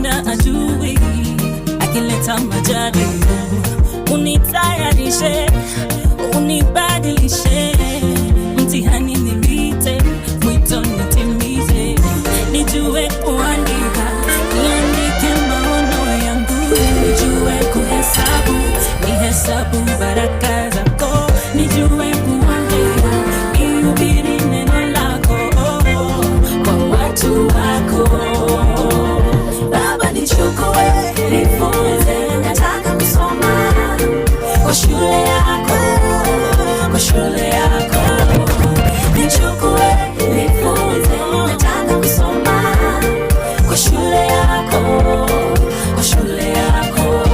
muda adui akileta majaribu, unitayarishe, unibadilishe, mtihani nipite, mwito nitimize, nijue kuandika, niandike maono yangu, nijue kuhesabu, nihesabu baraka zako, nijue kuandika, nihubiri neno lako kwa watu wako. Baba nichukue, nifunze, nataka kusoma kwa shule yako, kwa shule yako. Nichukue, nifunze, nataka kusoma kwa shule yako, kwa shule yako.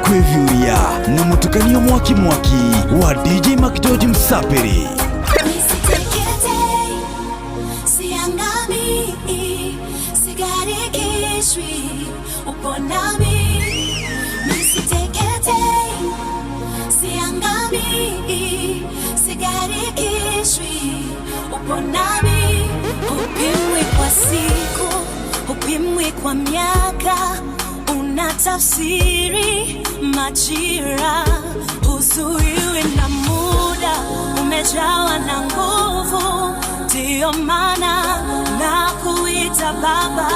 Kwevyuria na mutukanio mwaki wa DJ Macdoji Msapiri. Siangami, sigarikishwi, upo nami. Nisitekete, siangami, sigarikishwi, upo nami. Upimwi kwa siku, upimwi kwa miaka, unatafsiri majira, huzuiwi na muda, umejawa na nguvu, ndiyo maana na kuita Baba.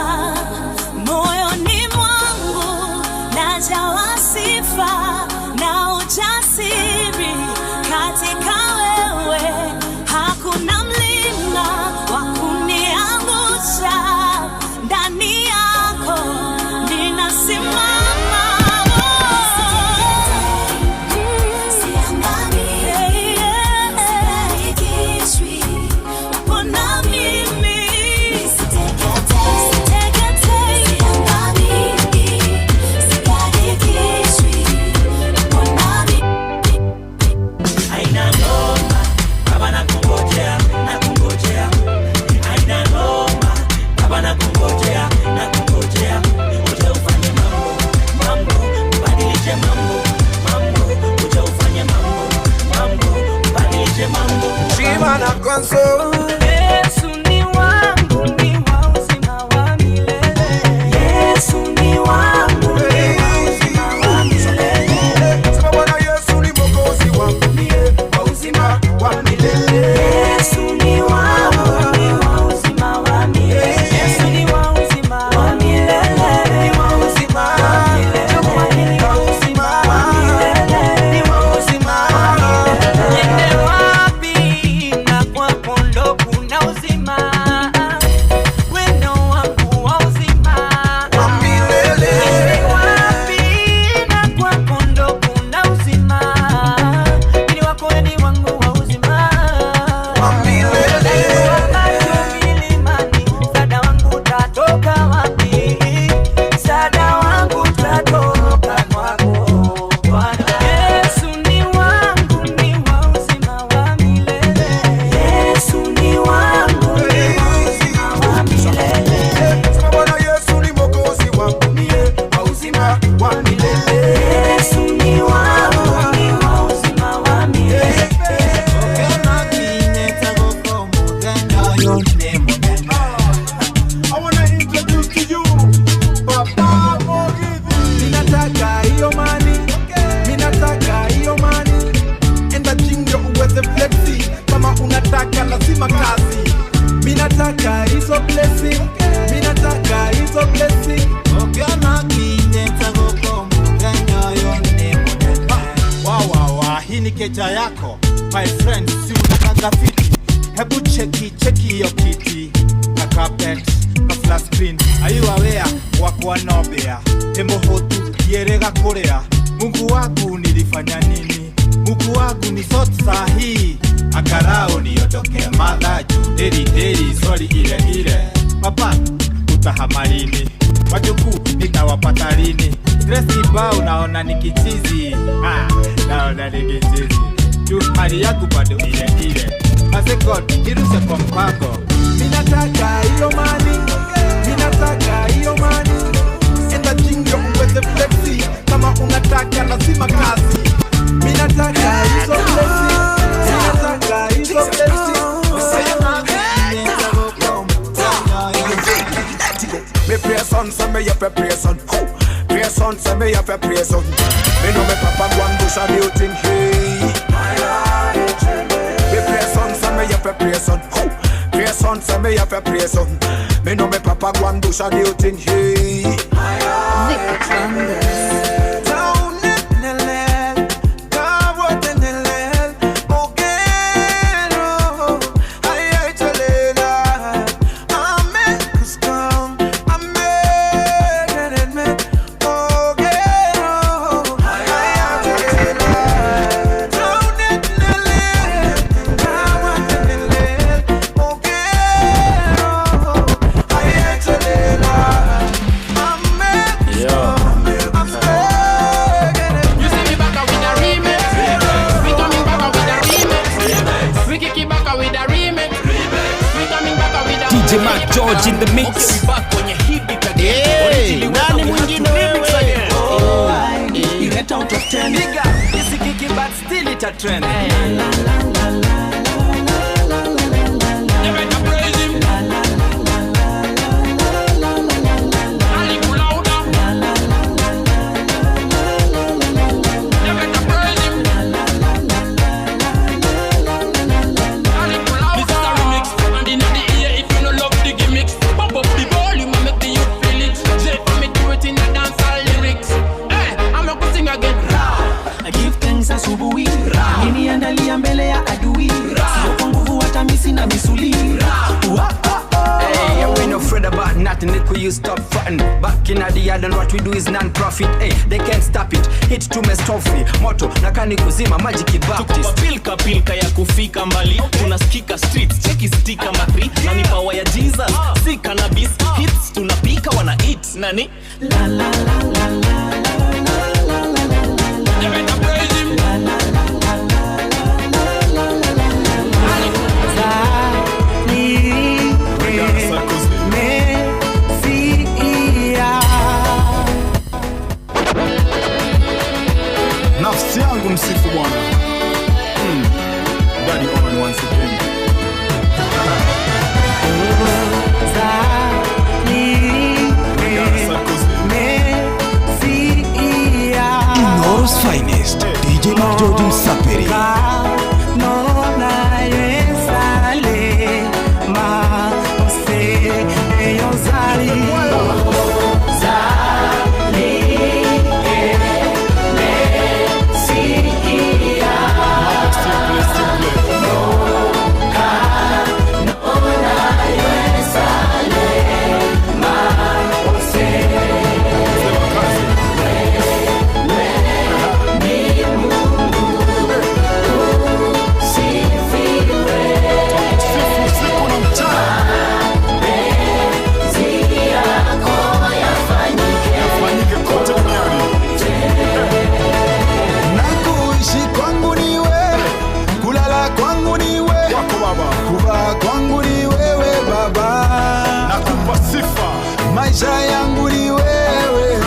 Moyoni mwangu najawa sifa na ujasiri, katika wewe hakuna mlima wa kuniangusha, ndani yako ninasimama. Yako my friend, si unataka fiti, hebu cheki yo kiti na carpet na flat screen, ayu aware wako wanobea tembo hotu yerega korea. Mungu wangu nilifanya nini? Mungu wangu ni zote sahi, akarao niondoke madha deri swali ile papa utahamalini, wajuku nitawapata lini? Stress kibao naona nikichizi, naona nikichizi tu, hali yangu bado ile. Ase God niruse kwa mpango, minataka hiyo mani, minataka hiyo mani, enda jingo uweze flexi. kama unataka lazima kazi. Mimi nataka hizo blessing, nataka hizo blessing. Me pray son, say me have a pray son. Pray son, say me have a pray son. Me know me papa go and do some new thing. Hey, me pray son, say me have a pray son. Pray son, say me have a pray son. Me know me papa go and do some new thing. Hey, DJ Mac George in the mix. Nani mwingine wewe? You get out of 10. Nigga, this is kicking but still it a trend. You better praise him. A little louder. You better praise him. A little louder. This is a remix, and in the ear if you no love the gimmicks. Pump up the volume and make the youth feel it. J for me do it in the dancehall lyrics. Hey, I'm not gonna sing again. I give thanks asubuhi. Nini andalia mbele ya adui. Sio kwa nguvu hata misi na misuli. Hey, we no afraid about nothing. It could you stop frontin'. Back in the yard and what we do is non-profit. Hey, they can't stop it. Hit to me stuffy. Moto nakani kuzima magic Baptist. Tuko pilka ya kufika mbali. Tunasikika streets, cheki stika matri. Nani power ya Jesus, si cannabis. Hits tunapika wana eat. Nani? La la la la la. You better praise him. nafsi yangu msifu Bwana. Daddy on once again. Inoros finest, DJ Mac George Msaperi. Maisha yangu ni wewe,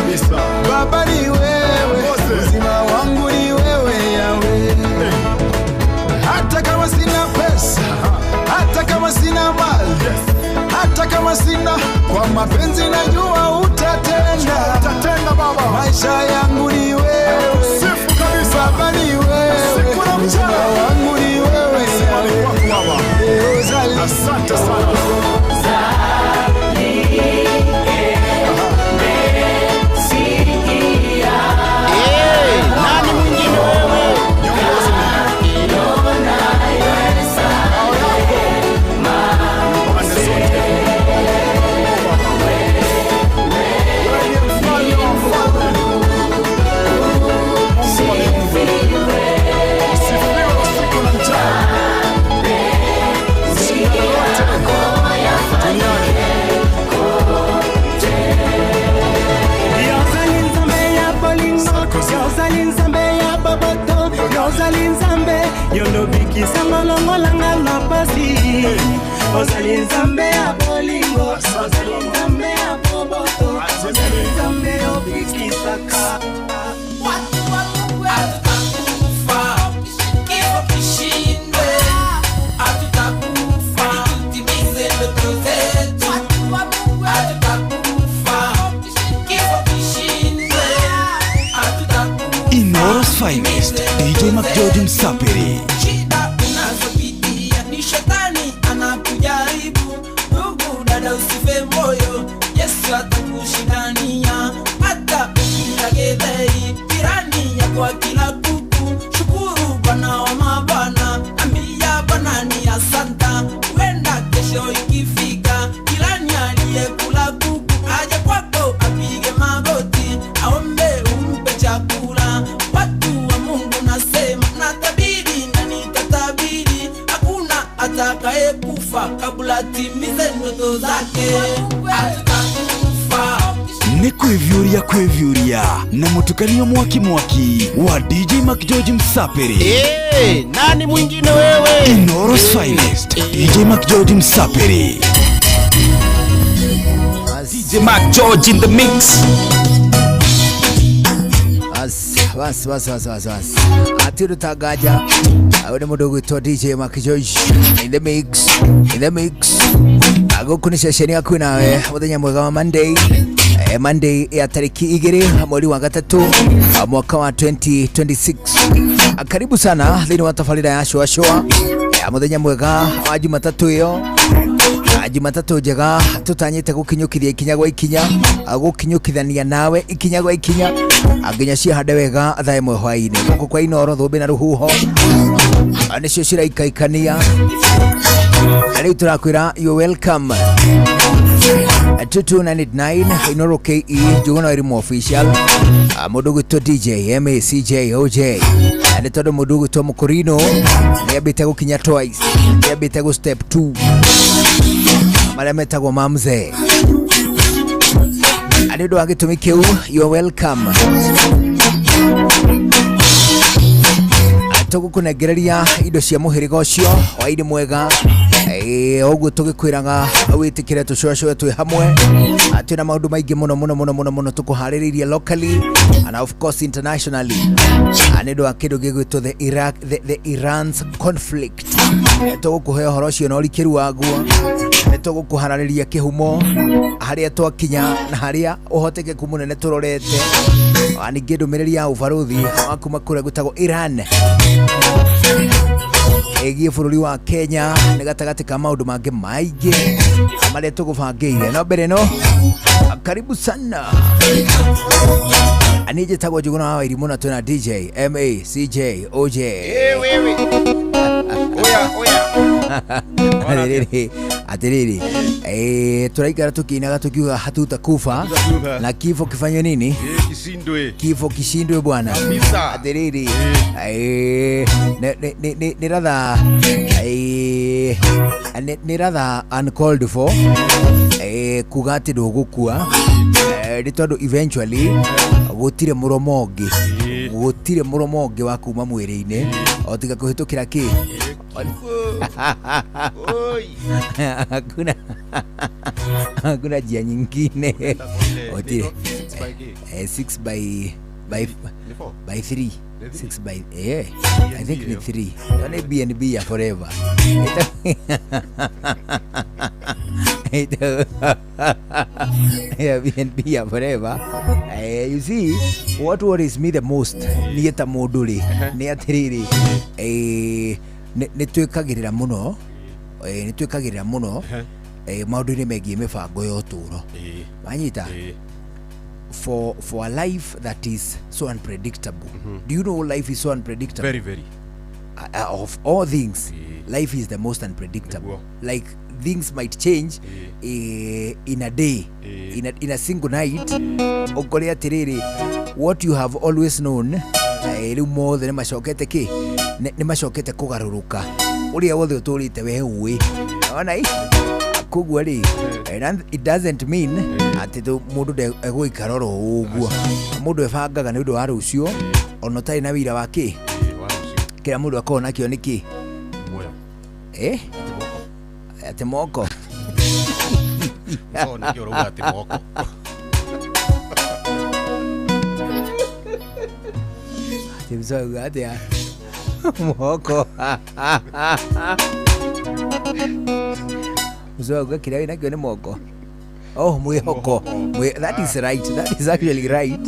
Baba ni wewe, uzima wangu ni wewe Yahweh. Hata kama sina pesa, hata kama sina mali, hata kama sina, kwa mapenzi najua utatenda. Baba, maisha yangu ni wewe, Baba ni wewe, uzima wangu ni wewe Yahweh. Asante sana. Nani mwingine wewe? Yolobiki samolongo langa lopasi. Ozali nzambe ya bolingo, ozali nzambe ya boboto, ozali nzambe obiki saka. Inoros finest DJ Mac George Msapiri. Shida unazopitia ni shetani anakujaribu. Ndugu dada usife moyo, Yesu atakushindania. Hata ukila gethei jirani yako akila kuku, shukuru Bwana wa mabwana, ambia Bwana ni asante. Wenda kesho ikifika jirani aliyekula kuku aje kwako apige magoti aombe umpe chakula. Watu wa Mungu nasema natabiri na nitatabiri, hakuna atakaye kufa kabla timize ndoto zake. Atakufa Ni kwevyuria na mutukanio mwaki wa DJ Mac George Msapiri. Nani mwingine wewe? Inoros finest DJ Mac George Msapiri. DJ Mac George in the mix. Bas. Atiru tagaja. Awene mudogo to DJ Mac George in the mix. Agokunisha sheni yaku nawe muthenya mwega wa Monday ya tariki 2 mwezi wa 3 mwaka wa 2026. Karibu sana thini wa tafarida ya shoa muthenya mwega wa Jumatatu iyo. Jumatatu njega tutanyite gukinyukithia ikinya gwa ikinya, gukinyukithania nawe ikinya gwa ikinya, nginya cia hande wega thaa imwe hwaini guku kwa Inoro thumbi na ruhuho nicio ciraikaikania. Riu turakwira you welcome 2299 Inoro KE Juguna Irimu official. Mudugu to DJ MACJ OJ ane todo mudugu to Mukurino niambite gukinya twice, niambite gu step 2 mara metagwo mamze anido agitumi kiu you welcome. Tugukunegereria indo cia muhiriga ucio wa iri mwega oguo tugikwiraga witikire tucocoe twi hamwe ati na maundu maingi muno tukuhaririria locally and of course internationally. Anido akido gigwitwo the Iran's conflict. Tugukuhe horo ucio na urikiru waguo, tugukuharariria kihumo haria twakinya na haria uhotekeku munene turorete. Aningi ndumiriri ya ubaruthi wakuma kure gutagwo Iran egie bururi wa Kenya ni gatagati ka maundu mangi maingi maria tugubangiire. No mbere no karibu sana anije tagwo Juguna wa Irimu na tuna DJ MACJ OJ. Wewe oya atiriri turaikara tukinaga tukiuga hatutakufa na kifo kifanye nini? Kifo kishindwe bwana. Atiriri ni rather uncalled for kugati ndugukua tondu eventually gutire muromongi wa kuma mwiri-ini otiga kuhitukira ki hakuna njia nyingine otire 6 by 3 6 by I think ni 3 don't BNB ya forever BNB ya forever. You see what worries me the most ni eta munduri ni atiriri ni twikagirira muno maundu-ini megie mibango ya uturo manyita for a life that is so unpredictable. Do you know life is so unpredictable? Very of all things life is the most unpredictable. Like things might change in a day, in a single night. Okore atiriri what you have always known riu mothe ni macokete ki ni macokete kugaruruka uria wothe uturite we uwi ona kugwa ri it doesn't mean ati mundu egwikara ro uguo. Mundu ebangaga ni undu wa rucio ona tari na wira wake kila mundu akona kio niki ati moko so ni yoro ati moko timso ati ya moko uzo kila ina kio ni moko Oh, mwihoko. That is right. That is actually right.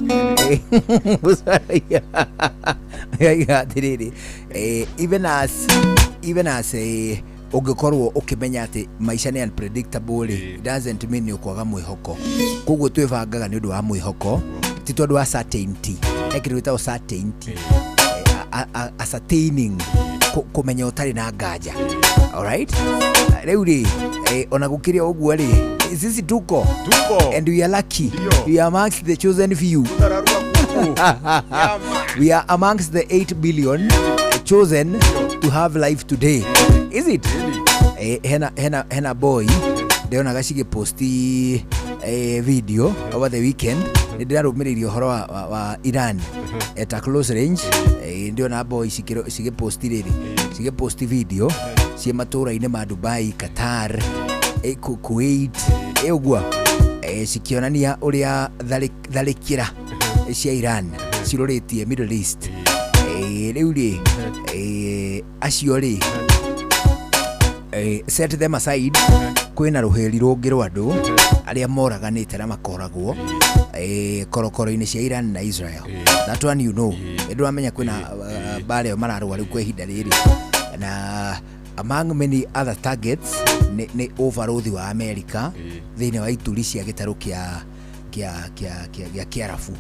Even as ungikorwo ukimenya ati maisha ni unpredictable, it doesn't mean ukwaga mwihoko. Koguo twivangaga ni undu wa mwihoko, ti tondu wa certainty. Ekiri witao certainty. Ascertaining, kumenya utari na nganja. Alright? Riu ri ona gukiria uguo ri sisi tuko and we are lucky. We are amongst the chosen few. We are amongst the 8 billion chosen to have life today. Is it? Hena boy ndeona gacige posti video over the weekend. Ndirarumiririo horo wa Iran at a close range. Ndeona boy sige posti riri, sige posti video cie matura-ini ma Dubai, Qatar, Kuwait, ugua cikionania uria tharikira cia Iran ciroretie Middle East. Riu ri acio ri set them aside. Kwina ruheri rungi rwa andu aria moraganite na makoragwo korokoro-ini cia Iran na Israel. That one you know. Ndu amenya kwina bare mararwa riu kwa ihinda riri, na among many other targets ni overload wa America thini wa ituri cia gitaru kia Kiarabu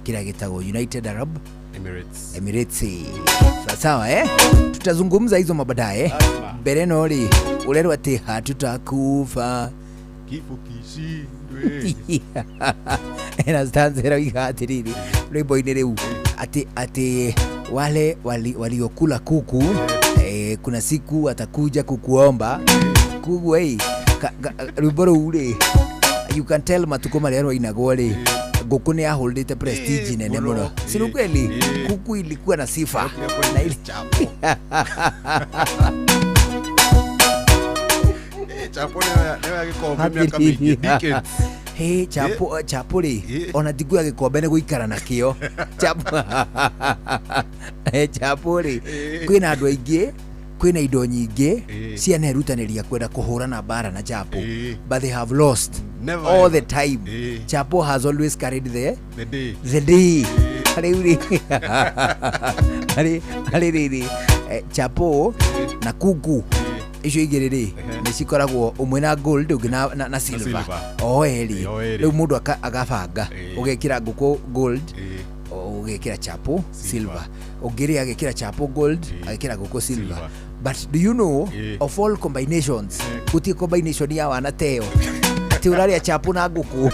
kira gitagwo United Arab Emirates. Sawa tutazungumza hizo mabadaye. Mbere no ri urerwa ati hatutakufa kifo kishindwe. Ena stanzera igatiriri rwimbo-ini riu ati wale waliokula kuku kuna siku atakuja kukuomba kuku. Rwimbo ruu ri you can tell matuko maria rwainagwo ri nguku ni aholdete prestige nene muno. Si kweli? Kuku ilikuwa na sifa na ile Chapo newe gikombe miaka mingi decades. Hey, chapo ri ona tigu ya gikombe ni guikara nakio. Chapo ri kwina andu aingi, kwina indo nyingi cia nerutaniria kwenda kuhurana bara na Chapo, but they have lost all the time. Chapo has always carried the day. Hari Chapo na kuku icio igiriri ni cikoragwo umwe na gold ungi na silver. Riu mundu agabanga ugekira nguku gold, ugekira Chapo silver, ugiri agekira Chapo gold, agekira nguku silver. But do you know of all combinations, kuti combination ya wanateo ati uraria Chapo na nguku.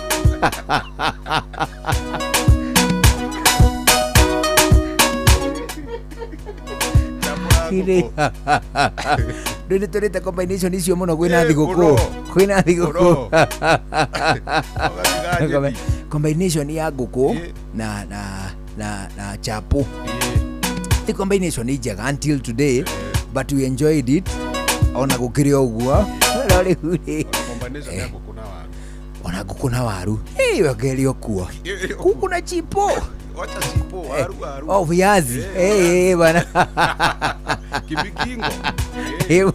Nduri turite combination icio muno kwina thiguku, combination ya nguku na Chapo. The combination is njega until today, but we enjoyed it. Ona gukiria uguo Combination ya nguku na waru. Ona nguku na waru wagerio kuo kuku na chipo. Wacha chipo waru. Oh, viazi bana Kibikingo.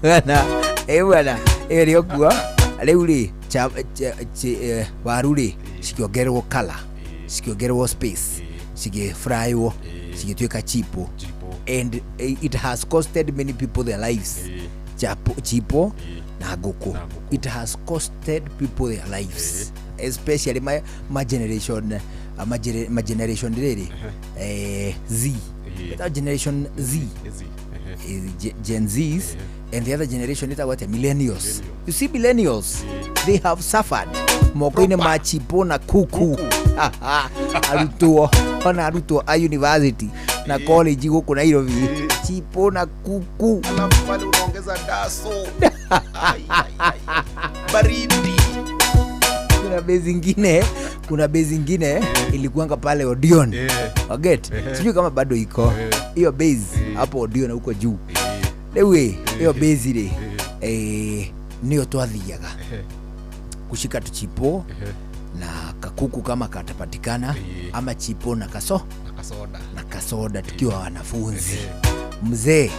Bana rio kuo. Riu ri waru ri cikiongerwo color, cikiongerwo space, cigifrywo, cigituika chipo, and it has costed many people their lives. Chipo na nguku, it has costed people their lives, especially my generation, my generation really Z, generation Z, Gen Zs, and the other generation is what millennials. You see, millennials, they have suffered moko-ini ma chipo na kuku. Arutuo a university na college guku Nairobi, chipo na kuku. Alafu pale unaongeza daso. Baridi. Kuna base zingine ilikuanga pale Odeon. Forget. Sijui kama bado iko. Hiyo base hapo Odeon huko juu. Lewe, hiyo base ile niyo twathiaga kushika tuchipo na kakuku kama katapatikana, ama chipo na kasoda tukiwa wanafunzi. mzee,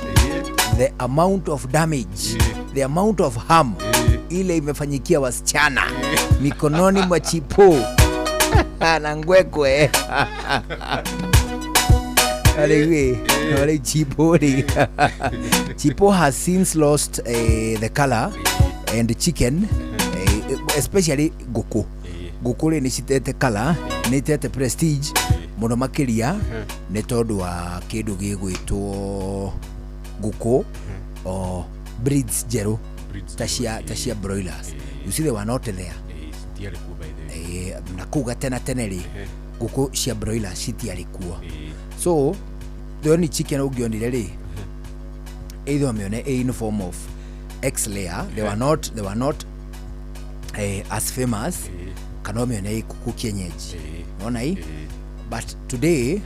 the amount of damage, the amount of harm ile imefanyikia wasichana mikononi mwa Chipo na Ngwekwe. Ale Chipo Chipo has since lost the color and the chicken, especially Goku. Goku ni citete color, ni tete prestige muno makiria ni tondu wa kindu gigwitwo Goku or breeds jeru tashia broilers. You see they were not there. Na kuga tena ri Goku cia broilers citiari kuo. So the only chicken ugionire ri either meone in form of X layer, they were not as famous kana meone kuku kienyeji. Unaona hii? But today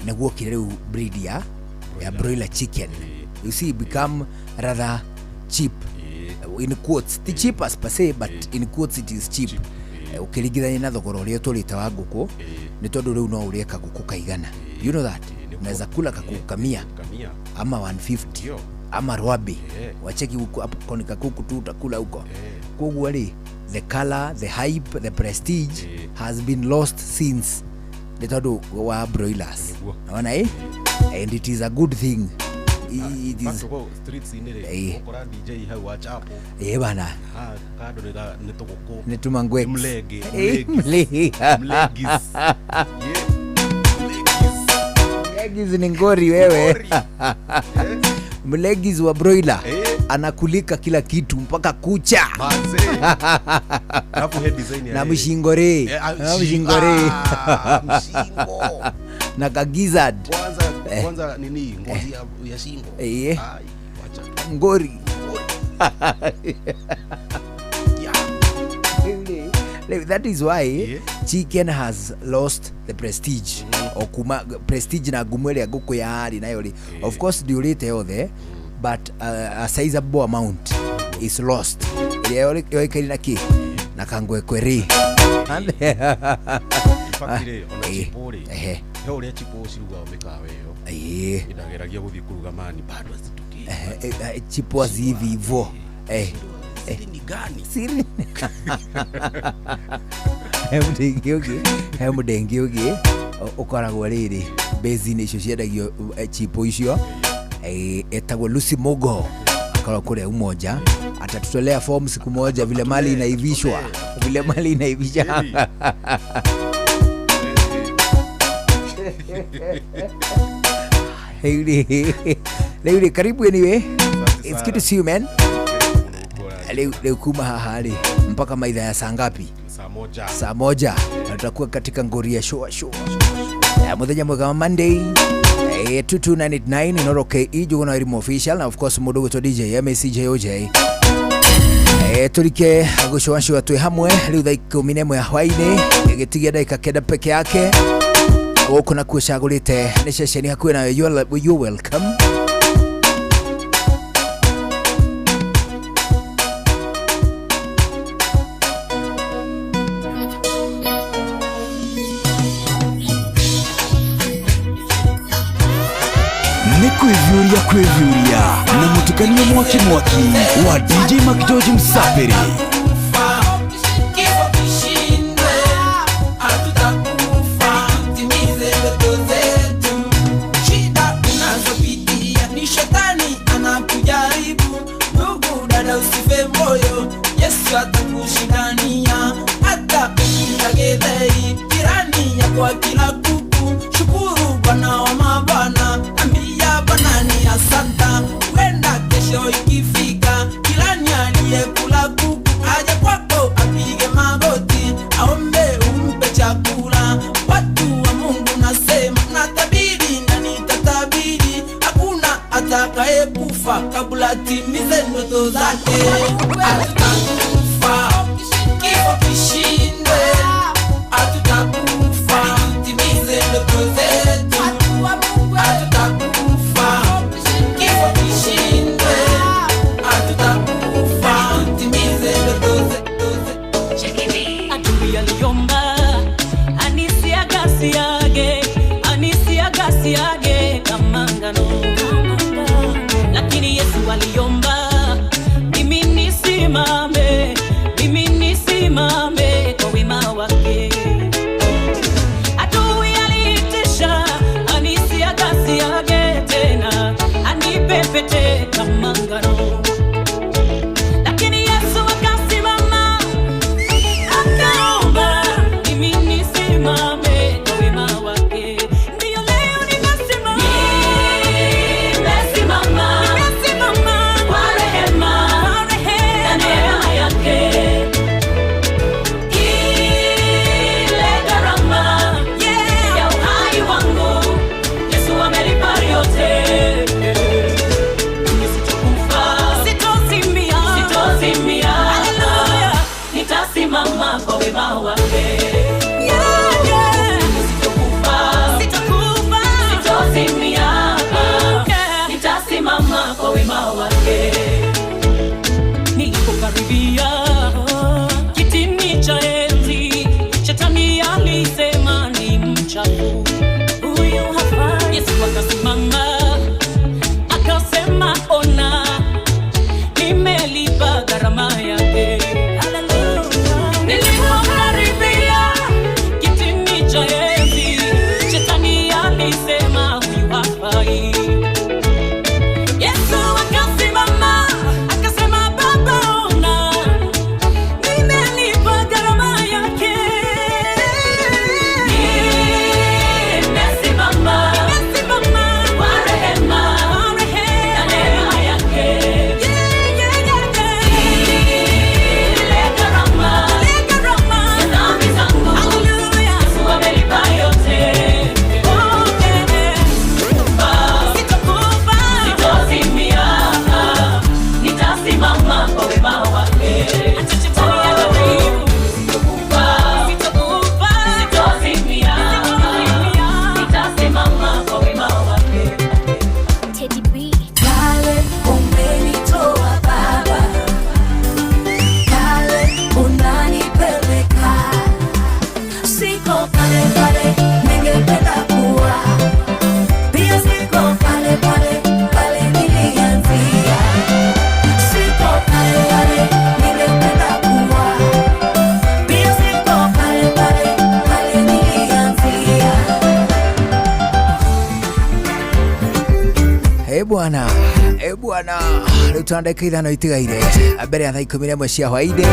naguo kireu breed ya broiler chicken. You see become rather cheap. In quotes, the cheapest per se, but in quotes it is cheap. Ukirigithania na thogora uria tulita wa nguku ni tondu riu no urieka nguku kaigana. You know that? Unaweza kula kakukamia ama 150 ama rwabi. Wacheki huko hapo konika kuku tu utakula huko. Koguo ri the color, the hype, the prestige has been lost since the tondu wa broilers. Unaona and it is a good thing. It is streets inere okora DJ hau achapo bana kado ni togoko ni tumangwe mlege mlegis ni ngori wewe mlegis wa broiler anakulika kila kitu mpaka kucha alafu head design na mshingore na kagizard kwanza nini ngozi ya shingo wacha ngori that is why chicken has lost the prestige okuma prestige na gumwele ya goko ya hali nayo ri of course diurite yothe but a sizable amount is lost ile yoikari na ki na Kangwekwe ri fakire ona Chipori he uri Chipo ciruga omekawe yo ndageragia guthii kuruga mani bado asituki Chipo azivi hivyo ni gani siri hemudengiogi ukoragwo riri bezini icio ciendagio Chipo icio etagwo Lucy Mogo akora kule Umoja atatutolea form siku moja vile mali inaivishwa Hey, karibu anyway. It's good to see you, man. Leo kuma hahali mpaka maidha ya saa ngapi? Saa moja. Na tutakuwa katika Ngoria show. Muthenya mwega Monday. 22989 inoroke ijugo na Irimo official na of course mudogo to DJ MCJOJ. Turike agushowansho atwe hamwe riu thaa 11 ya hwaini igitigia dakika kenda peke yake. Woko na kushagulite ni shesheni hakuwe na you welcome. Kwevyuria na mutukanio mwaki wa DJ Makijoji Msafiri. Yesu atakushindania hata ukitagedhei jirani ya kwa kila kuku. Shukuru Bwana wa mabwana, ambia Bwana ni asanta. Wenda kesho ikifika jirani aliyekula kuku aje kwako apige magoti aombe umpe chakula. Watu wa Mungu nasema natabiri na nitatabiri, hakuna atakaye kufa kabla timize ndoto zake. Hatutakufa kifo kishindwe, hatutakufa timize ndoto zetu. Hatutakufa kifo kishindwe, hatutakufa timize ndoto zetu. Adui aliomba anisia gasi yage kama ngano. wema wake. Sitakufa, sitozimia, nitasimama kwa wema wake. Nilipokaribia kitini cha enzi, shetani alisema ni mchafu, huyu hafai. Yesu akasimama akasema, ona, nimelipa gharama yake. Nilipokaribia kitini cha enzi, shetani alisema huyu hafai. Yesu akasimama akasema, Baba, ona, nimelipa gharama yake. Nimesimama kwa rehema na neema yake. Ile gharama ya dhambi zangu, Yesu amelipa yote. Sitakufa, sitozimia, nitasimama kwa wema wake. Acha shetani ajaribu. Sitakufa, sitozimia, nitasimama kwa wema wake. Kale umenitoa Baba, kale unanipeleka, siko pale pale ningependa kuwa, pia siko pale pale pale nilianzia, siko pale pale ningependa kuwa, pia siko pale pale pale nilianzia. Bwana, rĩu tandĩka ithano itigaire mbere ya thaa 11 cia hwaĩ-inĩ.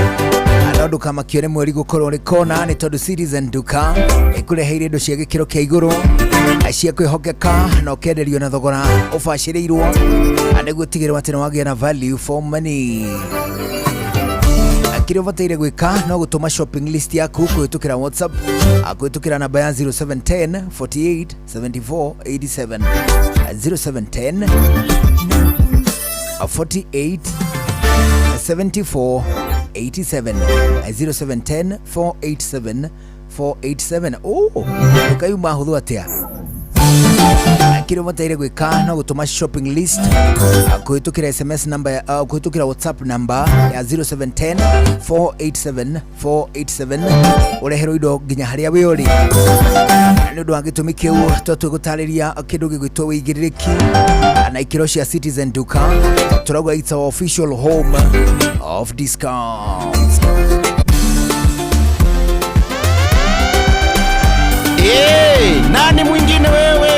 No ndũkamakio nĩ mweri gũkorwo nĩ kona, nĩ tondũ Citizen Duka ĩkũreheire indo cia gĩkĩro kĩa igũrũ cia kwĩhokeka na ũkenderio na thogora ũbacĩrĩirwo nĩguo tigĩrĩra atĩ nĩ wagĩa na value for money. Kĩrĩa ũbataire gwĩka no gũtũma shopping list yaku kũhĩtũkĩra WhatsApp, kũhĩtũkĩra namba ya 0710 48 74 87 0710 48 74 87 0710 487 487. Ũkayuma hũthũ atĩa? Kĩrĩa ũbataire gwĩka no gũtũma shopping list kũhĩtũkĩra SMS number, kũhĩtũkĩra WhatsApp number ya 0710 487 487 ũreherwo indo nginya harĩa wĩ ũrĩ. Nĩ ũndũ wa gĩtũmi kĩu twĩgũtarĩria kĩndũ gĩgwĩtwo wĩigĩrĩrĩki na ikĩro cia Citizen Duka. Tũrauga it's our official home of discounts. Nani mwingine wewe?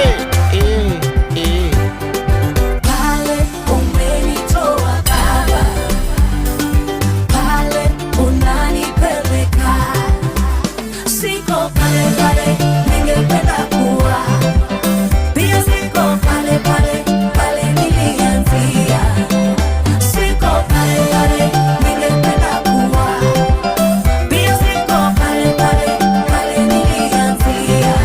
Pale umenitoa Baba, pale unanipeleka, siko pale pale ningependa kuwa, pia siko pale pale pale nilianzia, siko pale pale ningependa kuwa, pia siko pale pale pale nilianzia.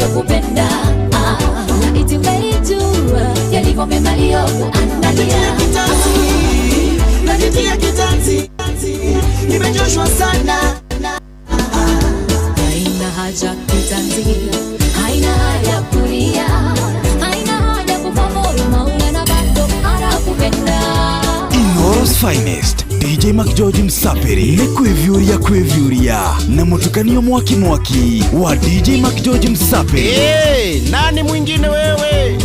navyokupenda, na iti umejua yalivyo mema aliyokuandalia. Najitia kitanzi, nimechoshwa sana. Haina haja kitanzi, haina haja kulia, haina haja kufa moyo, maana bado anakupenda. Inoros Finest DJ Mac George Msaperi ni kwevyuria na mutukanio mwaki wa DJ Mac George Msaperi. Nani mwingine wewe?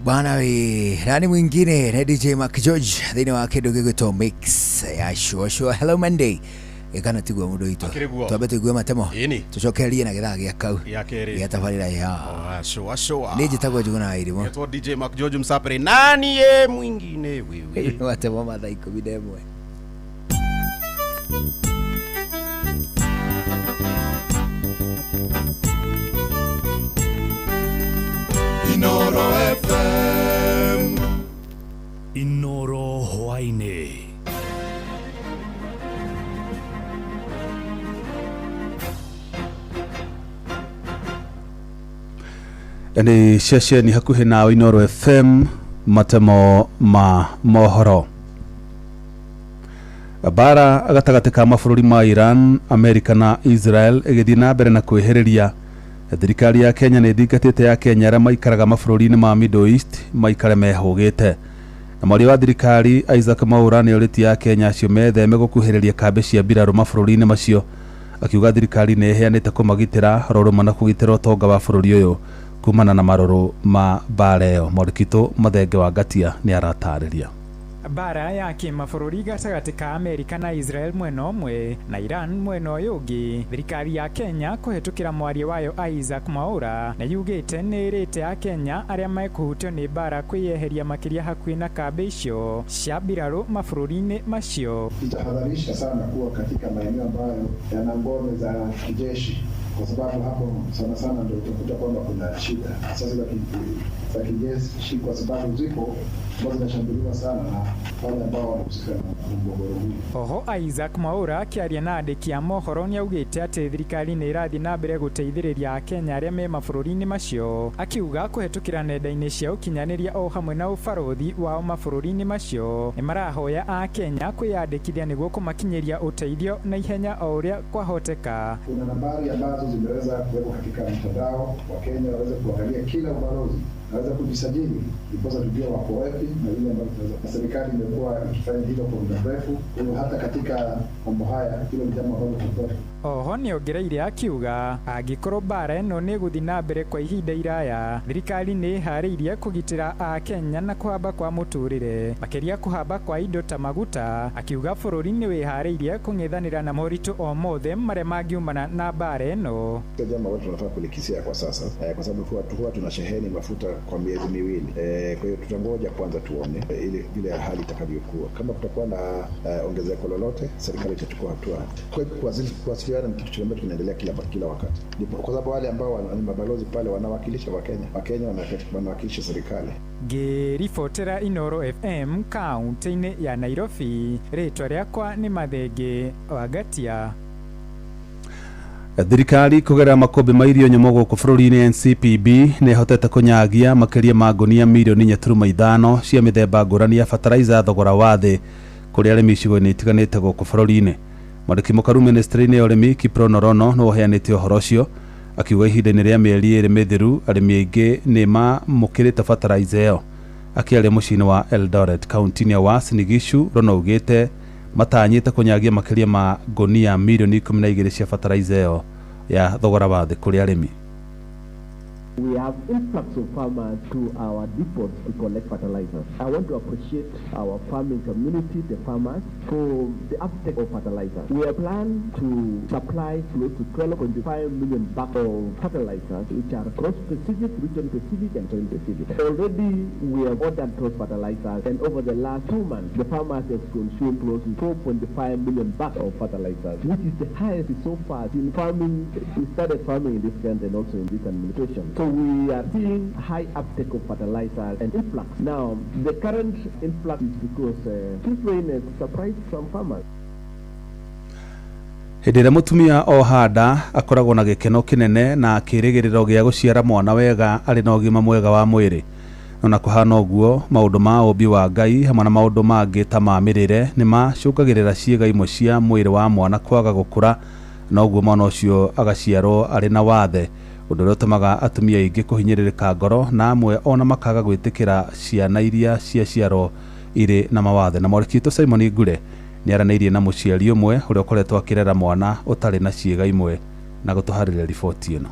Bana we, nani mwingine na DJ Mac George thini wa kindu gigwitwo mix ya shosho. Hello Monday ikana tigwa mundu itu twabe tigwa matemo tucokerie na githaa gia kau ya tabarira ya showa ni jitagwa juguna irimo yetwo DJ Mac George Msaperi. Nani ye mwingine wewe? Watemo mathaa 11 Inoro FM Inoro Hwaine. Ni shesheni hakuhi na Inoro FM matemo ma mohoro. Bara agatagati ka mabũrũri ma Iran, Amerika na Israel igithii na mbere na kwehereria. Thirikari ya Kenya nĩ thingatĩte ya Kenya arĩa maikaraga mabũrũri-inĩ ma Middle East maikare mehũgĩte. Na mwari wa thirikari Isaac Mwaura nĩ orĩtie ya Kenya acio metheme gũkuhĩrĩria kambĩ cia mbirarũ mabũrũri-inĩ macio, akiuga thirikari nĩ ĩheanĩte kũmagitĩra rorũma na kũgitĩra ũtonga wa bũrũri ũyũ kumana na marũrũ ma mbara ĩyo. Mwandĩkitũ Mathenge wa Ngatia nĩ aratarĩria. Bara ya kimabũrũri gatagatĩ ka Amerika na Israel mwena ũmwe na Iran mwena ũyũ ũngĩ. Thirikari ya Kenya kũhetũkĩra mwaria wayo Isaac Mwaura na yugĩte nĩ ĩrĩte ya Kenya arĩa mekũhutio nĩ bara kwĩyeheria makĩria hakuhĩ na kambĩ icio cia mbirarũ mabũrũri-inĩ macio. Itahadharisha sana kuwa katika maeneo ambayo yana ngome za kijeshi, kwa sababu hapo sana ndio utakuta kwamba kuna shida sasa za kijeshi, kwa sababu zipo ambazo zinashambuliwa sana na wale ambao wanahusika na mgogoro huu. Oho Isaac Mwaura akiaria na andĩki a mohoro nĩ augĩte atĩ thirikari nĩ ĩrathiĩ na mbere gũteithĩrĩria Akenya arĩa me mabũrũri-inĩ macio, akiuga kũhetũkĩra nenda-inĩ cia ũkinyanĩria o hamwe na ũbarothi wao mabũrũri-inĩ macio nĩ marahoya Akenya kwĩyandĩkithia nĩguo kũmakinyĩria ũteithio na ihenya o ũrĩa kwahoteka. Kuna nambari ambazo zimeweza kuwekwa katika mtandao wa Kenya, waweze kuangalia kila ubalozi, naweza kujisajili ndiposa tujue wako wapi na vile ambavyo tunaweza. Serikali imekuwa ikifanya hilo kwa muda mrefu, kwa hiyo hata katika mambo haya hilo ni jambo ambalo tunataka. Oho nĩ ongereire akiuga angĩkorwo bara ĩno nĩ gũthiĩ na mbere kwa ihinda iraya, thirikari nĩ ĩharĩirie kũgitĩra Akenya na kũhamba kwa mũtũrĩre makĩria kũhamba kwa indo ta maguta, akiuga bũrũri nĩ wĩharĩirie kũng'ethanĩra na moritũ o mothe marĩa mangiumana na bara ĩno. Jambo ambalo tunafaa kulikisia kwa sasa, kwa sababu huwa tunasheheni mafuta kwa miezi miwili. Kwa hiyo tutangoja kwanza tuone ile vile hali itakavyokuwa. Kama kutakuwa na ongezeko lolote, serikali itachukua hatua. Kuwasiliana ni kitu ambacho kinaendelea kila wakati. Kwa sababu wale ambao ni mabalozi pale wanawakilisha Wakenya wanawakilisha serikali. Ngĩribotera Inoro FM kaunti-inĩ ya Nairobi, rĩtwa rĩakwa nĩ Mathenge wa Ngatia. Thirikari kũgerera makũmbĩ ma irio nyũmũ gũkũ bũrũri-inĩ NCPB nĩ ĩhotete kũnyagia makĩria ma ngũnia milioni 4.5 cia mĩthemba ngũrani ya fertilizer thogora wa thĩ kũrĩ arĩmi icigo-inĩ itiganĩte gũkũ bũrũri-inĩ. Mwandĩki mũkaru ministry-inĩ ya ũrĩmi Kiprono Rono nĩ ũheanĩte ũhoro ũcio, akiuga ihinda-inĩ rĩa mĩeri 2 mĩthiru arĩmi aingĩ nĩ mamũkĩrĩte fertilizer ĩyo. Akĩaria mũciĩ-inĩ wa Eldoret kaunti-inĩ ya Uasin Gishu, Rono augĩte matanyĩte kũnyagia makĩria ma ngũnia milioni 12 cia fertilizer ĩyo ya thogora wa thĩ kũrĩ arĩmi. We have influx of farmers to our depots to collect fertilizers. I want to appreciate our farming community, the farmers, for the uptake of fertilizers. We are planning to supply close to 12.5 million bags of fertilizers, which are cross-specific, region-specific, and soil-specific. Already, we have ordered those fertilizers, and over the last 2 months, the farmers have consumed close to 4.5 million bags of fertilizers, which is the highest so far in farming. We started farming in this country and also in this administration. So we are seeing high uptake of fertilizers and influx. Now, the current influx is because this rain has surprised some farmers. Hĩndĩ ĩrĩa mũtumia o handa akoragwo na gĩkeno kĩnene na kĩrĩgĩrĩro gĩa gũciara mwana wega arĩ na ũgima mwega wa mwĩrĩ. No na kũhana ũguo, maũndũ ma ũmbi wa Ngai hamwe na maũndũ mangĩ ta ma mĩrĩre nĩ macũngagĩrĩra ciĩga imwe cia mwĩrĩ wa mwana kwaga gũkũra, na ũguo mwana ũcio agaciarwo arĩ na wathe, ũndũ ũrĩa ũtũmaga atumia aingĩ kũhinyĩrĩrĩka ngoro na amwe ona makaga gwĩtĩkĩra ciana iria ciaciarwo irĩ na mawathe. Na Mwaũrĩkitũ Simon Ngure nĩ aranĩirie na mũciari ũmwe ũrĩa ũkoretwo akĩrera mwana ũtarĩ na ciĩga imwe na gũtũharĩria riboti ĩno.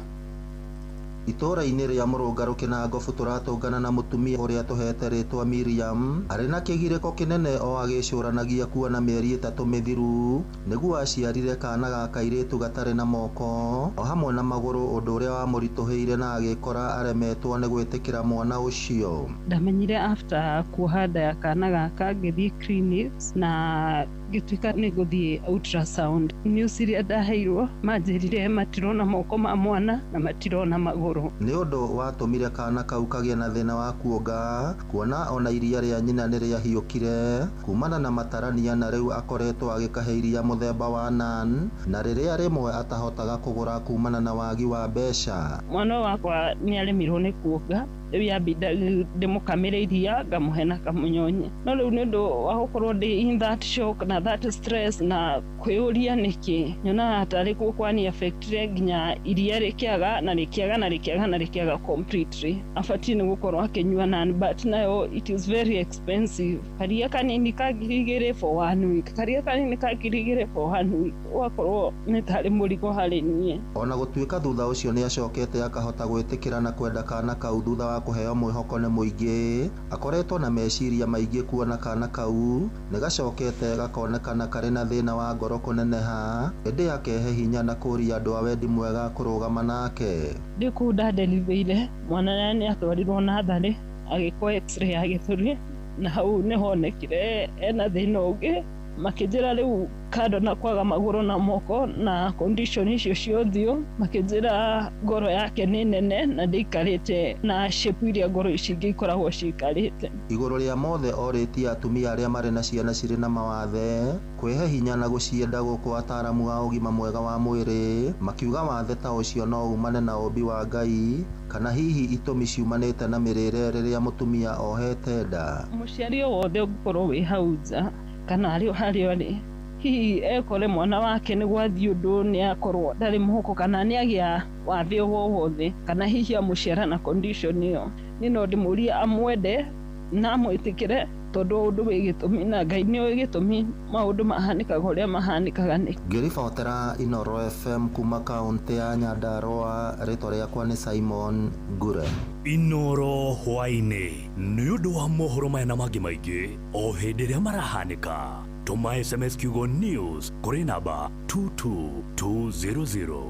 Itũra-inĩ rĩa Mũrũngarũ Kĩnangobu tũratũngana na mũtumia ũrĩa tũhete rĩtwa Miriam arĩ na kĩgirĩko kĩnene o agĩcũranagia kuona mĩeri 3 mĩthiru nĩguo aciarire kana ga kairĩtu gatarĩ na moko o hamwe na magũrũ, ũndũ ũrĩa wamũritũhĩire na agĩkora aremetwo nĩ gwĩtĩkĩra mwana ũcio. Ndamenyire after kuohanda ya kana gaka ngĩthiĩ clinics na gĩtuĩka nĩ gũthiĩ ultrasound. News iria ndaheirwo manjĩrire matirona moko ma mwana na matirona magũrũ. Nĩ ũndũ watũmire kana kau kagĩa na thĩna wa kuonga, kuona ona iria rĩa nyina nĩ rĩahiũkire kumana na matarania, na rĩu akoretwo agĩkahe iria mũthemba wa NAN, na rĩrĩa rĩmwe atahotaga kũgũra kumana na wagi wa mbeca. Mwana wakwa nĩ aremirwo nĩ kuonga, rĩu yambinda ndĩmũkamĩre iria ngamũhe na kamũnyonye. No rĩu nĩ ũndũ wa gũkorwo ndĩ in that shock na that stress na kwĩũria nĩkĩ nyona tarĩ kwani affectire nginya iria rĩkĩaga na rĩkĩaga na rĩkĩaga na rĩkĩaga completely. Abatie nĩ gũkorwo akĩnyua NAN, but nayo it is very expensive. Karia kanini ka 2,000 for 1 week, karia kanini ka 2,000 for 1 week, wakorwo nĩ tarĩ mũrigo harĩ niĩ. Ona gũtuĩka thutha ũcio nĩ acokete akahota gwĩtĩkĩra na kwenda kana kau thutha wa kũheo mwĩhoko nĩ mũingĩ, akoretwo na meciria maingĩ kuona kana kau nĩ gacokete gakonekana karĩ na thĩna wa ngoro kũneneha, ĩndĩ akehe hinya na kũria andũ a wendi mwega kũrũgama nake. Ndĩkũu ndadeliveire mwana nĩ atwarirwo natharĩ agĩkwo x-ray ya gĩthũri, na hau nĩ honekire ena thĩna ũngĩ, makĩnjĩra rĩu kando na kwaga magũrũ na moko na condition icio cia ũthiũ, makĩnjĩra ngoro yake nĩ nene na ndĩikarĩte na shape iria ngoro ici ingĩ ikoragwo ciikarĩte. Igũrũ rĩa mothe orĩtie atumia arĩa marĩ na ciana cirĩ na mawathe kwĩhe hinya na gũcienda gũkũ ataaramu a ũgima mwega wa mwĩrĩ makiuga wathe ta ũcio no umane na ũmbi wa Ngai, kana hihi itũmi ciumanĩte na mĩrĩre rĩrĩa mũtumia ohete nda. Mũciari o wothe ũngĩkorwo wĩ hau nja kana arĩ o harĩa ũrĩ, hihi ekore mwana wake nĩ gwathiĩ ũndũ nĩ akorwo ndarĩ mũhuko kana nĩ agĩa wathe o wothe, kana hihi amũciara na condition ĩyo, niĩ no ndĩmũrie amwende na amwĩtĩkĩre, tondũ ũndũ wĩ gĩtũmi na Ngai nĩ oĩ gĩtũmi maũndũ mahanĩkaga ũrĩa mahanĩkaga. Ngĩribotera Inooro FM kuma kaũntĩ ya Nyandarua, rĩtwa rĩakwa nĩ Simon Ngure. Inooro hwainĩ nĩ ũndũ wa mohoro maya na mangĩ maingĩ o hĩndĩ ĩrĩa marahanĩka, tũma SMS kiugo news kũrĩ namba 22200.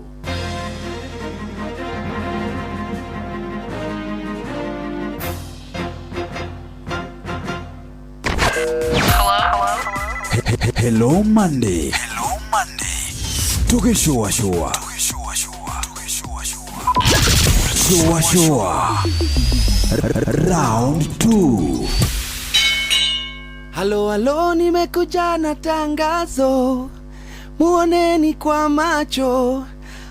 Hello Monday. Tukishua. Round 2. Halo, nimekuja na tangazo, muoneni kwa macho,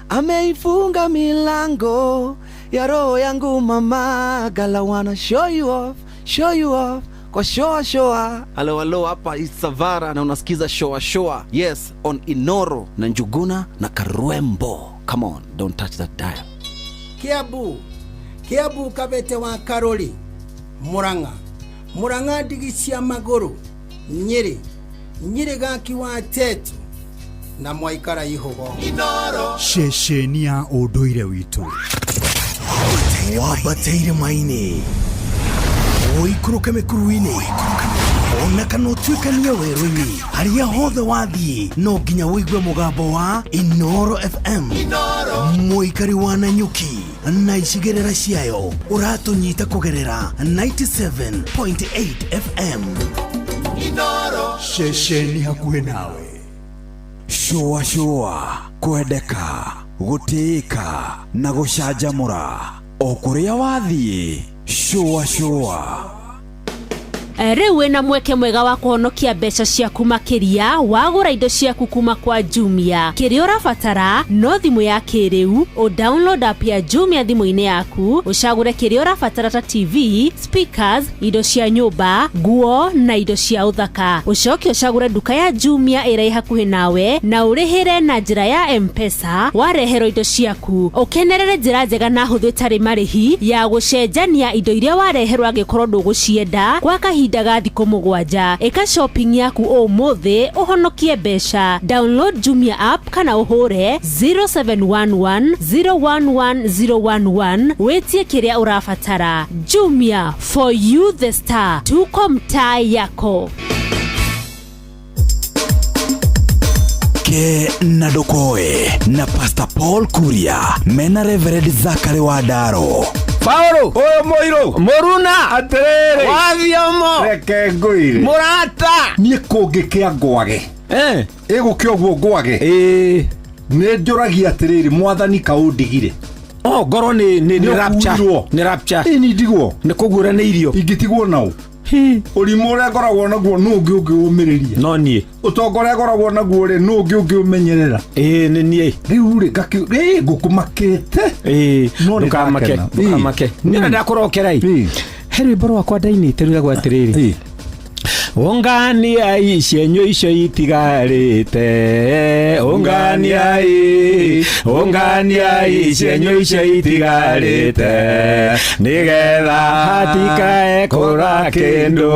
ameifunga milango ya roho yangu mama. Gala wanna show you off kwa showa. Halo, hapa is Savara na unasikiza showa. Yes, on Inooro na Njuguna na Karwembo. Come on, don't touch that dial. Kiabu Kabete wa Karoli, Muranga Digisia Magoro, Nyeri Gaki wa Tetu na Mwaikara Ihogo. Inooro shesheni ya ũndũire witũ wabateire maini oikuruke mĩkuru-inĩ ona kana ũtuĩkanie werũ-inĩ harĩa hothe wathiĩ no nginya wĩigue mũgambo wa Inooro FM. Mũikari wa Nanyuki na icigĩrĩra ciayo ũratũnyita kũgerera 97.8 FM. Inooro shesheni hakuhĩ nawe. Showa kwendeka gũtĩĩka na gũcanjamũra o kũrĩa wathiĩ. Showa Riu wina mweke mwega wa kuhonokia mbeca ciaku makiria wagura indo ciaku kuma kwa Jumia. Kiria urabatara no thimu ya kiriu, o download app ya Jumia thimu-ini yaku, ucagure kiria urabatara ta TV, speakers, indo cia nyumba, nguo na indo cia uthaka. Ucoke ucagure duka ya Jumia ira hakuhi nawe na urihire na njira ya M-Pesa warehero indo ciaku. Ukenerere njira njega na huthu itari marihi ya gucenjania indo iria wareherwo angikorwo ndugucienda kwa kahinda ga thikũ 7. Eka shopping yaku umuthi uhonokie mbeca. Download Jumia app kana uhure 0711011011 wetie kiria urabatara. Jumia, for you the star. Tuko mtaa yako. Ke na Dokoe na Pastor Paul Kuria mena Reverend Zachary Wadaro. Paulo oyo moiro moruna aterere wathiomo reke nguire murata nie kungikea ngwage iguke ogwo ngwage ne njoragia aterere mwathani kaundigire ngoro ni rapture ni ndigwo ni kugura ni irio ingitigwo nao urimu uria ngoragwo naguo no ungiumiriria no nie utongore ngoragwo naguo ri no ungiumenyerera ni nie riu ri ngukumakite no ndukamake nina ndakorokerai heri boro wakwa ndainite ruga gwatiriri Ungania cienyo icio itigarite ungania cienyo icio itigarite nigetha hatikae kura kindu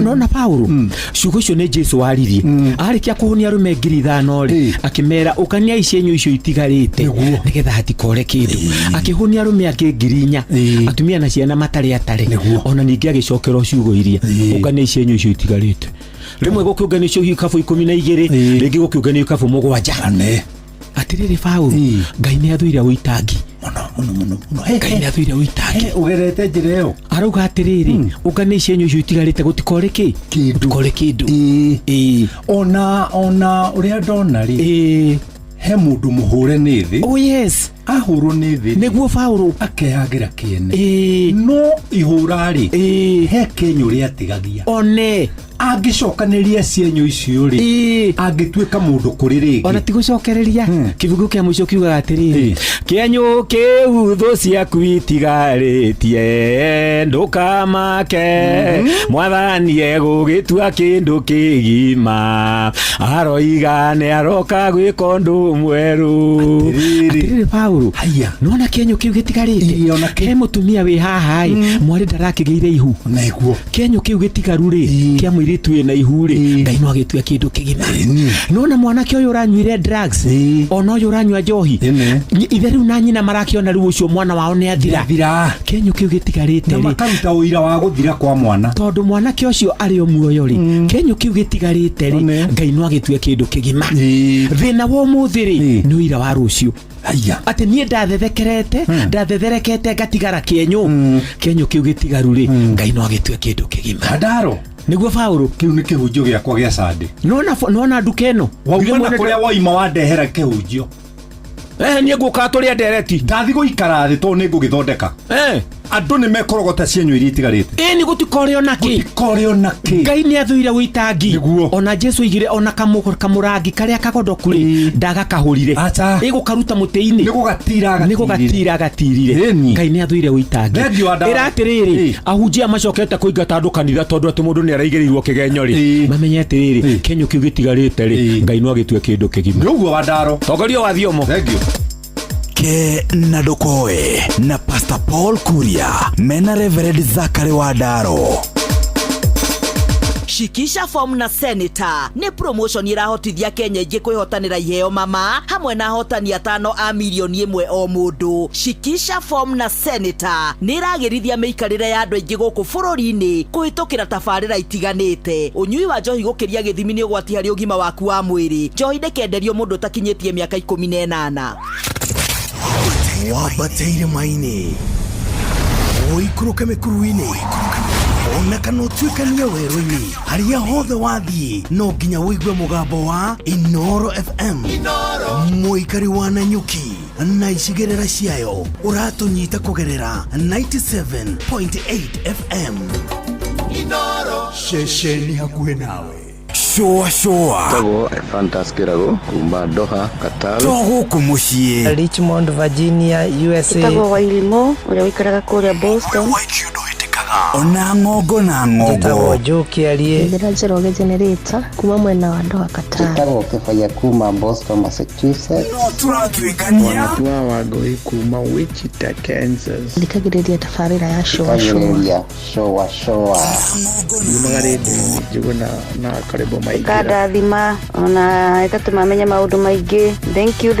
nona Paulo ciugo icio ni Jesu waririe arikia kuhonia rume 5,000 ri akimera ukania icenyo icio itigarite nigetha hatikore kindu akihonia rume angi 4,000 atumia na ciana matari atare ona ningi agicokera ciugo iria ukania icenyo icio itigarite rimwe gukiungania icio ikabu 12 ringi gukiungania ikabu 7 atiriri Paulo Ngai ni athuire witangi muno Ngai ni athuire witangi ugerete njira yo arauga atiriri ungania icenyo icio itigarite gutikore kindu ona uria ndona ri he mundu muhure ni thi yes ahuru ni thi niguo Paulo akehagira kiene no ihura ri he kenyo ri atigagia one angicokaneria cienyo icio ri angituika mundu kuri ringi ona tigucokereria kibugu kia muico kiuga atiriri kienyo kiu thu ciaku itigaritie ndukamake mwathani egugitua kindu kigima aroiga ni aroka gwika undu mweru atiriri Paulo nona kienyo kiu gitigarite he mutumia wi haha mwari ndarakigeire ihu naiguo kienyo kiu gitigaruri kia mwiritu ina ihuri Ngai no agitua kindu kigima nona mwanake uyu uranyuire drugs ona uyu uranywa njohi itheru na nyina marakiona riu ucio mwana wao ni athira kienyo kiu gitigarite na makaruta uira wa guthira kwa mwana tondu mwanake ucio ari o muoyo ri kienyo kiu gitigarite ri Ngai no agitua kindu kigima thina wo muthiri ni uira wa rucio ati nie ndathetherekete ngatigara kienyo kiu gitigaruri Ngai no agitua kindu kigima ndaro niguo Paulo kiu ni kihunjio giakwa gia sande nona ndukeno wauma na kuria waima wandehera kihunjio nie nguka turia ndereti ndathi guikara thi to ni ngugithondeka andu ni mekorogota cienyo iri itigarite ni gutikoreo naki Ngai ni athuire witangi ona Jesu igire ona kamurangi karia kagondoku ri ndaga kahurire igukaruta muteini ni gugatira gatirire Ngai ni athuire witangi iratiriri ahunjia macokete kuingata andu kanitha tondu ati mundu ni araigirirwo kigenyo ri mamenye atiriri kenyo kiu gitigarite ri Ngai no agitue kindu kigima niguo Wadaro togorio wa thiomo Ke na Dokoe na Pastor Paul Kuria mena Reverend Zachary Wadaro. Shikisha form na senator ni promotion irahotithia Kenya ingi kwihotanira iheo mama hamwe na hotani 5 a milioni 1 o mundu. Shikisha form na senator ni iragirithia meikarire ya andu aingi guku bururi-ini kuhitukira tabarira itiganite. Unyui wa njohi gukiria githimi ni ugwati hari ugima waku wa mwiri. Njohi ndekenderio mundu takinyitie miaka 18. Wabateire maini oikuruke mekuruini ona kana utuikania werũ-inĩ harĩa hothe wathiĩ no nginya wĩigue mũgambo wa Inoro FM mũikari wa Nanyuki na icigerera ciayo uratunyita kugerera 97.8 FM Inoro shesheni hakuhe nawe showa Togo fantaskirago kumba Doha Qatar Togo kumushie Richmond Virginia USA Togo wailimo ule wikaraga kule Boston ona ngogo na ngogo Togo joki aliye Ndira Jeroge generator kuma mwena wa Doha Qatar Togo kefanya kuma Boston Massachusetts no turatwikania Wanatwa wagoi kuma Wichita Kansas Ndikagiredia tafarira ya showa Magaridi juguna na karibu maigi Kada dhima ona etatu mamenya maudu maigi thank you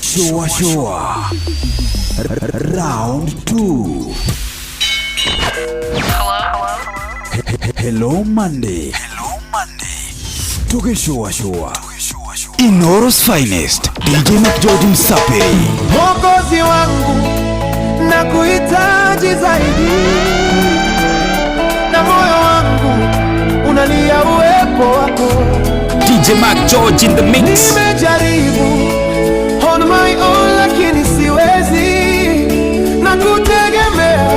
Showa round 2 Hello Monday Tuge showa Inoro's finest DJ McGeorge Msape Mwokozi wangu na kuhitaji zaidi na moyo wangu unalia uwepo wako DJ McGeorge in the mix nimejaribu on my own lakini siwezi na kutegemea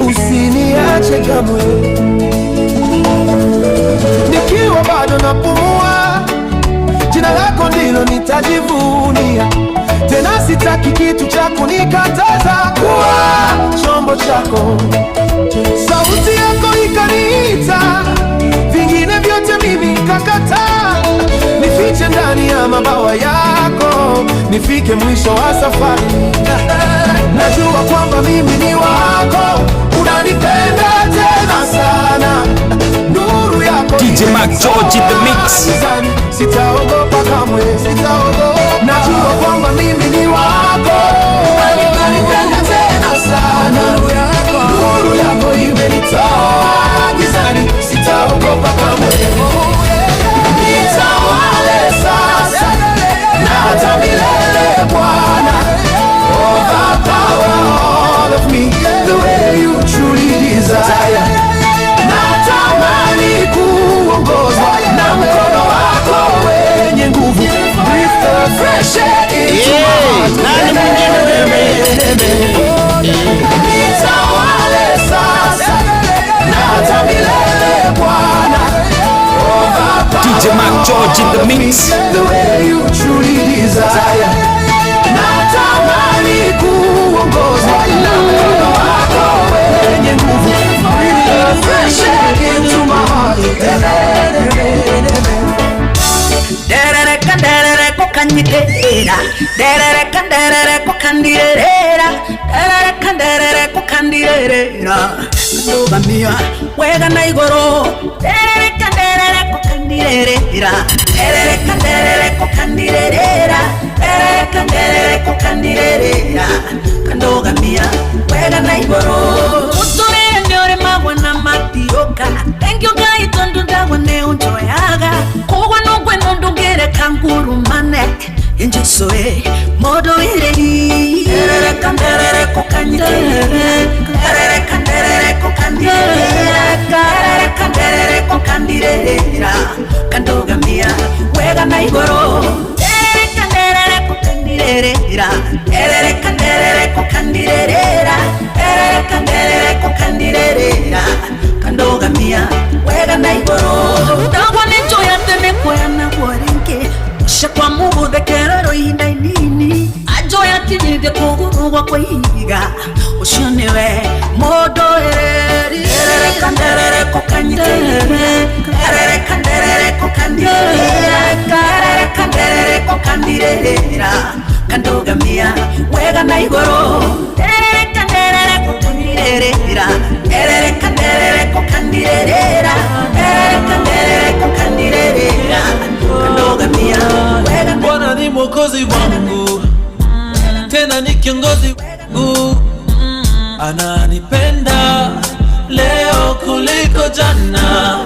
usiniache kamwe nikiwa bado napumua jina lako ndilo nitajivunia tena sitaki kitu cha kunikataza kuwa chombo chako sauti yako ikaniita vingine vyote mimi kakataa nifiche ndani ya mabawa yako nifike mwisho wa safari najua kwamba mimi ni wako unanipenda tena sana nuru yako DJ McGeorge in the mix sitaogopa kamwe najua kwamba mimi ni wako unanipenda tena sana nuru yako imenitoa gizani sitaogopa kamwe nitawale sasa na hata milele Bwana overpower all of me the way you truly desire natamani kuongozwa na mkono wako wenye nguvu breathe the fresh air into my heart nitawale sasa na hata milele Bwana DJ McGeorge in the mix the way you truly desire natamani kuongozwa na mkono wako wenye nguvu breathe the fresh air into my heart derere kukandirera ndugamia wega na igoro derere kukandirera kandugamia wega na igoro uturire ndiore magwa na matioka thank you guys tondu ndagwa ne unjoyaga kugwa nugwe nundugire kangurumane injesoe modo ireri kanderere kukandirera kandogamia wega na igoro kanderere kukandirera kandogamia wega na igoro ndagwa nejo yateme kwena gwaringe shakwa mubudhe kerero inainini ajo yakinyithie kugurugwa kwa ihiga ucio niwe modo ereri kanderere kukandirera kandogamia wega na igoro kanderere kukandirera kandogamia wega na Bwana ni mwokozi wangu tena ni kiongozi wangu ananipenda leo kuliko jana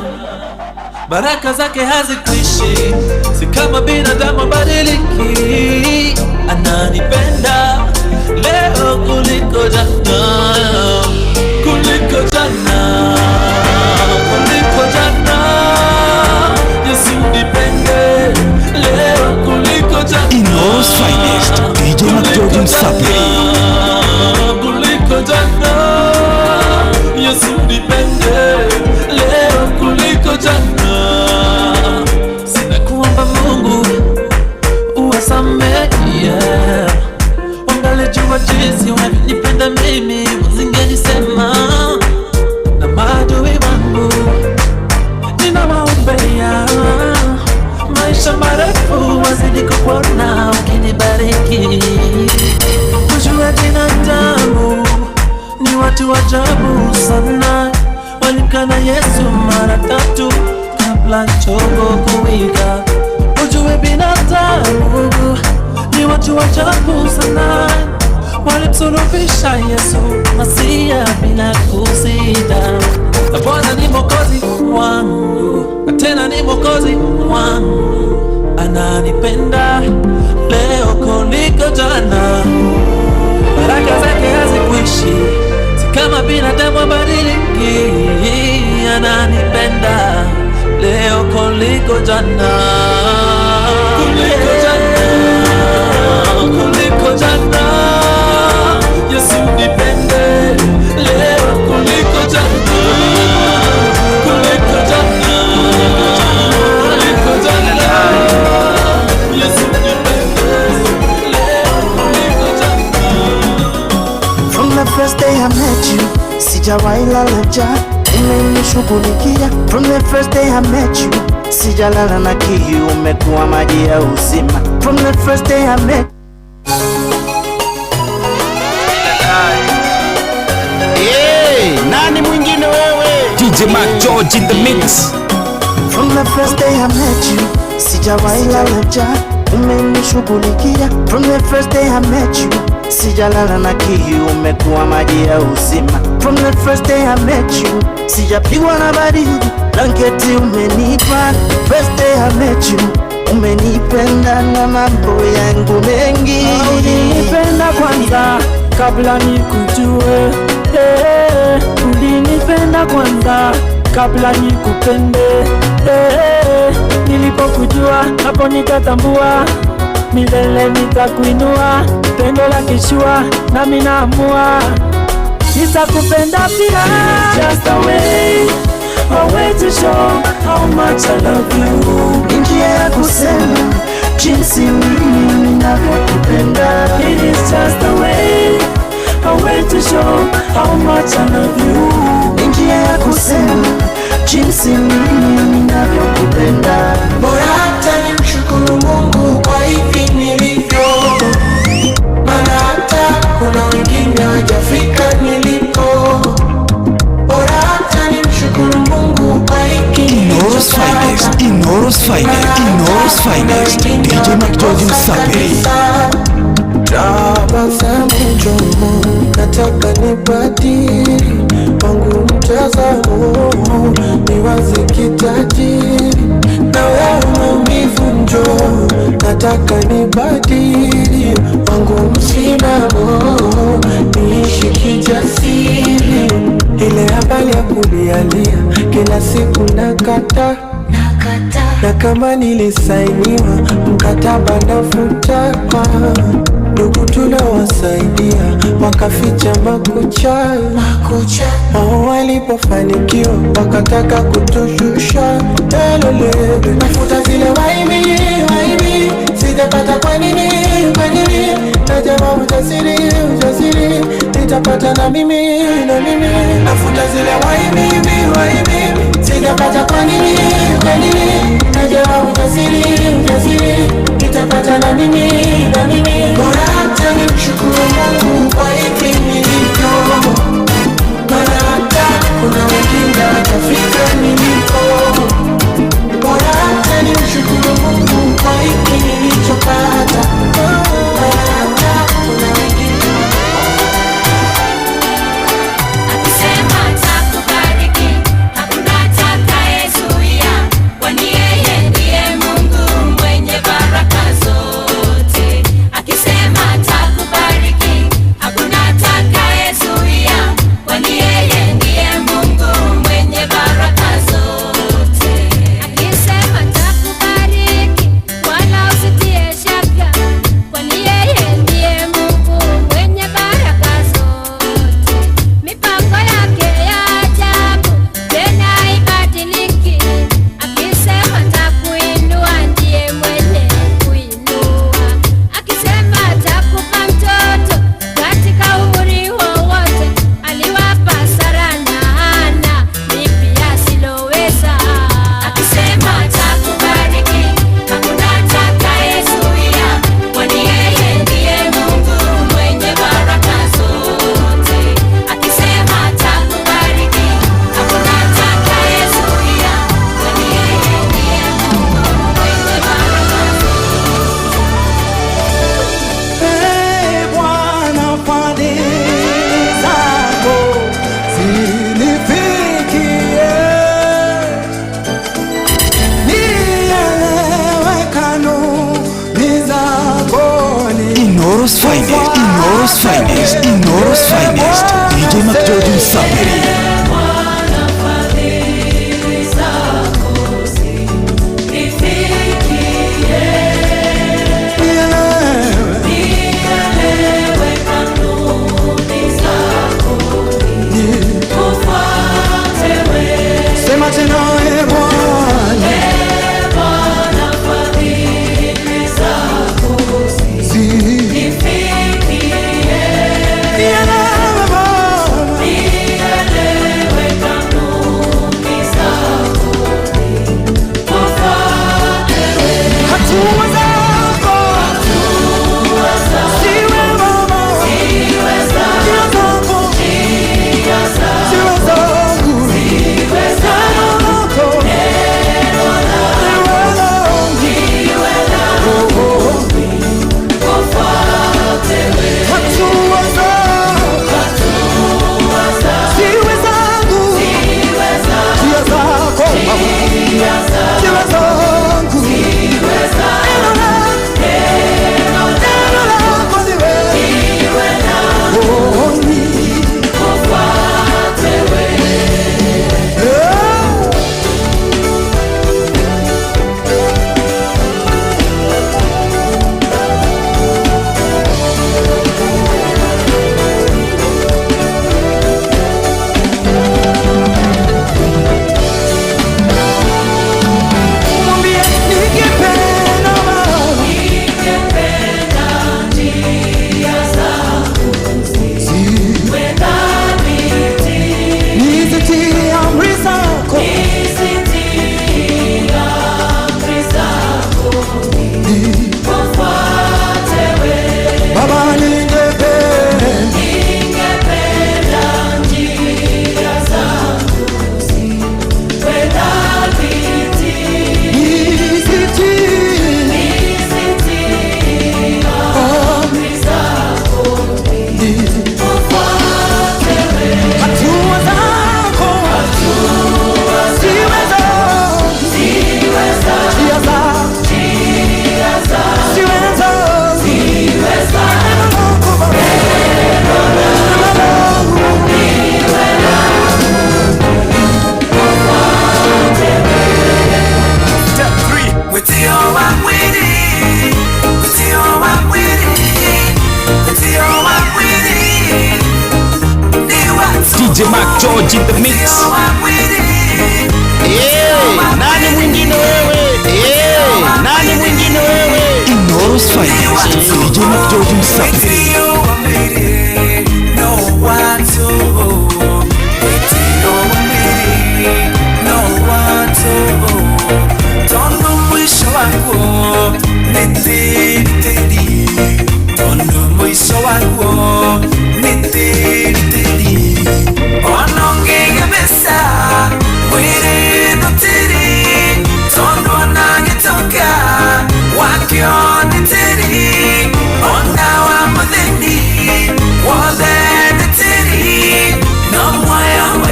baraka zake hazikwishi si kama binadamu badiliki ananipenda leo kuliko jana Yesu nipende walimkana Yesu mara 3 kabla chombo kuwika. Ujue binadamu ni watu wachafu sana, walimsulubisha Yesu Masia bila kusita. Na Bwana ni Mwokozi wangu, na tena ni Mwokozi wangu, ananipenda leo kuliko jana. Baraka zake hazikuishi, si kama binadamu abadiliki. Ananipenda leo kuliko jana, kuliko jana, kuliko jana. Yesu nipende leo kuliko jana, kuliko jana, kuliko jana. Yesu nipende leo kuliko jana. From the first day I met you, sijawahi lala njaa, umenishughulikia. From the first day I met you, sijalala na kiu, umekuwa maji ya uzima. From the first day I met Nani mwingine wewe? DJ Mac George in the mix. From the first day I met you, sijawahi lala njaa, umenishughulikia. From the first day I met you, sijalala na kiu, umekuwa maji ya uzima. From the first day I met you, sijapigwa na baridi, blanketi umenipa. First day I met you, umenipenda na mambo yangu mengi. Ulinipenda kwanza kabla nikujue, ulinipenda kwanza kabla nikupende, nilipokujua hapo nikatambua, milele nitakuinua, pendo la kishua nami naamua nitakupenda pia. Just a way to show how much I love you. Ni njia ya kusema jinsi mimi ninavyokupenda. It is just a way to show how much I love you. Ni njia ya kusema jinsi mimi ninavyokupenda. Bora hata nimshukuru Mungu kwa hivi nilivyo, maana hata kuna wengine hawajafika nilipo. Bora hata nimshukuru Mungu kwa hiki nilichopata. Inoros Finest, DJ Mac George Msapiri. Tabasamu njomo, nataka nibadili wangu mtazamo, niwaze kitajiri. Na wewe maumivu njoo, nataka nibadili wangu msimamo, niishi kijasiri. Ile habari ya kulialia kila siku nakata, na kama nilisainiwa mkataba nafuta. Ndugu tunawasaidia wakaficha makucha, wao walipofanikiwa wakataka kutushusha. Nafuta zile waibi, sijapata kwa nini, najama ujasiri, nitapata na mimi. Nafuta zile waibi, sijapata kwa nini, najama ujasiri, nitapata na mimi. Bora hata nimshukuru Mungu kwa hivi nilivyo, maana hata kuna wengine hawajafika nilipo. Bora hata nimshukuru Mungu kwa hiki nilichopata, maana hata kuna wengine akisema atakubariki, hakuna atakayezuia, kwani yeye ndiye Mungu mwenye baraka zote. Inoro's finest, Inoro's finest. DJ McGeorge Msafiri. DJ McGeorge in the mix. Nani mwingine wewe? Nani mwingine wewe? Inoro's finest. DJ McGeorge Msafiri.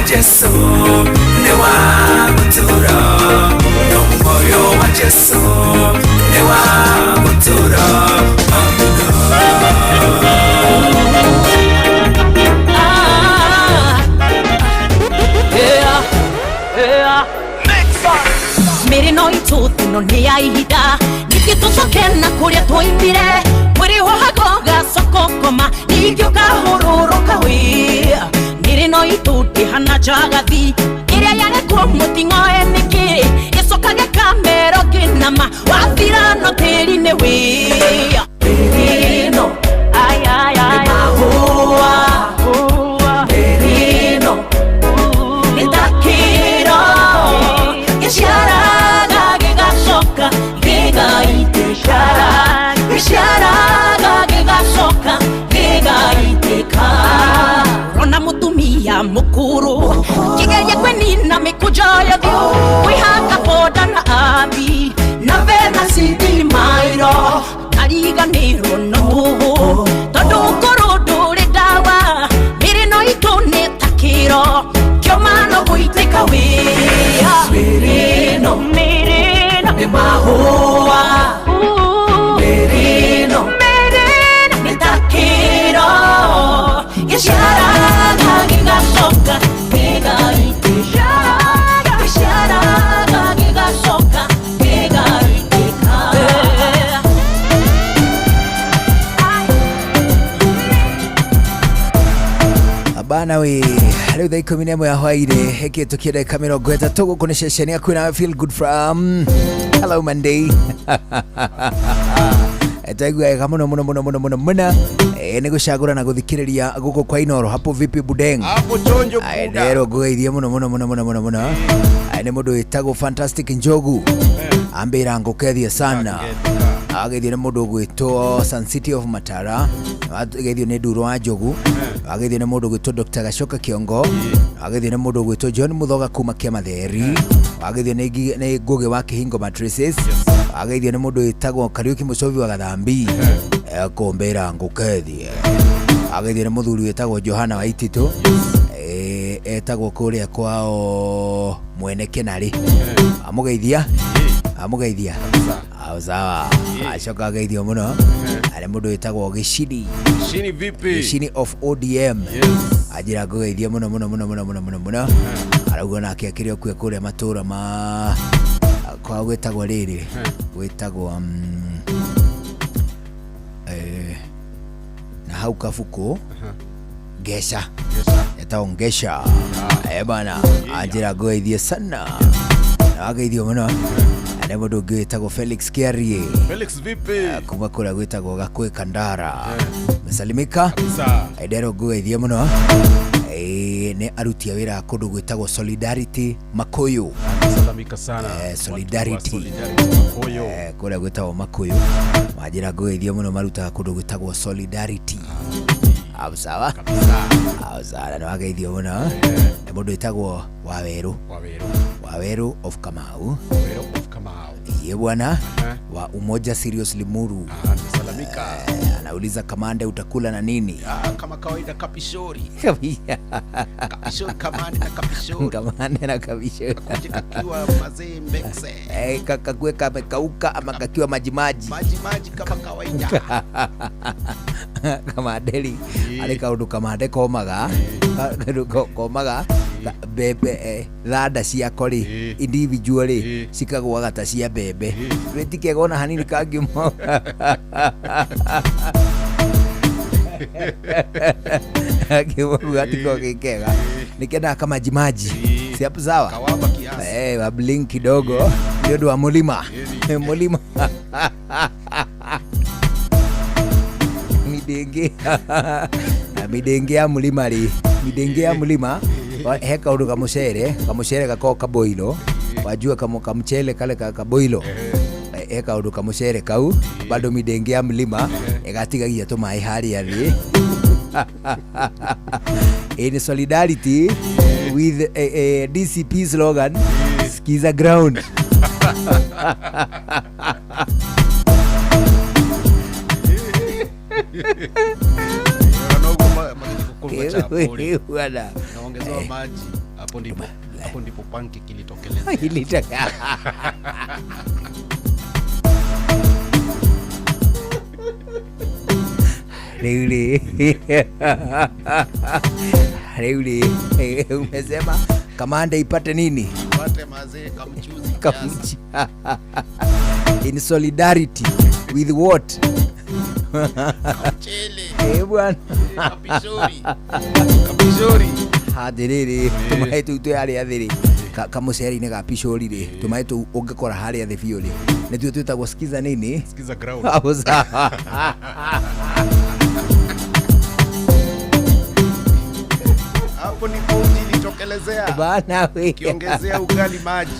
Jesu ne wa mutura no moyo wa Jesu ne wa mutura Meri no itutu no ni aihida nikitucokena kuria twoimire muri hohagoga sokokoma nigyo kahuroroka wia meri no ituti hana jagathi iria yarekwo mutingo eniki icokage kamero kinama wathira no tiri ne wia meri no ay ay ay mahua meri no nitakiro isharaga gigacoka gigaite isharaga gigacoka gigaiteka rona mutumia mukuru kigeria kwenina nawe rĩu thaa 11 ya hwaĩ-inĩ ĩkĩhĩtũkia ndagĩka 30 gũkũ nĩ ceceni yaku na Feel Good from Hello Monday. Etaigua wega mũno nĩ gũcagũra na gũthikĩrĩria gũkũ kwa Inoro. Hapo vipi Budeng? Hapo chonjo buda. Ndero ngũgeithie mũno nĩ mũndũ wĩtagwo Fantastic Njogu ambĩra ngũkethie sana. Ageithio nĩ mũndũ gwĩtwo Sun City of Matara, ageithio nĩ Nduro wa Njogu, ageithio nĩ mũndũ gwĩtwo Dr. Gacoka Kiongo, ageithio nĩ mũndũ gwĩtwo John Muthoga kuma Kĩamatheri, ageithio nĩ Ngũgĩ wa Kĩhingo Mattresses, ageithio nĩ mũndũ wĩtagwo Kariuki Mũcovi wa Gathambi, akũmbĩra ngũkethie. Ageithio nĩ mũthuri wĩtagwo Johana wa Ititũ, etagwo kũrĩa kwao Mwene Kenari, amugeithia sawa. Acoka ageithio mũno arĩ mũndũ wĩtagwo Gĩcini vipi? Gĩcini of ODM, ajira ngũgeithia mũno. Arauga nake akĩrĩ okuo kũrĩa matũra ma kwa gwĩtagwo rĩrĩ gwĩtagwo na hau Kabuku Ngesha, etagwo Ngesha bana. Ajira ngũgeithia sana na ageithio mũno nĩ mũndũ ũngĩ wĩtagwo Felix Kiarie. Felix vipi? Kuma kũrĩa gwĩtagwo Gakũĩ Kandara. Mesalimika ndero ngũgeithia mũno. Nĩ aruti a wĩra kũndũ gwĩtagwo Solidarity Makuyu. Mesalimika sana. Solidarity Makuyu. Kũrĩa gwĩtagwo Makuyu. Majira ngũgeithia mũno marutaga kũndũ gwĩtagwo Solidarity. Sawa sawa na wageithio mũno. Nĩ mũndũ wĩtagwo Waweru of Kamau. Ye bwana wa Umoja Serious Limuru. Salamika. Anauliza kamande utakula na nini? Kama kawaida kapishori. Kapishori kamande na kapishori. Kakiwa mazee mbekse. Kakakue kamekauka ama kakiwa majimaji kama kawaida. Kamadeli alika undu kamande komaga bebe thanda ciako ri individually cikagwaga ta cia bebe wetikega ona hanini kangimo akiwa atiko kikega nikenda kama jimaji siapo sawa kawaba kiasi wa blink kidogo ndio wa mulima midenge ya mulima ri midenge ya mulima heka undu kamucere gako kaboilo wajua kama kamchele kale kaboilo heka undu kamucere kau bado midenge ya mulima egatigagia to mai hari ari in solidarity with a DCP slogan skiza ground. Naongezewa maji hapo ndipo panki kilitokeleza. Reuli umesema kamanda ipate nini? Ipate mazee kamchuzi. In solidarity with what? Kamchele. Bwana. Kapishori. Hadiriri tumae tu yari athiri kamuceri-inĩ ga pishori ri tumae tu ungikora harĩa thĩ biũ ri nĩtuo twĩtagwo skiza nini? Skiza ground. Hapo ndipo ulitokelezea bana wewe, kiongezea ugali maji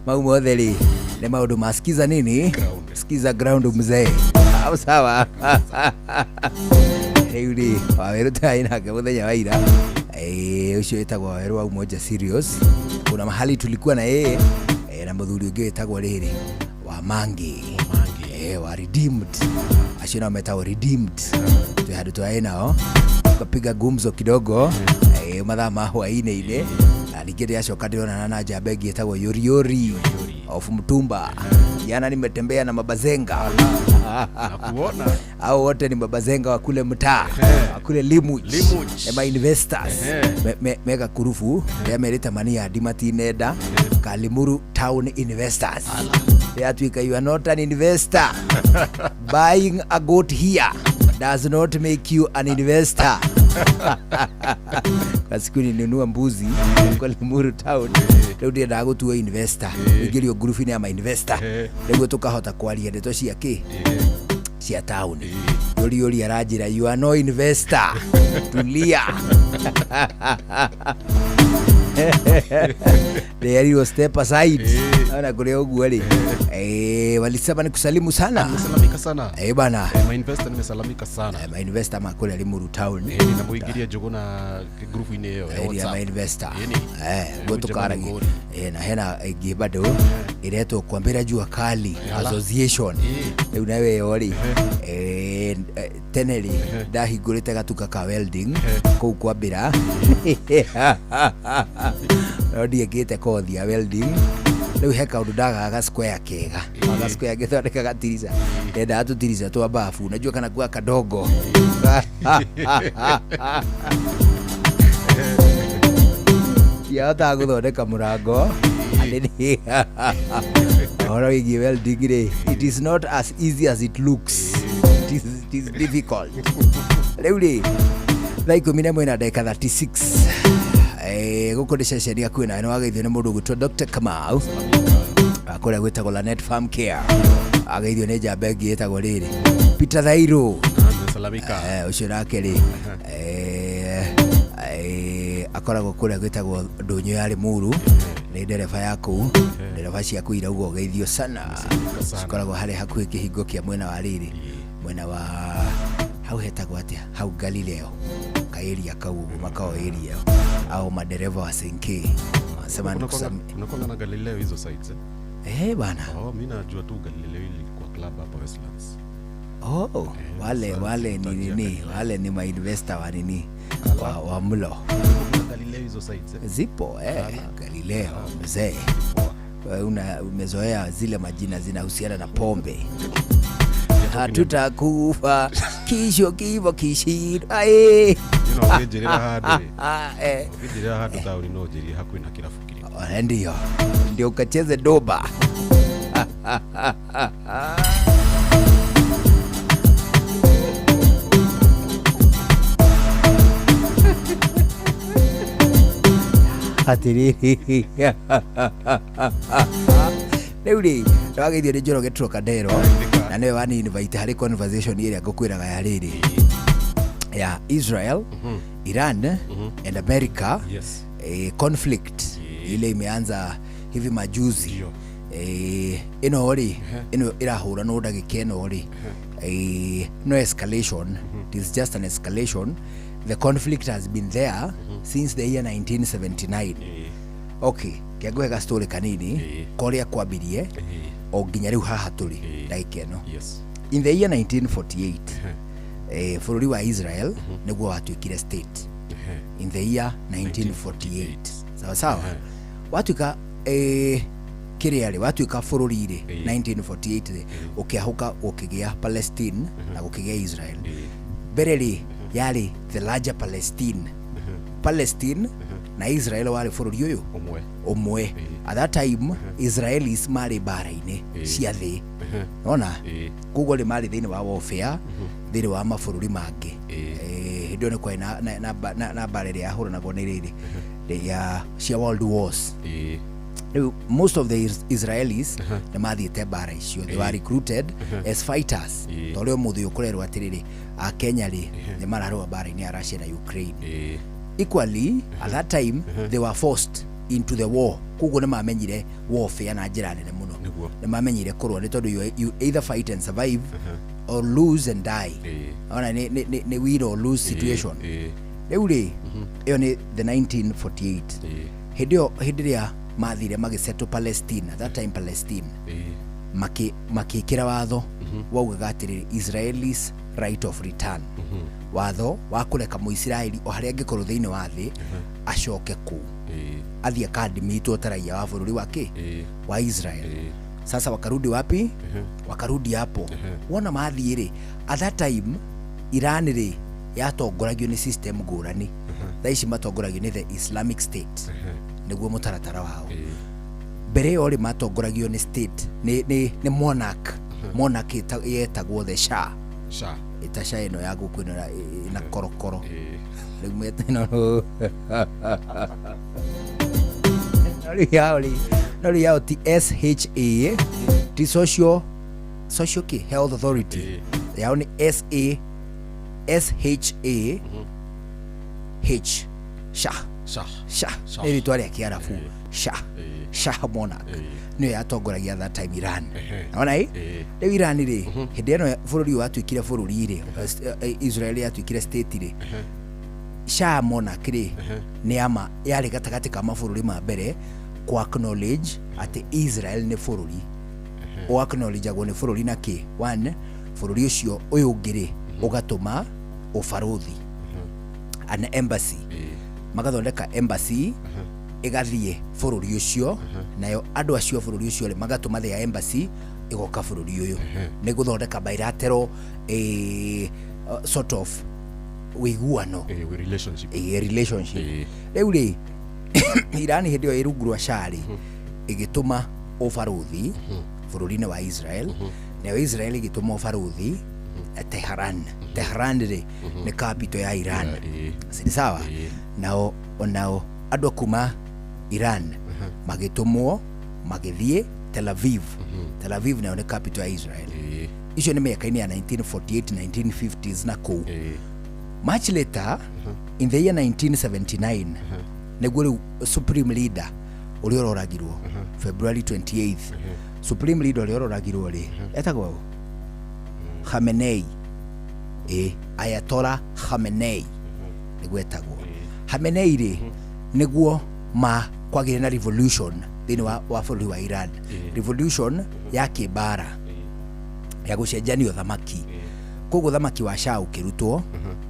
maumotheri nĩ maũndũ ma skiza nini? Skiza ground mzee. Sawa rĩu Waweru tai nake mũthenya wa ira ũcio wĩtagwo Waweru wa Umoja Serious. Kuna mahali tulikuwa na yeye na mũthuri ũngĩ wĩtagwo rĩrĩ wa Mangi wa Redeemed. Acio nao metagwo Redeemed. Twĩ handũ twaĩ nao tukapiga gumzo kidogo mathaa ma hwaĩ-inĩ na ningĩ ndĩracoka ndĩronana na njamba ĩngĩ ĩtagwo Yoriori of Mtumba. Jana nimetembea na mabazenga nakuona hao wote ni mabazenga wa kule mtaa wa kule Limuch ma investors mega kurufu ya merita mani ya Dimati Neda Kalimuru Town Investors. Ya tuika you are not an investor buying a goat here does not make you an investor. Kwa siku ninunua mbuzi kwa Limuru town, leo ndio ndago tu investor. Ngilio group ni ama investor. Leo tukahota kwaria ndeto ciake. Cia town. Yori arajira, you are no investor. Tulia. There you step aside. Ana kule huko ali. Walisema nikusalimu sana. Nimesalamika sana. Bana. My investor nimesalamika sana. My investor makule Limuru town. Ninamuingilia jogona group ine yo. My investor. Gotokaragi. Na hena gibado ireto kwambira jua kali association. Unawe yori. Teneri ndahingũrĩte gatuka ka welding kũu kwambĩra no ndiĩkĩte kothi ya welding rĩu he kaũndũ ndagaga square kega square gĩthondeka gatirica ndendaga tũtirica twa bafu najua kana kwa kadogo yahota gũthondeka mũrango ahora wĩgiĩ welding rĩ, it is not as easy as it looks. It is difficult. Rĩu rĩ thaa 11:36 gũkũ nĩ ceceni ya kwĩna nĩ wageithio nĩ mũndũ gwĩtwo Dr. Kamau akũrĩa gwĩtagwo Lanet Farm Care, ageithio nĩ njamba ĩngĩ ĩtagwo rĩrĩ Peter Thairũ ũcio nake rĩ akoragwo kũrĩa gwĩtagwo Ndũnyũ ya Limuru, nĩ ndereba yaku, ndereba ciaku irauga ũgeithio sana, cikoragwo harĩ hakuhĩ kĩhingo kĩa mwena wa rĩrĩ, mwena wa hau hetagwo atĩa, hau Galileo kaeria kau makao area au madereva wa Senke wanasema unakuwa na Galileo hizo sites bana. Mimi najua tu Galileo ilikuwa club hapa Westlands. Wale ni nini? Wale ni ma investor wa nini? Wa mlo. Galileo hizo sites zipo Galileo mzee. Umezoea zile majina zinahusiana na pombe. Hatutakufa kisho kivo kishiru ngejerera hadi ngejerera hadi tauri no jeri hakuina kirafikiri ndio ukacheze doba. Hatiriri Neuri wageithio nĩ Njoroge Trocadero na nĩwe wani invite harĩ conversation ĩrĩa ngũkwĩraga ya rĩrĩ ya Israel, Iran and America. Conflict ile imeanza hivi majuzi ino ori ino irahura no ndagĩka ĩno ori no escalation. It is just an escalation. The conflict has been there since the year 1979. Okay, kiagwega story kanini korea kwambirie o nginya riu haha turi ndagĩka ĩno. In the year 1948 bũrũri wa Israel nĩguo watuĩkire state. In the year 1948 sawa watuĩka kĩrĩa rĩ watuĩka bũrũri rĩ 1948 ũkĩahuka ũkĩgĩa Palestine na gũkĩgĩa Israel. Mbere rĩ yarĩ the larger Palestine na Israel wale bũrũri ũyũ ũmwe. At that time Israelis marĩ mbara-inĩ cia thĩ, nona koguo nĩ marĩ thĩinĩ wa warfare thĩinĩ wa mabũrũri mangĩ. Hĩndĩ ĩyo nĩ kwarĩ na mbara ĩrĩa yahũranagwo nĩ rĩrĩ ya cia world wars. Most of the Israelis nĩ mathiĩte mbara icio, they were recruited as fighters. Tondũ mũthĩ ũkũrerwo atĩrĩrĩ a Kenya rĩ nĩ mararũa mbara-inĩ ya Russia na Ukraine. Equally at that time they were forced into the war. Koguo nĩ mamenyire warfare na njĩra nene mũno. Nĩ mamenyire kũrũa nĩ tondũ you either fight and survive or lose and die. Ona nĩ win or lose situation. Rĩu rĩ ĩyo nĩ the 1948. Hĩndĩ ĩrĩa mathire magĩsettle Palestine, at that time Palestine makĩkĩra watho waugaga atĩrĩrĩ Israelis right of return. Watho wa kũreka Mũisiraeli o harĩa angĩkorwo thĩinĩ wa thĩ acoke kũu athiĩ akadimitwo ta raia wa bũrũri wake wa Israel. Sasa wakarudi wapi? Wakarudi hapo. Wona mathiĩ rĩ at that time Iran rĩ yatongoragio nĩ system ngũrani. Thaa ici matongoragio nĩ the Islamic State nĩguo mũtaratara wao. Mbere ĩyo rĩ matongoragio nĩ state nĩ monarch monarch yetagwo the Shah. Shah. Ita Shah ino ya guku ino na korokoro. Rĩu meta ino nori yao ti SHA ti social health authority yao ni SHA Shah ni ritwa rĩa Kiarabu Shah monarch nĩ yatongoragia that time Iran. Ona rĩu Iran rĩ hĩndĩ ĩno bũrũri watuĩkire bũrũri rĩ Israel yatuĩkire state rĩ Shah monarch rĩ nĩ ama yarĩ gatagatĩ ka mabũrũri ma mbere ku acknowledge atĩ Israel nĩ bũrũri o acknowledge agwo nĩ bũrũri na kĩ one bũrũri ũcio ũyũ ũngĩ rĩ ũgatũma ũbarũthi an embassy magathondeka embassy igathiĩ bũrũri ũcio nayo andũ acio bũrũri ũcio rĩ magatũma their embassy igoka bũrũri ũyũ nĩ gũthondeka bilateral sort of wĩiguano relationship rĩu rĩ Iran hĩndĩ ĩyo ĩrungu rwa Shah rĩ ĩgĩtũma ũbarũthi bũrũri-inĩ wa Israel nayo Israel ĩgĩtũma ũbarũthi Tehran rĩ nĩ capital ya Iran si sawa nao andũ kuma Iran magĩtũmwo magĩthiĩ Tel Aviv nayo nĩ capital ya Israel icio nĩ mĩaka-inĩ ya 1948 1950s na kũu much later in the year 1979 nĩguo rĩu supreme leader ũrĩa ũroragirwo February 28th supreme leader ũrĩa ũroragirwo rĩ etagwo Khamenei Ayatollah Khamenei nĩguo etagwo Khamenei rĩ nĩguo kwagĩire na revolution thĩinĩ wa bũrũri wa Iran revolution ya kĩmbara ya gũcenjania ũthamaki koguo ũthamaki wa Shah ũkĩrutwo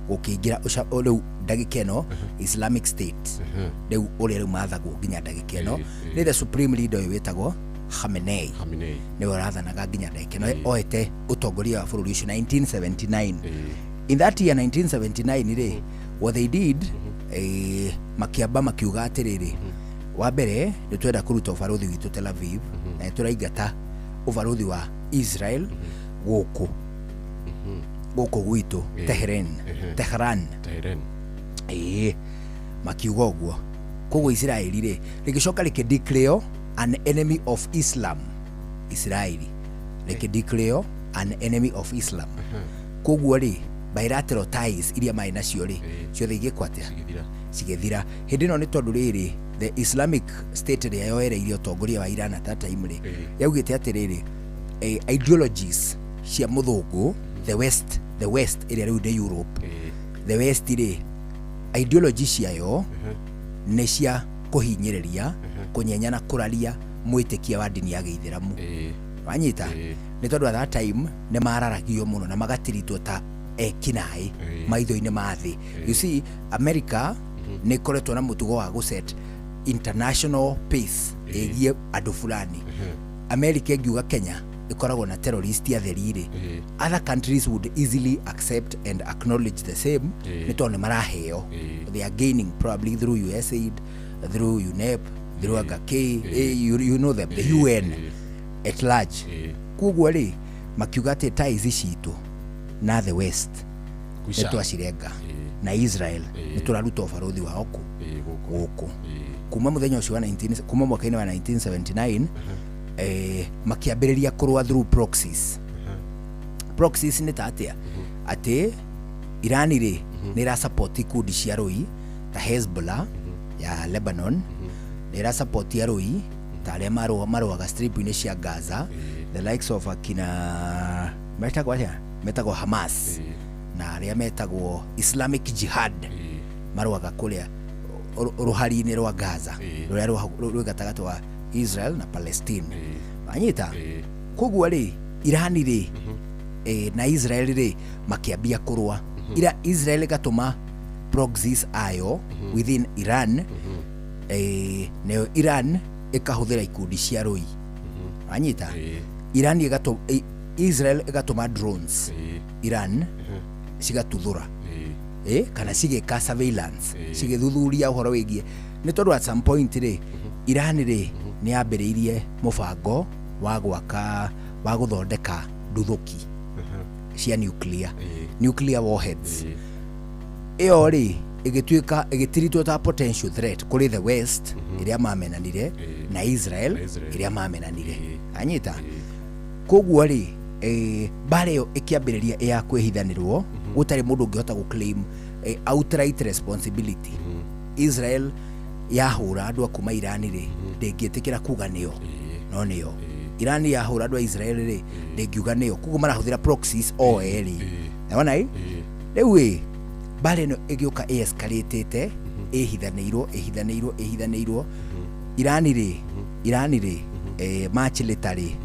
gũkĩingĩra rĩu ndagĩka ĩno Islamic State rĩu ũrĩa rĩu mathagwo nginya ndagĩka ĩno nĩ the supreme leader ũyũ wĩtagwo Khamenei nĩwe ũrathanaga nginya ndagĩka ĩno oete ũtongoria wa bũrũri ũcio 1979 in that year 1979 rĩ what they did makiamba makiuga atĩrĩrĩ wa mbere nĩ twenda kũruta ũbarũthi witũ Tel Aviv na tũraingata ũbarũthi wa Israel gũkũ gwitũ Tehran makiuga ũguo koguo Israeli rĩ rĩgĩcoka rĩkĩdeclare an enemy of Islam Israeli rĩkĩdeclare an enemy of Islam koguo rĩ bilateral ties iria maĩ nacio rĩ ciothe igĩkwatĩra cigĩthira hĩndĩ ĩno nĩ tondũ rĩrĩ the Islamic State rĩa yoereire ũtongoria wa Iran at that time rĩ yaugĩte atĩrĩrĩ ideologies cia mũthũngũ the west ĩrĩa rĩu nĩ Europe the west rĩ ideology ciayo nĩ cia kũhinyĩrĩria kũnyenyana kũraria mwĩtĩkia wa dini ya Gĩithĩramu wanyita nĩ tondũ at that time nĩ mararagio mũno na magatiritwo ta ekinaĩ maitho-inĩ ma thĩ you see America nĩ ĩkoretwo na mũtugo wa gũset international pace ĩgiĩ andũ fulani America ĩngiuga Kenya ikoragwo na terrorist ya therire other countries would easily accept and acknowledge the same nĩ tondũ nĩ maraheo they are gaining probably through USAID through UNEP through AGK you know them the UN at large koguo rĩ makiuga atĩ ties citũ na the west nĩ twacirenga na Israel nĩ tũraruta ũbarũthi wao gũkũ kuma mũthenya ũcio wa 19 kuma mwaka-inĩ wa 1979 makiambĩrĩria kũrũa through proxies nĩ ta atĩ Iran rĩ nĩ ĩrasupport ikundi cia rũi ta Hezbollah ya Lebanon nĩ ĩrasupport rũi ta arĩa marũaga strip-inĩ cia Gaza the likes of akina metagwo Hamas na arĩa metagwo Islamic Jihad marũaga kũrĩa rũhari-inĩ rwa Gaza rũrĩa rwĩ gatagatĩ wa Israel na Palestine anyita koguo rĩ Iran rĩ na Israel rĩ makiambia kũrũa Israel ĩgatũma proxies ayo within Iran nayo Iran ĩkahũthĩra ikundi cia rũi anyita Israel ĩgatũma drones Iran cigatuthũra kana cigĩka surveillance cigĩthuthuria ũhoro wĩgiĩ nĩ tondũ at some point rĩ Iran rĩ nĩ yambĩrĩirie mũbango wa gwaka wa gũthondeka nduthuki cia nuclear warheads iyo ri igitiritwo ta potential threat kuri the west iria mamenanire na Israel iria mamenanire anyita koguo ri bare yo ikiambiriria ya kwihithanirwo gutari mundu ungihota guclaim outright responsibility. Israel yahura andu akuma Iran ri ndingitikira kuga niyo no niyo Iran yahura andu a Israel ri ndingiuga niyo koguo marahuthira proxies o eri naona riu bare no igioka escalated ehithanirwo Iran ri match letari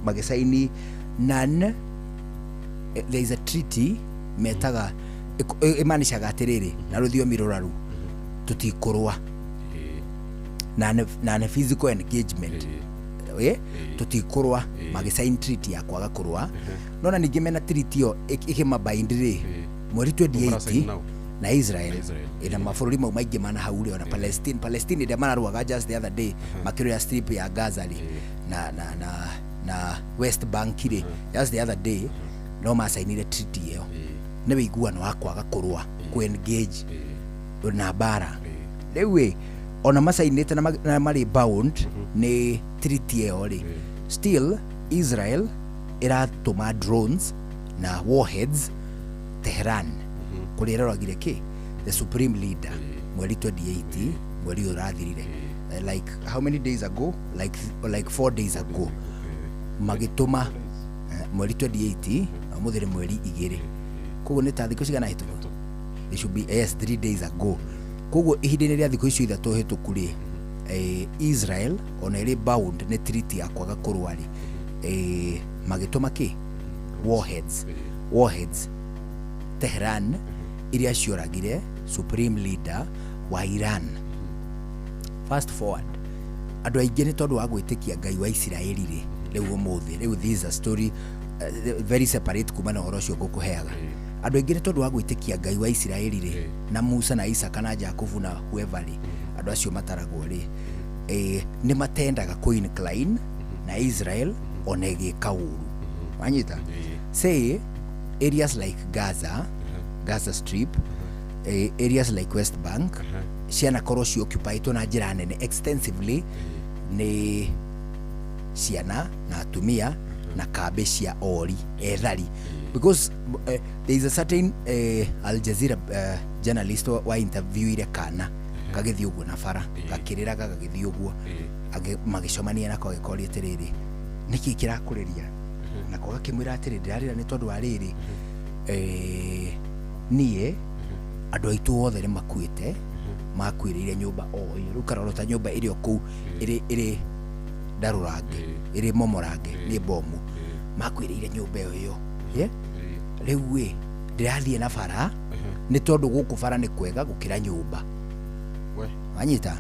magisaini there is a treaty metaga imanishaga atiriri na ruthiomi ruraru tutikurwa na physical engagement tutikurwa magisaini treaty ya kwaga kurwa nona ningi mena treaty yo ikimabindire mweri 28 na Israel ina mafururi mau maingi mana hauri na Palestine ndio mararuaga just the other day makiro ya strip ya Gaza na West Bank ri just the other day no masainire treaty yo ne wiguano akwaga kurwa ku engage na bara lewe ona masainite na mari bound ni treaty yo ri still Israel iratuma drones na warheads Tehran kuliraragire ki the supreme leader mweri 28 mweri urathirire like how many days ago like 4 days ago magituma mweri 28 amuthire mweri 2 koguo ni ta thikũ cigana hituku it should be 3 days ago koguo ihindini ria thikũ icio ithatu hituku ri Israel ona iri bound ni treaty ya kwaga kurwari magituma ki warheads Tehran iria cioragire supreme leader wa Iran. Fast forward andu aingi ni tondu wa gwitikia Ngai wa Israeli ri riu umuthi riu this is a story very separate kuma na horo cio ngukuheaga andu aingi ni tondu wa gwitikia Ngai wa Israeli ri na Musa na Isaka na Jacob na whoever ri andu acio mataragwo ri ni matendaga ku incline na Israel onege kauru wanyita say areas like Gaza Strip, areas like West Bank, ciana koroshi occupied na njira nene extensively ni ciana na atumia na kambe cia ori ethari because there is a certain Al Jazeera journalist wa interview ile kana kagithio guo na bara gakirira gagithio guo magicomania na kogekori atiriri niki kirakuriria na koga kimwira atiriri ndirarira ni tondu wa riri nie andu aitu othe ni makuite makwirire nyumba o iyo rukarorota nyumba iri oku iri darurange iri momorange ni bomu makwirire nyumba iyo riu ndirathie na bara ni tondu guku bara ni kwega gukira nyumba anyita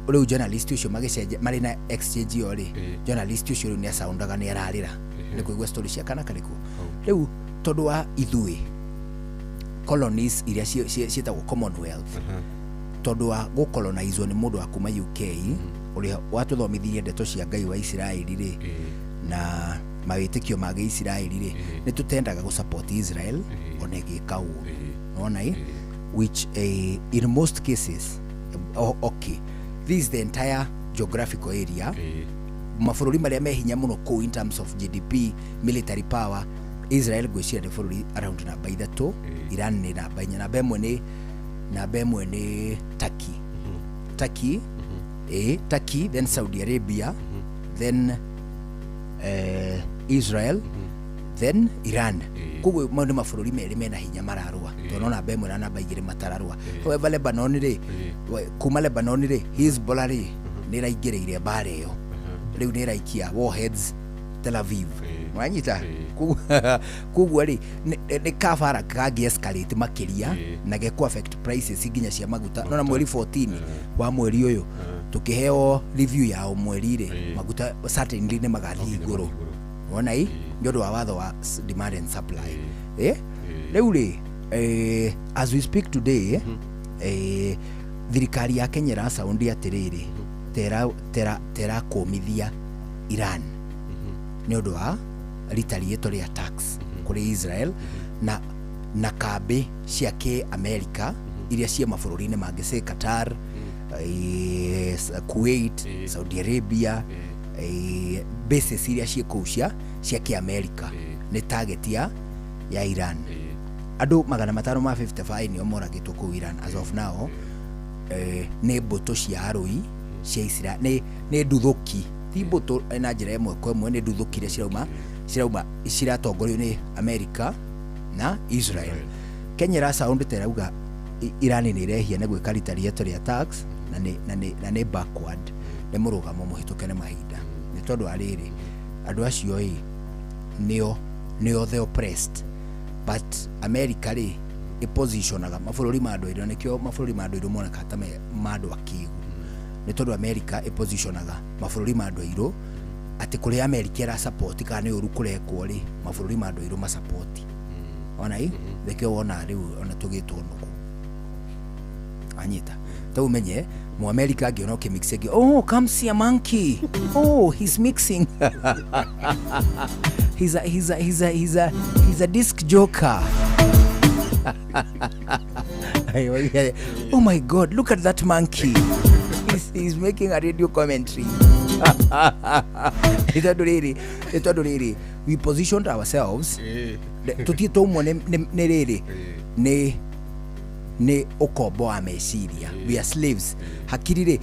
riu journalist ucio magicenje mari na exchange yo ri journalist ucio riu ni asoundaga ni ararira ni kuigwa story cia kana kariku riu tondu wa ithui colonies iria cietagwo Commonwealth tondu wa gukolonizwo ni mundu wa kuma UK uria watuthomithirie ndeto cia Ngai wa Israeli ri na mawitikio ma Israeli ri ni tutendaga gu support Israel onege kau nona which in most cases okay this is the entire geographical area mafururi maria mehinya muno ko in terms of GDP military power Israel gwicira ni fururi around na baithato Iran ni na bainya na bemwe ni Turkey then Saudi Arabia then Israel then Iran kugo maundu mafururi meri mena hinya mararua tono na bemwe na baigire matararua however Lebanon ri kuma Lebanon ri Hezbollah ri ni raigireire bare yo riu ni raikia warheads Tel Aviv wanyita kugu ri ni kafara kagi escalate makiria na geku affect prices nginya cia maguta no na mweri 14 wa mweri uyu tukiheo review ya mweri ri maguta certainly ni magathi iguru wona nyodo wa watho wa demand and supply riu ri as we speak today thirikari ya Kenya ra saundi atiriri tera kumithia Iran nyodo wa retaliatory attacks kuri Israel na kambi cia America iria cia mabũrũri-inĩ mangĩ Qatar, Kuwait, Saudi Arabia, bases iria cia kũu cia America nĩ target ya Iran. Andũ 555 nĩo moragĩtwo kũu Iran as of now. Nĩ mbũtũ cia arũi cia Israel, nĩ nduthoki, ti mbũtũ na njĩra ĩmwe kwa ĩmwe, nĩ nduthoki iria ciratongorio nĩ America na Israel. Kenya ĩrasound terauga Iran nĩ irehia nĩ gwĩka retaliatory attacks na nĩ backward, nĩ mũrũgamo mũhĩtũke nĩ mahinda. Nĩ tondũ arĩrĩ andũ acio nĩo the oppressed, but America rĩ positionaga mabũrũri ma andũ airũ, nĩkĩo mabũrũri ma andũ airũ moneka ta ma andũ akĩgu. Nĩ tondũ America positionaga mabũrũri ma andũ airũ atĩ kũrĩ America ĩra support kana nĩ ũru kũrekwo rĩ mabũrũri ma andũ airũ ma support. Ona nĩkĩo wona rĩu ona tũgĩtwo nuku anyita tau menye mu America angĩona ũkĩmixegi, oh come see a monkey, oh he's mixing he's a disc joker. Oh my God, look at that monkey, he's making a radio commentary. Ito riri we positioned ourselves tutitũmwo nĩ rĩrĩ nĩ ũkombo wa meciria. We are slaves. Hakiri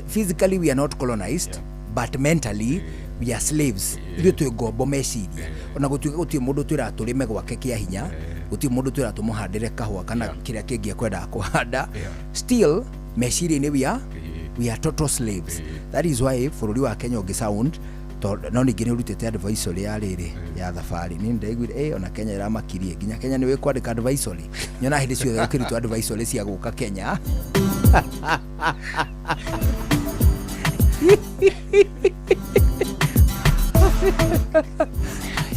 physically we are not colonized, but mentally we are slaves. Ithuĩ twĩ ngombo meciria. Ona gũtuĩka gũtirĩ mũndũ twĩra tũrĩme gwake kĩa hinya, gũtirĩ mũndũ twĩra tũmũhandĩre kahũa kana kĩrĩa kĩngĩ ekwendaga kũhanda, still meciria-inĩ we are total slaves. That is why bũrũri wa Kenya ũngĩsound no ningĩ nĩ ũrutĩte advisory ya rĩrĩ ya thabarĩ. Nĩ ndaiguire ona Kenya ĩramakirie, nginya Kenya nĩ wĩkwandĩka advisory. Nyona hĩndĩ ciothe ũkĩrutwo advisory cia gũka Kenya.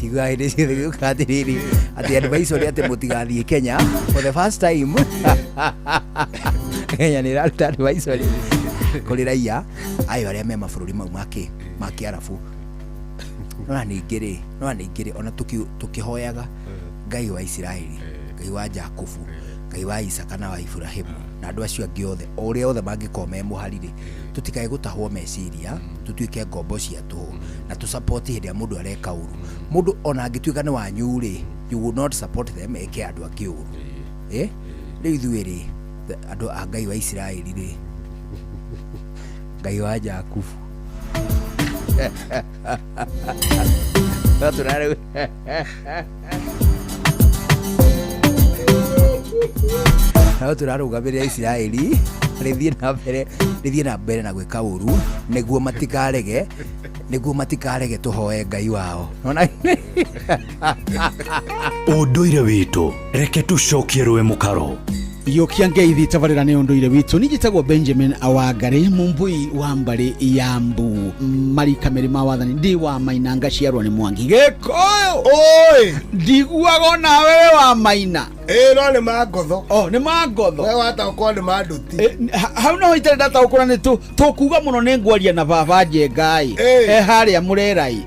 Igua hĩndĩ ciothe gũka atĩrĩrĩ atĩ advisory atĩ mũtigathiĩ Kenya for the first time. Kenya nĩ ĩraruta advisory kũrĩ raia ayo arĩa me mabũrũri mau ma Kĩarabu. Nona ningĩ ona tũkĩhoyaga Ngai wa Isiraeli, Ngai wa Jakubu, Ngai wa Isaka na wa Ibrahimu na andũ acio angĩ othe ũrĩa othe mangĩkorwo me mũharire, tũtikae gũtahwo meciria, tũtuĩke ngombo cia tũhũ na tũsupport hĩndĩ ya mũndũ areka ũru. Mũndũ ona angĩtuĩka nĩ wanyu rĩ, you will not support them eke andũ angĩ ũru. Rĩu ithuĩ rĩ andũ a Ngai wa Isiraeli rĩ, Ngai wa Jakubu no tũrarũgamĩrĩra Isiraeli rĩthiĩ na mbere na gwĩka ũru nĩguo matikarege tũhoe Ngai wao. Ũndũire witũ reke tũcokie rũĩ mũkaro. Yokia ngeithi tabarĩra nĩ ũndũire witũ. Nĩ njĩtagwo Benjamin Awangari, mũmbui wa mbarĩ ya Embu, marika merĩ ma wathani. Ndi wa Maina ngaciarwo nĩ Mwangi Gĩkũyũ. Oi ndiguaga nawe wa Maina. No nĩ Mangotho. Nĩ Mangotho. Wewe wataũkwo nĩ Manduti. Hau no itarĩ ndataũkũra nĩ tũkuga mũno nĩ ngwaria na baba Njengai harĩa Mũrerai.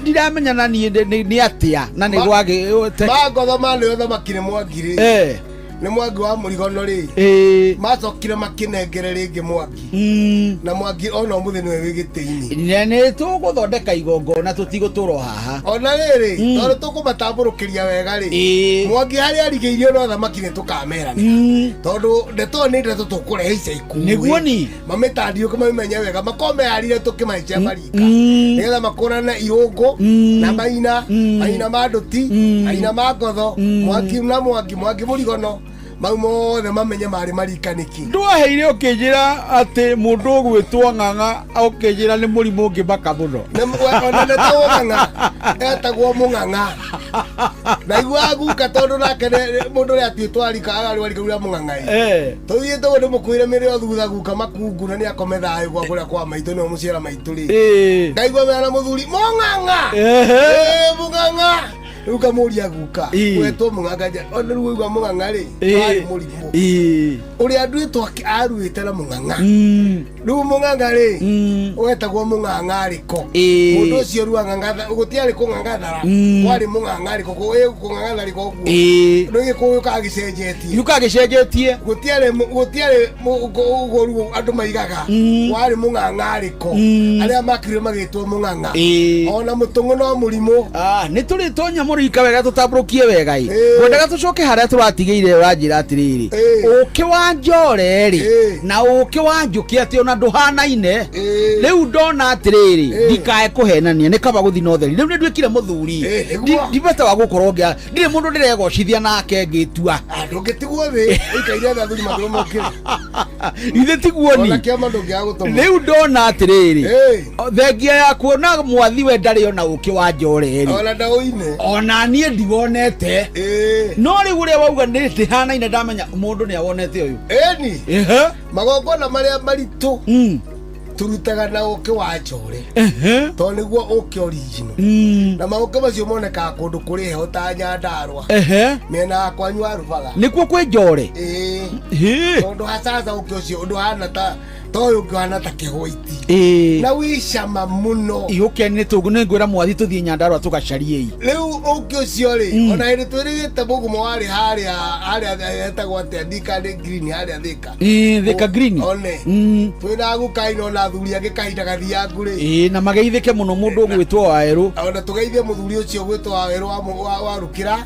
Ndiramenya na niĩ nĩ atĩa na nĩ gwage Mangotho manĩ othe makire Mwangi rĩ. Nĩ Mwangi wa Mũrigono rĩ macokire makinengere rĩngĩ Mwangi na Mwangi ona mũthĩ nĩwe wĩgĩtĩ-inĩ. Nĩ tũgũthondeka igongona tũtigũtũrwo haha ona rĩrĩ tondũ tũkũmatambũrũkĩria wega rĩ Mwangi harĩa arigĩirio no thamaki nĩ tũkamerania tondũ ndeto nĩ ndeto tũkũrehe ica ikuũ nĩguo ni mamĩtandio kũmamenye wega makomearire tũkĩmaicia marika nĩgetha makũrane Irũngũ na Maina Manduti, Maina Mangotho, Mwangi na Mwangi Mũrigono mau mothe mamenye marĩ marika nĩki. Ndwaheire ũkĩnjĩra atĩ mũndũ ũgwĩtwo Ng'ang'a ũkĩnjĩra nĩ mũrimũ ũngĩmaka mũno. Ona nĩtagwo Ng'ang'a etagwo Mũng'ang'a na igua guka tondũ nake mũndũ ũrĩa atuĩtwo ararĩwarĩkĩria Mũng'ang'a tũthiĩ tũgũ ndĩmũkuire mĩrĩ o thutha guka makungu na nĩakome thayũ gwa kũrĩa kwa maitũ nĩo mũciara maitũ rĩ ngaigua mena mũthuri Mũng'ang'a Mũng'ang'a ruka muria guka wetwo munganga ona ruigwa munganga ri ari murimu uri andu itwa aruite na munganga ru munganga ri wetagwo munganga riko mundu ucio ruanga ngatha gutiari kungangathara wari munganga riko kungangathara riko guo ngi kuyu kagicenjetie gutiari goru andu maigaga wari munganga riko aria makire magitwo munganga ona mutungu no murimu ni turi tonya murika wega tutabrukie wega i gwendaga tucoke haria turatigeire uranjira atiriri uki wa njore ri na uki wa njuki ati ona nduhanaine riu ndona atiriri ndikae kuhenania ni kaba guthi no theri riu ni ndwikire muthuri ndibeta wa gukorwo ngia ndire mundu ndiregocithia nake ngitua ndungitigwo thi ikaire athuri magiro mokire ithe tiguo ni riu ndona atiriri thengia ya kuona mwathi we ndari ona uki wa njore ri ona ndauine ona nie ndiwonete no riu uria wauga ndihanaine ndamenya mundu ni awonete uyu eni magongona maria maritu turutaga na uki wa njore to niguo uki original na mauki macio moneka kundu kuri heho ta Nyandarua mena kwanyu arubaga nikuo kwi njore tondu hacaca uki ucio undu hana ta toyo ngana ta kihoiti na wicama muno iuke ni tugu ni ngwira mwathi tuthie Nyandarua tugacarie riu uki ucio ri ona iri twirigite mugumo wari haria etagwo atia Thika green haria Thika green one twina gukai no na thuri age kahinda gathia nguri na mageithike muno mundu gwitwo Waweru ona tugeithie muthuri ucio gwitwo Waweru wa Rukira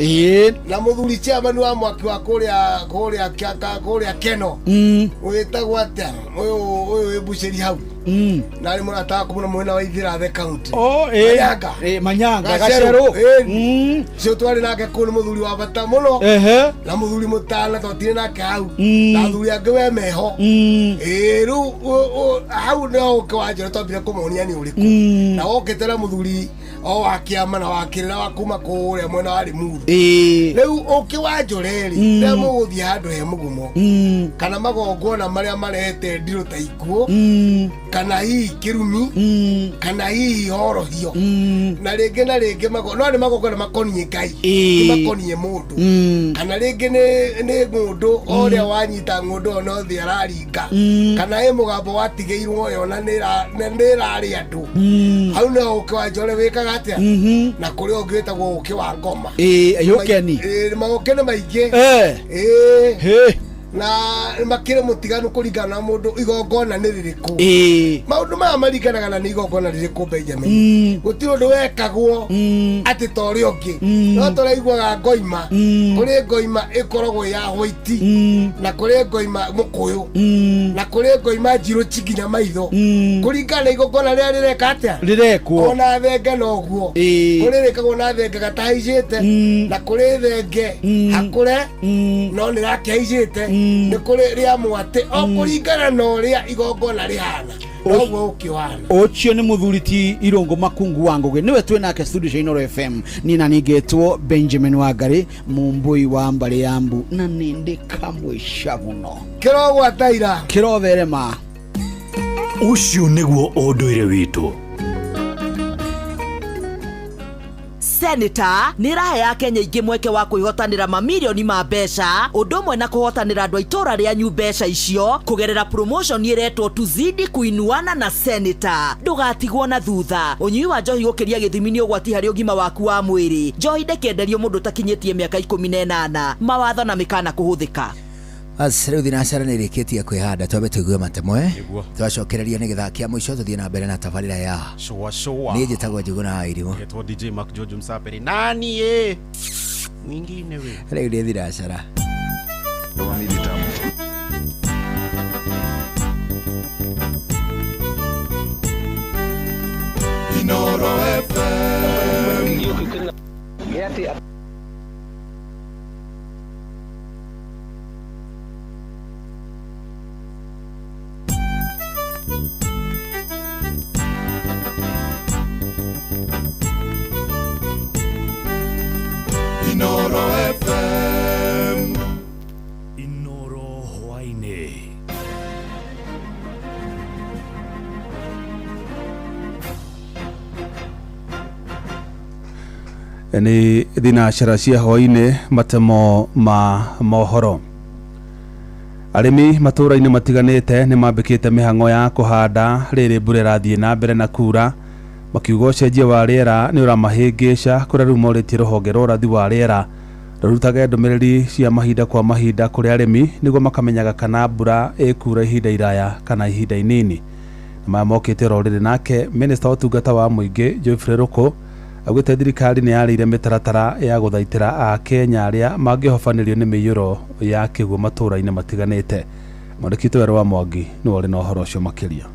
na muthuri chairman wa mwaki wa kuria Keno witagwo atia uyu buceri hau na ari murata kumuna mwena wa Ithira county Manyanga Gaceru cio twari nake kuni muthuri wa bata muno na muthuri mutana totire nake hau na thuri ange we meho riu hau no ukiwanjira twambire kumuonia ni uriku na woketera muthuri o wakiama na wakirira wa kuma kuria mwena wa Limuru riu ukiwanjureri na muguthie handu he mugumo kana magongona maria marehete ndiro ta ikuo kana hihi kirumi kana hihi horohio na ringi no ni magongona makonie Ngai makonie mundu kana ringi ni ngundu oria wanyita ngundu ono thi araringa kana e mugambo watigeirwo yo na nirari andu hau no ukiwanjore wikaga atia na kuri ongitagwo uki wa ngoma ayukeni magokene maingi na makire mutiganu kuringana na mundu igongona ni ririku maundu maya maringanaga na ni igongona ririku Benjamin gutiri undu wekagwo ati tori ongi no turaiguaga ngoima kuri ngoima ikoragwo ya white na kuri ngoima mukuyu na kuri ngoima njiru chiginya maitho kuringana igongona ria rireka atia rirekwo ona thenge noguo kuri rekagwo na thenge gatahaicite na kuri thenge hakure no ni rakihaicite ni kuri ria mwate o kuringana no ria igongona rihana noguo ukiwana ucio ni muthuri ti Irungu Makungu wa Ngugi niwe twi nake studio cia Inooro FM nina ningetwo Benjamin Wangari mumbui wa mbari ya Mbu na nindi kamwisha muno kirogo ataira kirotherema ucio niguo unduire witu Senator nirahe Kenya ingi mweke wa kuihotanira mamilioni ma mbeca undu mwe na kuhotanira andu aitora ria nyu mbeca icio kugerera promotion iretwo tuzidi kuinuana na Senator ndugatigwo na thutha unyui wa njohi gukiria githimi ni ugwati hari ugima waku wa mwiri njohi ndekenderio mundu takinyitie miaka 18 mawatho na mikana kuhuthika Riu thinacara nä rä kä tie kwä handa twambe tå igue matemwe twacokereria nä gä kia må ico tå thiä na mbere na tabarä ya nä njä tagwo njå gå na irimå DJ Mark George Msaperi nani mwingine we rä u nä thinacara Inooro FM Inooro FM Inooro Hwaine ni thinashara cia hwaine matemo ma mohoro. Arimi matũra-inĩ matiganĩte nĩ mambĩkĩte mĩhang'o ya kũhanda rĩrĩ mbura ĩrathiĩ na mbere na kura, makiuga ũcenjia wa rĩera nĩ ũramahĩngĩca kũrĩa rĩu morĩtie rũhonge rwa ũrathi wa rĩera rũrutaga ndũmĩrĩri cia mahinda kwa mahinda kũrĩ arĩmi nĩguo makamenyaga kana mbura ĩkura ihinda iraya kana ihinda inini. Maya mokĩte rorĩrĩ nake Minister wa ũtungata wa mũingĩ Geoffrey Ruku augĩte thirikari nĩ yarĩire mĩtaratara ya gũthaitĩra Akenya arĩa mangĩhobanĩrio nĩ mĩiyũro ya kĩguũ matũra-inĩ matiganĩte. Mwandĩki Wero wa Mwangi nĩ warĩ na ũhoro ũcio makĩria.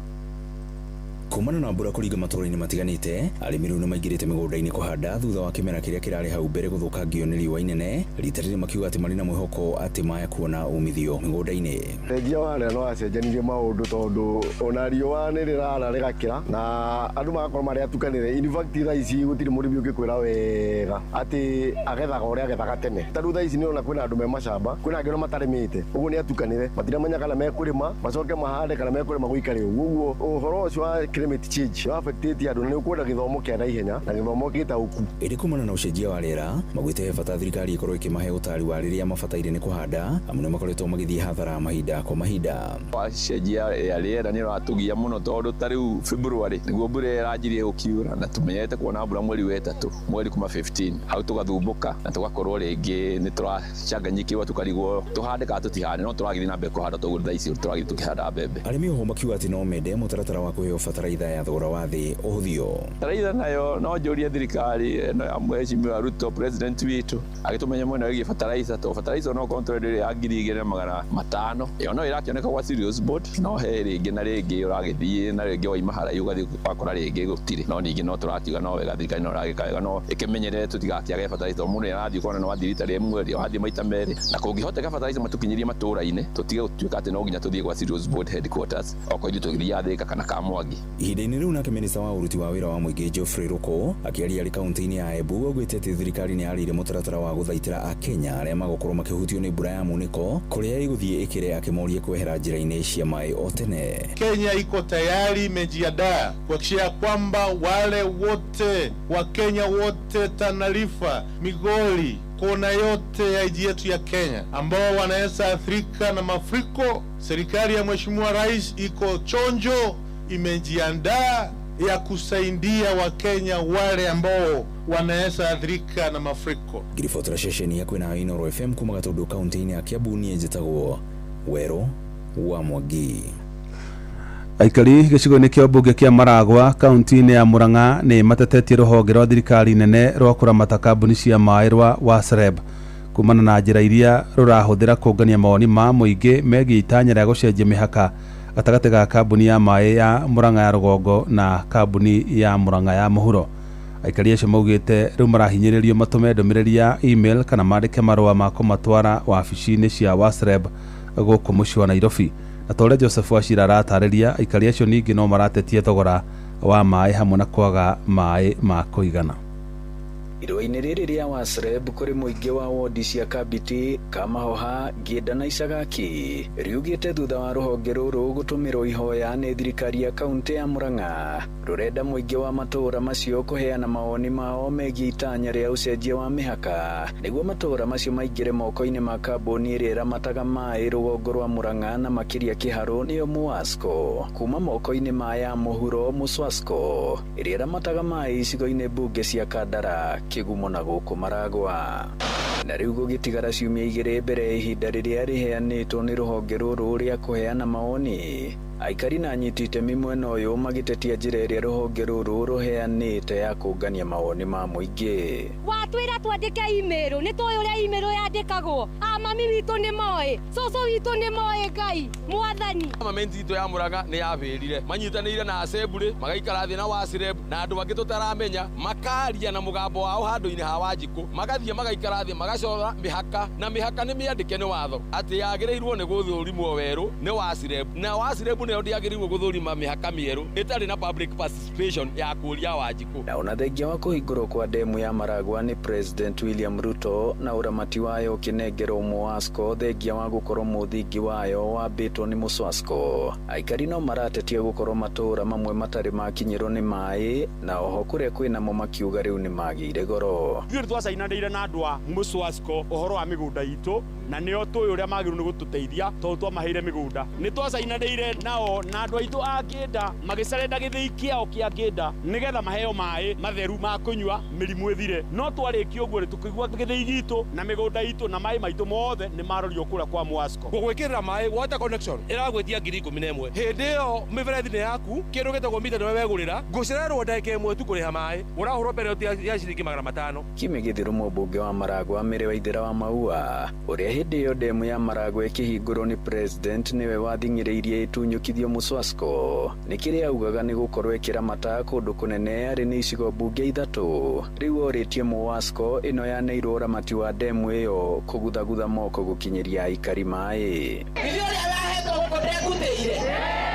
Kumana na mbura kũringa matũra-inĩ matiganĩte, arĩmi rĩu nĩ maingĩrĩte mĩgũnda-inĩ kũhanda thutha wa kĩmera kĩrĩa kĩrarĩ hau mbere gũthũkangio nĩ riũa inene. Rita rĩrĩ makiuga atĩ marĩ na mwĩhoko atĩ maya kuona umithio mĩgũnda-inĩ. Cenjia wa rĩera no acenjanirie maũndũ tondũ ona riũa nĩ rĩrara rĩgakĩra na andũ magakorwo marĩ atukanĩre. In fact thaa ici gũtirĩ mũrĩmi ũngĩkwĩra wega atĩ agethaga ũrĩa agethaga tene. Ta rĩu thaa ici nĩ ona kwĩna andũ me macamba, kwĩna angĩ ona matarĩmĩte. Ũguo nĩ atukanĩre, matiramenya kana mekũrĩma macoke mahande kana mekũrĩma gũikare ũguo. Ũguo ũhoro ũcio wa climate change no affectĩte andũ nĩ ũkwenda gĩthomo kĩa naihenya na gĩthomo gĩtaũku. Ĩrĩ kumana na ũcenjia wa rĩera magwĩte bata thirikari ĩkorwo ĩkĩmahe ũtaari wa rĩrĩa mabataire nĩ kũhanda amu nĩ makoretwo magĩthiĩ hathara mahinda kwa mahinda. Ũcenjia wa rĩera nĩ ũratũgia mũno tondũ ta rĩu February nĩguo mbura ĩranjirie gũkiura na tũmenyete kuona mbura mweri wa ĩtatũ mweri kuma 15 hau tũgathumbũka na tũgakorwo rĩngĩ nĩ tũracanganyikĩrwo tũkarigwo tũhande kana tũtihande no tũragĩthiĩ na mbere kũhanda tondũ thaa ici tũragĩthiĩ tũkĩhanda mbembe. Arĩmi oho makiuga atĩ no mende mũtaratara wa kũheo bataraitha ya thogora wa thĩ ũhũthio. Bataraitha nayo no njũrie thirikari ĩno ya Mheshimiwa Ruto president witũ agĩtũmenya mwena wĩgiĩ bataraitha to bataraitha no control ya 2,500 ĩyo no ĩrakĩoneka kwa serious board no he rĩngĩ na rĩngĩ ũragĩthiĩ na rĩngĩ waima haraihu ũgathiĩ wakora rĩngĩ gũtirĩ no ningĩ no tũratiuga no wega thirikari no ĩragĩka wega no ĩkĩmenyerere tũtigakĩage bataraitha mũndũ arathiĩ kuona no wathiĩ rita rĩmwe wathiĩ maita merĩ na kũngĩhoteka bataraitha matukinyirie matũra-inĩ tũtige gũtuĩka atĩ no nginya tũthiĩ kwa serious board headquarters okorwo ithuĩ tũgĩthiĩ Thĩka kana Kamwangi. Ihinda-inĩ rĩu nake Minister wa ũruti wa wĩra wa mũingĩ Geoffrey Ruku akĩaria arĩ kaunti-inĩ ya Embu augĩte atĩ thirikari nĩ yarĩire mũtaratara wa gũthaitĩra Akenya arĩa magũkorwo makĩhutio nĩ mbura ya munĩko kũrĩa igũthiĩ ĩkĩre akĩmoria kwehera njĩra-inĩ cia maĩ o tene. Kenya iko tayari imejiandaa kuhakikisha kwamba wale wote Wakenya wote Tana River, Migori, kona yote ya nchi yetu ya Kenya ambao wanaweza athirika na mafuriko, serikali ya Mheshimiwa Rais iko chonjo, imejiandaa ya kusaidia Wakenya wale ambao wanaweza athirika na mafuriko. Girifotra shesheni ya kwena Inoro FM kuma Gatundu kaunti-inĩ ya Kiambu niĩ njĩtagwo Wero wa Mwangi. Aikari gĩcigo-inĩ kĩa mbunge kĩa Maragwa kaunti-inĩ ya Murang'a nĩ matetetie rũhonge rwa thirikari nene rwa kũramata kambuni cia maĩ rwa Wasreb kumana na njĩra iria rũrahũthĩra kũngania mawoni ma mũingĩ megiĩ itanya rĩa gũcenjia mĩhaka gatagatĩ ga kambuni ya maĩ ya Murang'a ya rũgongo na kambuni ya Murang'a ya mũhuro. Aikari acio maugĩte rĩu marahinyĩrĩrio matũme ndũmĩrĩri ya email kana mandĩke marũa ma kũmatwara wabici-inĩ cia Wasreb gũkũ mũciĩ wa Nairobi. Na tore Joseph Wachira aratarĩria aikari acio ningĩ no maratetie thogora wa maĩ hamwe na kwaga maĩ ma kũigana. Irũa-inĩ rĩrĩ rĩa Wasreb kũrĩ mũingĩ wa wodi cia Kabiti, Kamahoha, Gĩenda na Icagaki riugĩte thutha wa rũhonge rũrũ gũtũmĩrwo ihoya nĩ thirikari ya kaunti ya Murang'a rũrenda mũingĩ wa matũra macio kũheana mawoni mao megiĩ itanya rĩa ũcenjia wa mĩhaka nĩguo matũra macio maingĩre moko-inĩ ma kambuni ĩrĩa ĩramataga maĩ rũgongo rwa Murang'a na makĩria Kĩharũ nĩyo Muasco kuma moko-inĩ ma ya mũhuro Muswasco ĩrĩa ĩramataga maĩ icigo-inĩ mbunge cia Kandara, Kĩgumo na gũkũ Maragwa. Na rĩu gũgĩtigara ciumia igĩrĩ mbere ihinda rĩrĩa rĩheanĩtwo nĩ rũhonge rũrũ rĩa kũheana mawoni, aikari na anyiti itemi mwena ũyũ magĩtetia njĩra ĩrĩa rũhonge rũrũ rũheanĩte ya kũngania mawoni ma mũingĩ. Watwĩra twandĩke email, nĩ tũĩ ũrĩa email yandĩkagwo. Mami witũ nĩ moĩ, cũcũ witũ nĩ moĩ, Ngai Mwathani. Mamenti itũ ya Murang'a nĩ yabĩrire, manyitanĩire na Assembly magaikara thĩ na Wasreb na andũ angĩ tũtaramenya makaria na mũgambo wao handũ-inĩ ha Wanjikũ, magathiĩ magaikara thĩ magacora mĩhaka na mĩhaka nĩ mĩandĩke nĩ watho atĩ yagĩrĩirwo nĩ gũthũrimwo werũ nĩ Wasreb na Wasreb nĩ neo ndiagĩrĩirwo gũthũrima mĩhaka mĩerũ ĩtarĩ na public participation ya kũria Wanjikũ. Na ona thengia wa kũhingũrwo kwa demu ya Maragwa nĩ President William Ruto na ũramati wayo ũkĩnengerwo Muasco thengia wa gũkorwo mũthingi wayo wambĩtwo nĩ Muswasco. Aikari no maratetia gũkorwo matũra mamwe matarĩ makinyĩrwo nĩ maĩ na oho kũrĩa kwĩnamo makiuga rĩu nĩ magĩire goro. Ithuĩ twacainanĩire na andũ a Muswasco ũhoro wa mĩgũnda itũ na nĩo tũĩ ũrĩa magĩrĩirwo nĩ gũtũteithia tondũ twamaheire mĩgũnda. Nĩ twacainanĩire nao na andũ aitũ a Ngĩnda magĩcarenda gĩthĩi kĩao kĩa Ngĩnda nĩgetha maheo maĩ matheru ma kũnyua mĩrimũ ĩthire. No twarĩkia ũguo rĩ tũkĩigua gĩthĩi gitũ na mĩgũnda itũ na maĩ maitũ mothe nĩ marorio kũrĩa kwa Muasco. Gũgwĩkĩrĩra maĩ water connection ĩragwĩtia 11,000. Hĩndĩ ĩyo mĩberethi nĩ yaku kĩndũ gĩtagwo mita nĩwe wegũrĩra ngũcererwo ndagĩka ĩmwe tu kũrĩha maĩ ũrahũrwo mbere ya ciringi 500. Kimi Githiru mũmbunge wa Maragwa Mĩrĩ Waithĩra wa Maua ũrĩa hĩndĩ ĩyo demu ya Maragwa ĩkĩhingũrwo nĩ president nĩwe wathing'ĩrĩirie ĩtunyũkithio Muswasco. Nĩ kĩrĩa augaga nĩ gũkorwo ĩkĩramata kũndũ kũnene arĩ nĩ icigo mbunge ithatũ. Rĩu orĩtie Muasco ĩno yaneirwo ũramati wa demu ĩyo kũguthagutha moko gũkinyĩria aikari maĩ. Ithuĩ ũrĩa wahetwo gũkũ ndegũthĩire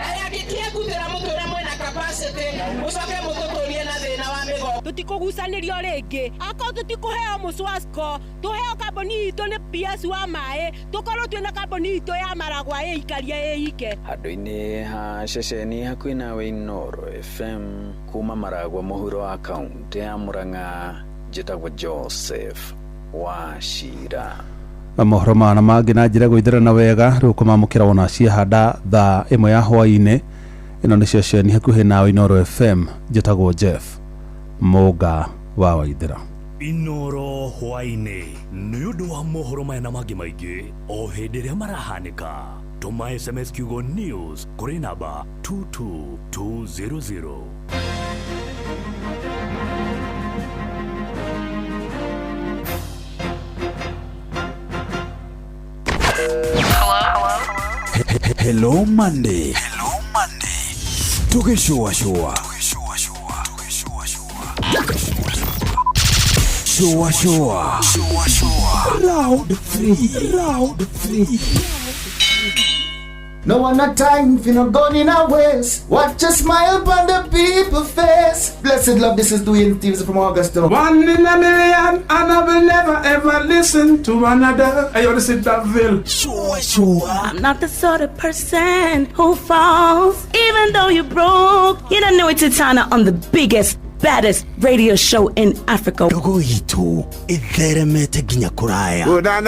arĩa angĩkĩengũthĩra mũtũra mwĩna capacity mũcoke mũtũtũrie na thĩna wa mĩgongo. Tũtikũgucanĩrio rĩngĩ akorwo tũtikũheo Muswasco tũheo kambuni itũ nĩ PS wa maĩ tũkorwo twĩna kambuni itũ ya Maragwa ĩikaria ĩike. Handũ-inĩ ha ceceni hakuhĩ nawe Inoro FM kuma Maragwa mũhuro wa kaunti ya Murang'a njĩtagwo Joseph Wachira. Mohoro mana mangĩ na njĩra gũithĩrana wega rĩu kũmamũkĩra wona ciahanda thaa 1 ya hwaĩ-inĩ. Ĩno nĩ ceceni hakuhĩ nawe Inoro FM njĩtagwo Jeff Mũga wa Waithĩra. Inoro hwaĩ-inĩ nĩ ũndũ wa mohoro maya na mangĩ maingĩ o hĩndĩ ĩrĩa marahanĩka. Tũma SMS kiugo news kũrĩ namba 22200. Hello Monday. Tukishua. Shua. Round 3. No one a time if you not gone in our ways. Watch a smile upon the people face. Blessed love, this is Dwayne Stevens from Augusta. 1 in a million, and I will never ever listen to another. I want to sit that Ville. Sure. I'm not the sort of person who falls. Even though you broke, you don't know it's Tana on the biggest, baddest radio show in Africa. Dogo itu itheremete ginya kuraya. Oh, na.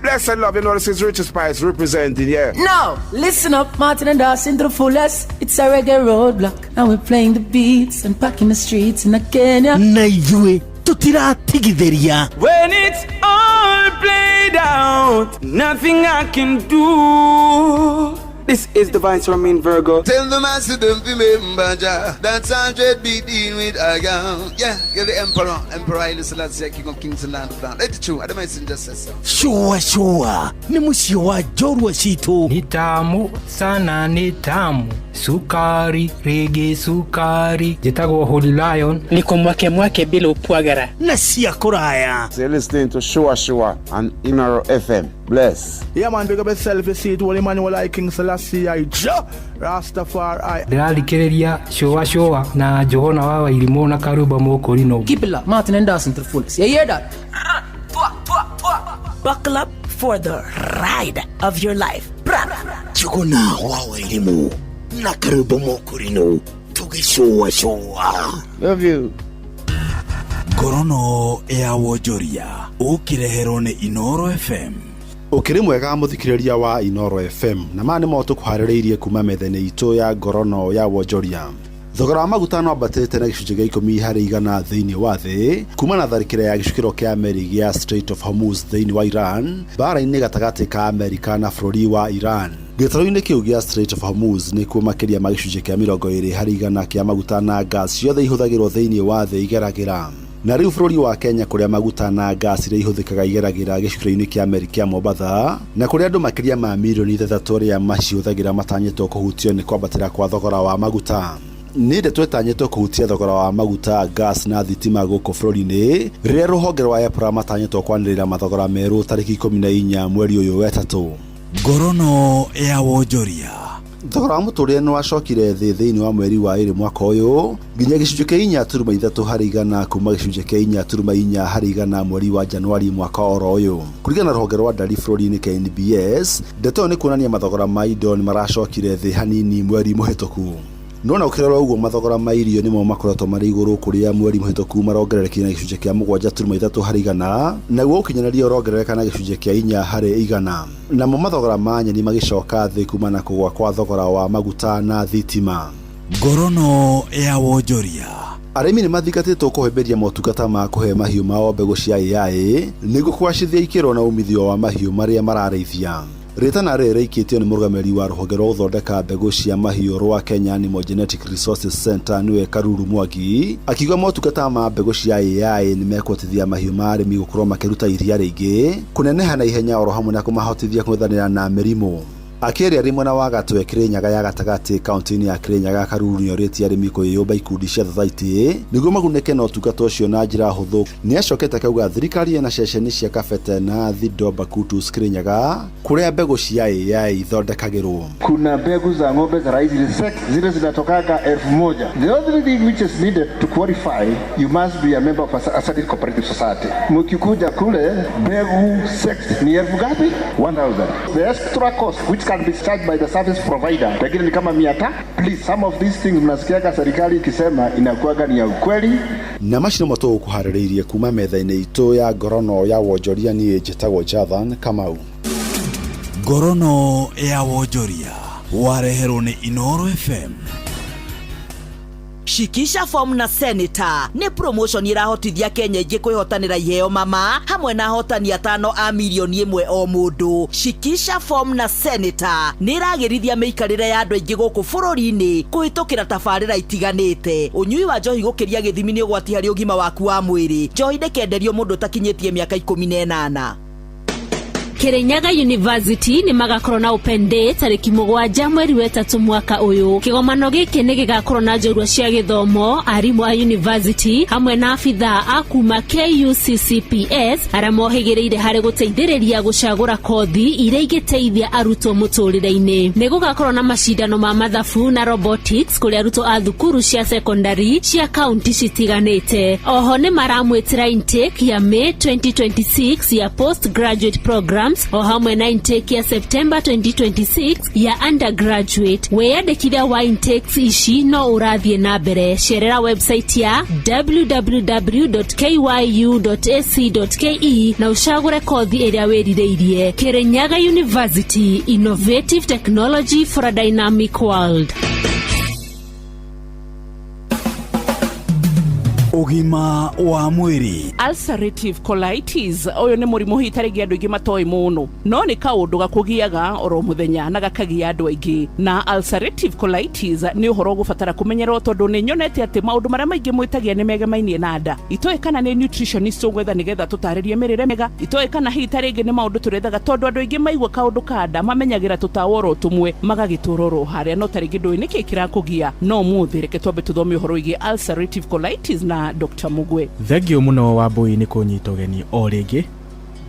Blessed love, you know this is Richard Spice representing, yeah. No, listen up, Martin and Dawson to the fullest. It's a reggae roadblock. Now we're playing the beats and packing the streets in Kenya. Na yue tutira tigitheria. When it's all played out, nothing I can do. This is Divine Ramin Virgo. Tell the master don't remember that's 100 beating with Agam. Yeah, you're the Emperor Haile Selassie, King of Kings and Land of Down. Let it true, I don't mind just say so. Sure. Ni musio wa jorwa situ. Ni tamu sana, ni tamu. Sukari, reggae sukari. Jitagwo Holy Lion. Niko mwake bila upwagara. Na siya kuraya. So you're listening to Shua on Inoro FM. Bless. Yeah man, big up yourself, you see it, Holy Emmanuel I King Selassie I Rastafari. Ndĩrarikĩrĩria Shua na Johona wa Wairimu na Karuba Mokorino. Keep it up, Martin and Dawson to the fullest. You hear that? Buckle up for the ride of your life. Johona wa Wairimu na Karuba Mokorino. Shua. Love you. Gorono ya Wojoria ukireherwo nĩ Inoro FM. Ukiri mwega muthikiriria wa Inoro FM na mani moto kuharĩrĩirie kuma metha-inĩ itũ ya Gorono ya Wojoria. Thogora wa maguta no ambatĩte na gĩcunjĩ gĩa 10 harĩ igana thĩinĩ wa thĩ kuma na tharĩkĩra ya gĩcukĩro kĩa meri gĩa Strait of Hormuz thĩinĩ wa Iran mbara-inĩ gatagatĩ ka Amerika na bũrũri wa Iran. Gĩtarũ-inĩ kĩu gĩa Strait of Hormuz nĩ kuo makĩria ma gĩcunjĩ kĩa 20 harĩ igana kĩa maguta na gas ciothe ihũthagĩrwo thĩinĩ wa thĩ igeragĩra. Na rĩu bũrũri wa Kenya kũrĩa maguta na gas iria ihũthĩkaga igeragĩra gĩcukĩro-inĩ kĩa meri kĩa Mombasa na kũrĩa andũ makĩria ma milioni 3 arĩa macihũthagĩra matanyĩtwo kũhutio nĩ kwambatĩra kwa thogora wa maguta. Nĩ ndeto ĩtanyĩtwo kũhutia thogora wa maguta, gas na thitima gũkũ bũrũri-inĩ rĩrĩa rũhonge rwa EPRA matanyĩtwo kwanĩrĩra mathogora merũ tarĩki 14 mweri ũyũ wa 3. Gorono ya Wojoria thogora wa mũtũrĩre nĩ wacokire thĩ thĩinĩ wa mweri wa 2 mwaka ũyũ nginya gĩcunjĩ kĩa 4.3 harĩ igana kuma gĩcunjĩ kĩa 4.4 harĩ igana mweri wa Januari mwaka oro ũyũ. Kũringana na rũhonge rwa ndari bũrũri-inĩ KNBS, ndeto nĩ kuonania mathogora ma indo nĩ maracokire thĩ hanini mweri mũhĩtũku. Nona ukirora uguo mathogora ma irio nimo makoretwo marĩ igũrũ kũrĩa mweri mũhĩtũku marongererekire na gĩcunjĩ kĩa 7.3 harĩ igana, naguo ũkinyanĩria ũrongerereka na gĩcunjĩ kĩa 4 harĩ igana. Namo mathogora ma nyeni magĩcoka thĩ kuma na kũgwa kwa thogora wa maguta na thitima. Ngorono ya wonjoria. Arĩmi nĩ mathingatĩtwo kũhĩmbĩria motungata ma kũhe mahiũ mao mbegũ cia AI nĩguo kũgacĩrithia ikĩro na umithio wa mahiũ marĩa mararĩithia. Ritana rĩrĩ ikĩtio nĩ mũrũgamĩrĩri wa rũhonge rwa gũthondeka mbegũ cia mahiũ rwa Kenya Animal Genetic Resources Center nĩwe Karuru Mwangi, akiuga motungata ma mbegũ cia AI nĩ mekũhotithia mahiũ ma arĩmi gũkorwo makĩruta iria rĩingĩ, kũneneha na ihenya oro hamwe na kũmahotithia kũngethanĩra na mĩrimũ. Akĩaria rĩmwe na Wagatwe Kirinyaga ya gatagatĩ kaunti-inĩ ya Kirinyaga, Karuru nĩorĩtie arĩmi kwĩyũmba ikundi cia thathaitĩ nĩguo magunĩke na ũtungata ũcio na njĩra hũthũ. Nĩacokete akauga thirikari ina ceceni cia Kabete na Thido Bakutus Kirinyaga kũrĩa mbegũ cia AI ithondekagĩrwo. Kuna mbegu za ng'ombe za rais zile zinatokaga 1000. The only thing which is needed to qualify, you must be a member of a certain cooperative society. Mkikuja kule mbegu sex ni elfu ngapi? 1000. The extra cost which can be charged by the service provider lakini ni kama 100. Please, some of these things mnasikiaga serikali ikisema inakuwaga ni ya ukweli. Na macino matũ kuharĩrĩirie kuma metha-inĩ itũ ya ngorono ya wonjoria niĩ njĩtagwo Jathan Kamau. Ngorono ya wonjoria wareherwo nĩ Inoro FM. Shikisha form na Senator ni promotion irahotithia Kenya ingĩ kwĩhotanĩra iheo mama hamwe na ahotani 5 a milioni 1 o mũndũ. Shikisha form na Senator nĩ iragĩrithia mĩikarĩre ya andũ aingĩ gũkũ bũrũri-inĩ kũhĩtũkĩra tabarĩra itiganĩte. Ũnyui wa njohi gũkĩria gĩthimi nĩ ũgwati harĩ ũgima waku wa mwĩrĩ. Njohi ndĩkenderio mũndũ ũtakinyĩtie mĩaka 18. Kirinyaga University ni magakorwo na open day tariki 7 mweri wa 3 mwaka uyu. Kigomano giki ni gigakorwo na njorua cia githomo, arimu a university hamwe na afitha a kuma KUCCPS aria mohĩgĩrĩire harĩ gũteithĩrĩria gũcagũra kothi iria ingĩteithia arutwo mũtũrĩre-inĩ. Ni gugakorwo na macindano ma mathabu na robotics kũrĩ arutwo a thukuru cia secondary cia county citiganĩte. Oho ni maramwĩtĩra intake ya May 2026 ya postgraduate program o hamwe na intake ya September 2026 ya undergraduate. Weyandĩkithia wa intakes ici no ũrathiĩ na mbere. Cerera website ya www.kyu.ac.ke na ũcagũre kothi ĩrĩa wĩrirĩirie. Kirinyaga University, innovative technology for a dynamic world. Ugima wa mwiri. Ulcerative colitis oyo nĩ mũrimũ hitarĩgia andũ aingĩ matoĩ mũno, no nĩ kaũndũ gakũgiaga oro mũthenya na gakagia andũ aingĩ. Na ulcerative colitis nĩ ũhoro gũbatara kũmenyerwo tondũ nĩ nyonete atĩ maũndũ marĩa maingĩ mwĩtagia nĩ megemainie na nda. Itoĩ kana nĩ nutritionist ũgwetha nĩgetha tũtarĩrie mĩrĩre mega. Itoĩ kana hitarĩngĩ nĩ maũndũ tũrethaga tondũ andũ aingĩ maigua kaũndũ ka nda mamenyagĩra tũtaworo tũmwe magagĩtũrorwo harĩa no tarĩngĩ ndũĩ nĩkĩ kĩrakũgia. No mũthĩ reke twambe tũthome ũhoro wĩgiĩ ulcerative colitis na Dr. Mugwe. Thengio muno Wambui ni kunyita ũgeni o rĩngĩ.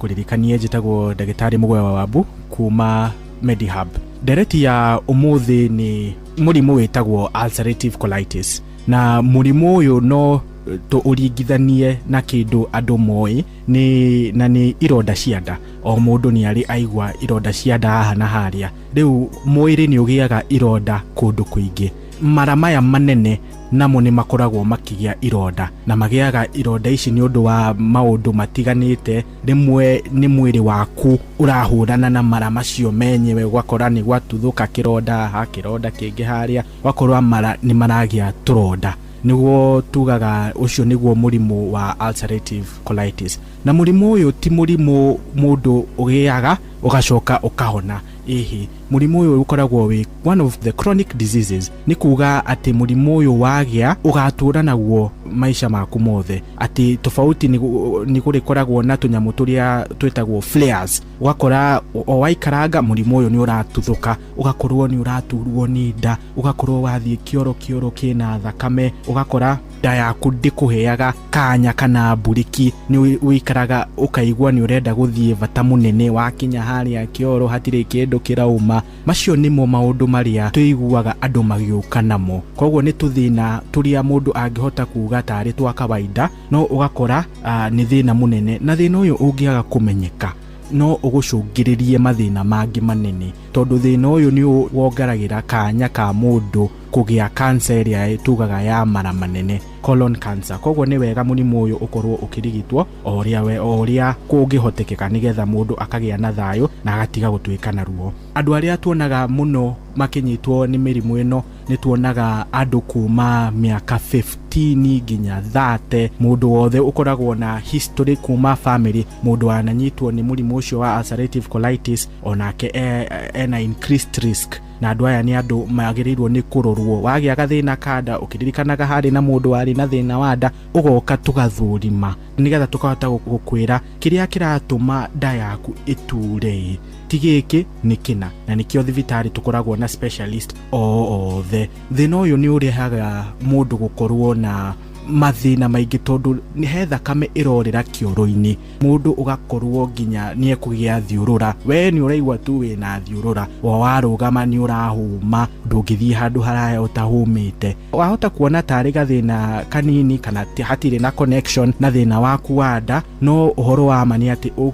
Kũririkania njĩtagwo ndagĩtarĩ Mugwe wa Wambu kuma Medihub. Ndereti ya ũmũthĩ ni mũrimũ wĩtagwo ulcerative colitis. Na mũrimũ ũyũ no tũũringithanie na kĩndũ andũ moĩ nĩ ironda cia nda. O mũndũ nĩ arĩ aigua ironda cia nda haha na harĩa. Rĩu mwĩrĩ nĩ ũgĩaga ironda kũndũ kũingĩ. Mara maya manene namo nĩ makoragwo makĩgĩa ironda na magĩaga ironda ici nĩ ũndũ wa maũndũ matiganĩte. Rĩmwe nĩ mwĩrĩ waku ũrahũrana na mara macio menyewe, gwakora nĩ gwatuthũka kĩronda haha, kĩronda kĩngĩ harĩa, gwakorwo mara nĩ maragĩa tũronda. Nĩguo tugaga ũcio nĩguo mũrimũ wa ulcerative colitis. Na mũrimũ ũyũ ti mũrimũ mũndũ ũgĩaga ũgacoka ũkahona. Ehe, mũrimũ ũyũ ũkoragwo wĩ one of the chronic diseases. Nĩ kuga atĩ mũrimũ ũyũ wagĩa ũgatũra naguo maisha maku mothe. Atĩ tofauti nĩ gũkoragwo na tũnyamũ tũrĩa twĩtagwo flares. Ũgakora o waikaranga mũrimũ ũyũ nĩ ũratuthũka, ũgakorwo nĩ ũraturwo nĩ nda, ũgakorwo wathiĩ kĩoro kĩna thakame, ũgakora nda yaku ndĩkũheaga kanya kana mburiki, nĩ wĩikaraga ũkaigua nĩ ũrenda gũthiĩ bata mũnene, wakinya harĩa kĩoro hatirĩ kĩndũ kĩndũ kĩrauma. Macio nĩmo maũndũ marĩa tũiguaga andũ magĩũka namo. Koguo nĩ tũthĩna tũrĩa mũndũ angĩhota kuuga tarĩ twa kawaida, no ũgakora nĩ thĩna mũnene, na thĩna ũyũ ũngĩaga kũmenyeka no ũgũcũngĩrĩrie mathĩna mangĩ manene, tondũ thĩna ũyũ nĩ wongeragĩra kanya ka mũndũ kũgĩa cancer ĩrĩa tugaga ya mara manene, colon cancer. Koguo nĩ wega mũrimũ ũyũ ũkorwo ũkĩrigitwo o ũrĩa kũngĩhotekeka nĩgetha mũndũ akagĩa na thayũ na agatiga gũtuĩka na ruo. Andũ arĩa tuonaga mũno makinyitwo nĩ mĩrimũ ĩno nĩ tuonaga andũ kuma mĩaka 15 nginya 30. Mũndũ wothe ũkoragwo na history kuma family, mũndũ ananyitwo nĩ mũrimũ ũcio wa ulcerative colitis onake ena increased risk. Na andũ aya nĩ andũ magĩrĩirwo nĩ kũrorwo. Wagĩa gathĩna kada, ũkĩririkanaga harĩ na mũndũ warĩ na thĩna wa nda, ũgoka tũgathũrima nĩgetha tũkahota gũkwĩra kĩrĩa kĩratũma nda yaku ĩture ti gĩkĩ nĩ kĩna, na nĩkĩo thibitarĩ tũkoragwo na specialist othe. Thĩna ũyũ nĩ ũrehaga mũndũ gũkorwo na mathĩna maingĩ, tondũ nĩ he thakame ĩrorĩra kĩoro-inĩ, mũndũ ũgakorwo nginya nĩ ekũgĩa thiũrũra. We nĩ ũraigua tu wĩna thiũrũra, warũgama nĩ ũrahũma, ndũngĩthiĩ handũ haraya ũtahũmĩte. Wahota kuona tarĩ gathĩna kanini kana hatirĩ na connection na thĩna waku wa nda, no ũhoro wa ma nĩ atĩ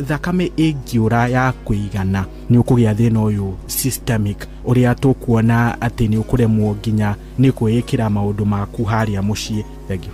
thakame ĩngĩũra ya kũigana nĩ ũkũgĩa thĩna ũyũ systemic, ũrĩa tũkuona atĩ nĩ ũkũremwo nginya nĩ kwĩĩkĩra maũndũ maku harĩa mũciĩ.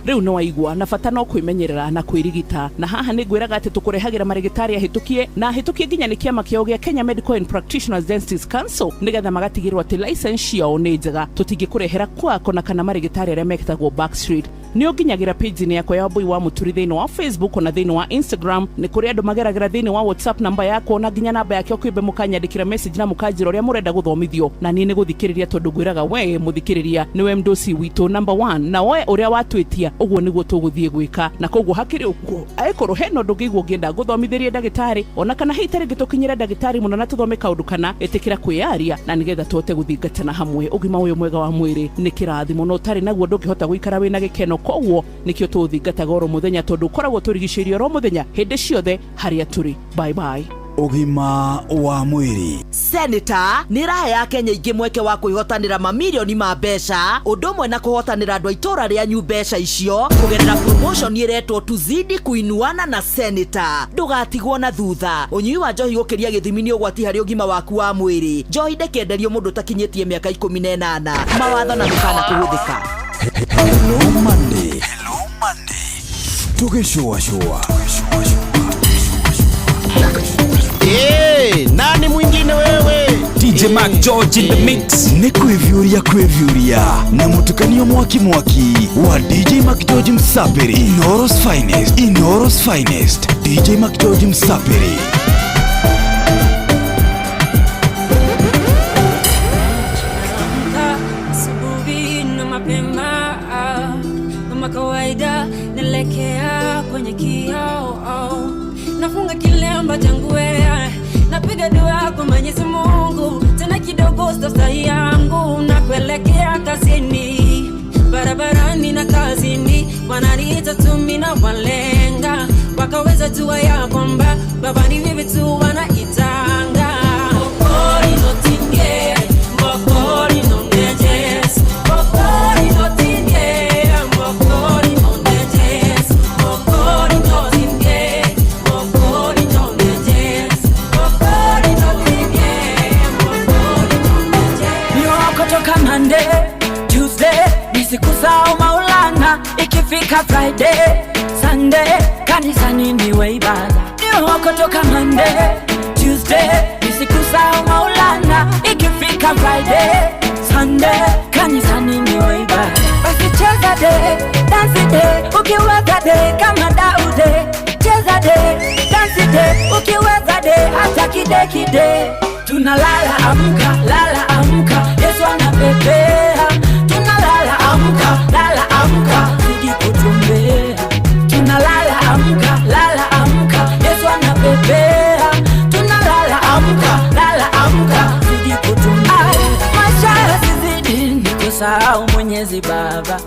Riu no waigua na bata no kwĩmenyerera na kwĩrigita, na haha nĩ ngwĩraga atĩ tũkũrehagĩra marĩgĩtarĩ ahĩtũkie na ahĩtũkie nginya nĩ kĩama kĩao gĩa Kenya Medical and Practitioners Dentists Council, nĩgetha magatigĩrwo atĩ license yao nĩ njega. Tũtingĩkũrehera kwako na kana marĩgĩtarĩ arĩa mekĩtagwo backstreet. Nĩ ũnginyagira page-inĩ yakwa ya Wambui wa Mũturi thĩinĩ wa Facebook na thĩinĩ wa Instagram. Nĩ kũrĩ andũ mageragĩra thĩinĩ wa WhatsApp namba yako na nginya namba yake ũkĩmbe mũkanyandĩkĩra message na mũkanjĩra ũrĩa mũrenda gũthomithio, na niĩ nĩ gũthikĩrĩria, tondũ ngwĩraga we mũthikĩrĩria nĩwe mdosi witũ number 1, na we ũrĩa watwĩtia ũguo nĩguo tũgũthiĩ gwĩka. Na koguo hakĩrĩ ũguo aĩkorwo hena ũndũ ũngĩiguo ũngĩenda gũthomithĩria ndagĩtarĩ, ona kana hitarĩ gĩtũkinyĩra ndagĩtarĩ mũno na tũthome kaũndũ kana, ĩtĩkĩra kwĩyaria na nĩgetha tũhote gũthingatana hamwe. Ũgima ũyũ mwega wa mwĩrĩ nĩ kĩrathimo, no ũtarĩ naguo ndũngĩhota gũikara wĩna gĩkeno. Koguo nĩkĩo tũthingataga oro mũthenya, tondũ ũkoragwo tũrigicĩirio oro mũthenya hĩndĩ ciothe harĩa tũrĩ. Bye bye. Ũgima wa mwĩrĩ. Senator nĩ raha ya Kenya ingĩ mweke wa kwĩhotanĩra mamirioni ma mbeca, ũndũ ũmwe na kũhotanĩra andũ a itũra rĩanyu mbeca icio kũgerera promotion ĩretwo tuzidi kuinuana na Senator. Ndũgatigwo na thutha. Ũnyui wa njohi gũkĩria gĩthimi nĩ ũgwati harĩ ũgima waku wa mwĩrĩ. Njohi ndĩkenderio mũndũ ũtakinyĩtie mĩaka 18. Mawatho na mĩkana kũhũthĩka. Hello Monday. Tugĩcũa. Nani mwingine wewe? DJ Mac George in the mix. Ni kwevyuria na mutukanio mwaki wa DJ Mac George Msapiri. Inoros finest DJ Mac George Msapiri. Subuhi na mapema kama kawaida nalekea kwenye kioo, nafunga kilemba changu wewe, napiga dua kwa Mwenyezi Mungu, tena kidogo staftahi yangu na kuelekea kazini. Barabarani na kazini wananiita tumi na walenga, wakaweza jua ya kwamba baba ni vivi tu wanaitanga. Mokori no tinge, mokori no nejes, mokori no tinge, mokori no nejes, mokori no tinge, mokori no nejes, mokori no tinge, mokori no nejes. Nyoko toka Monday, Tuesday, ni siku za Maulana. Ikifika Friday, Sunday, kanisani niwe ibada. Nyoko toka Monday, Tuesday, ni siku za Maulana. Ikifika Friday, Sunday, kanisani niwe ibada. Basi cheza day, dance day, ukiweza day kama Daude. Cheza day, dance day, ukiweza day hata kide. Tunalala amka, Yesu anapepea. Tunalala amka, zidi kutumbea. Tunalala amka, Yesu anapepea. Tunalala amka, zidi kutumbea. Maisha yasizidi nikusahau Mwenyezi Baba,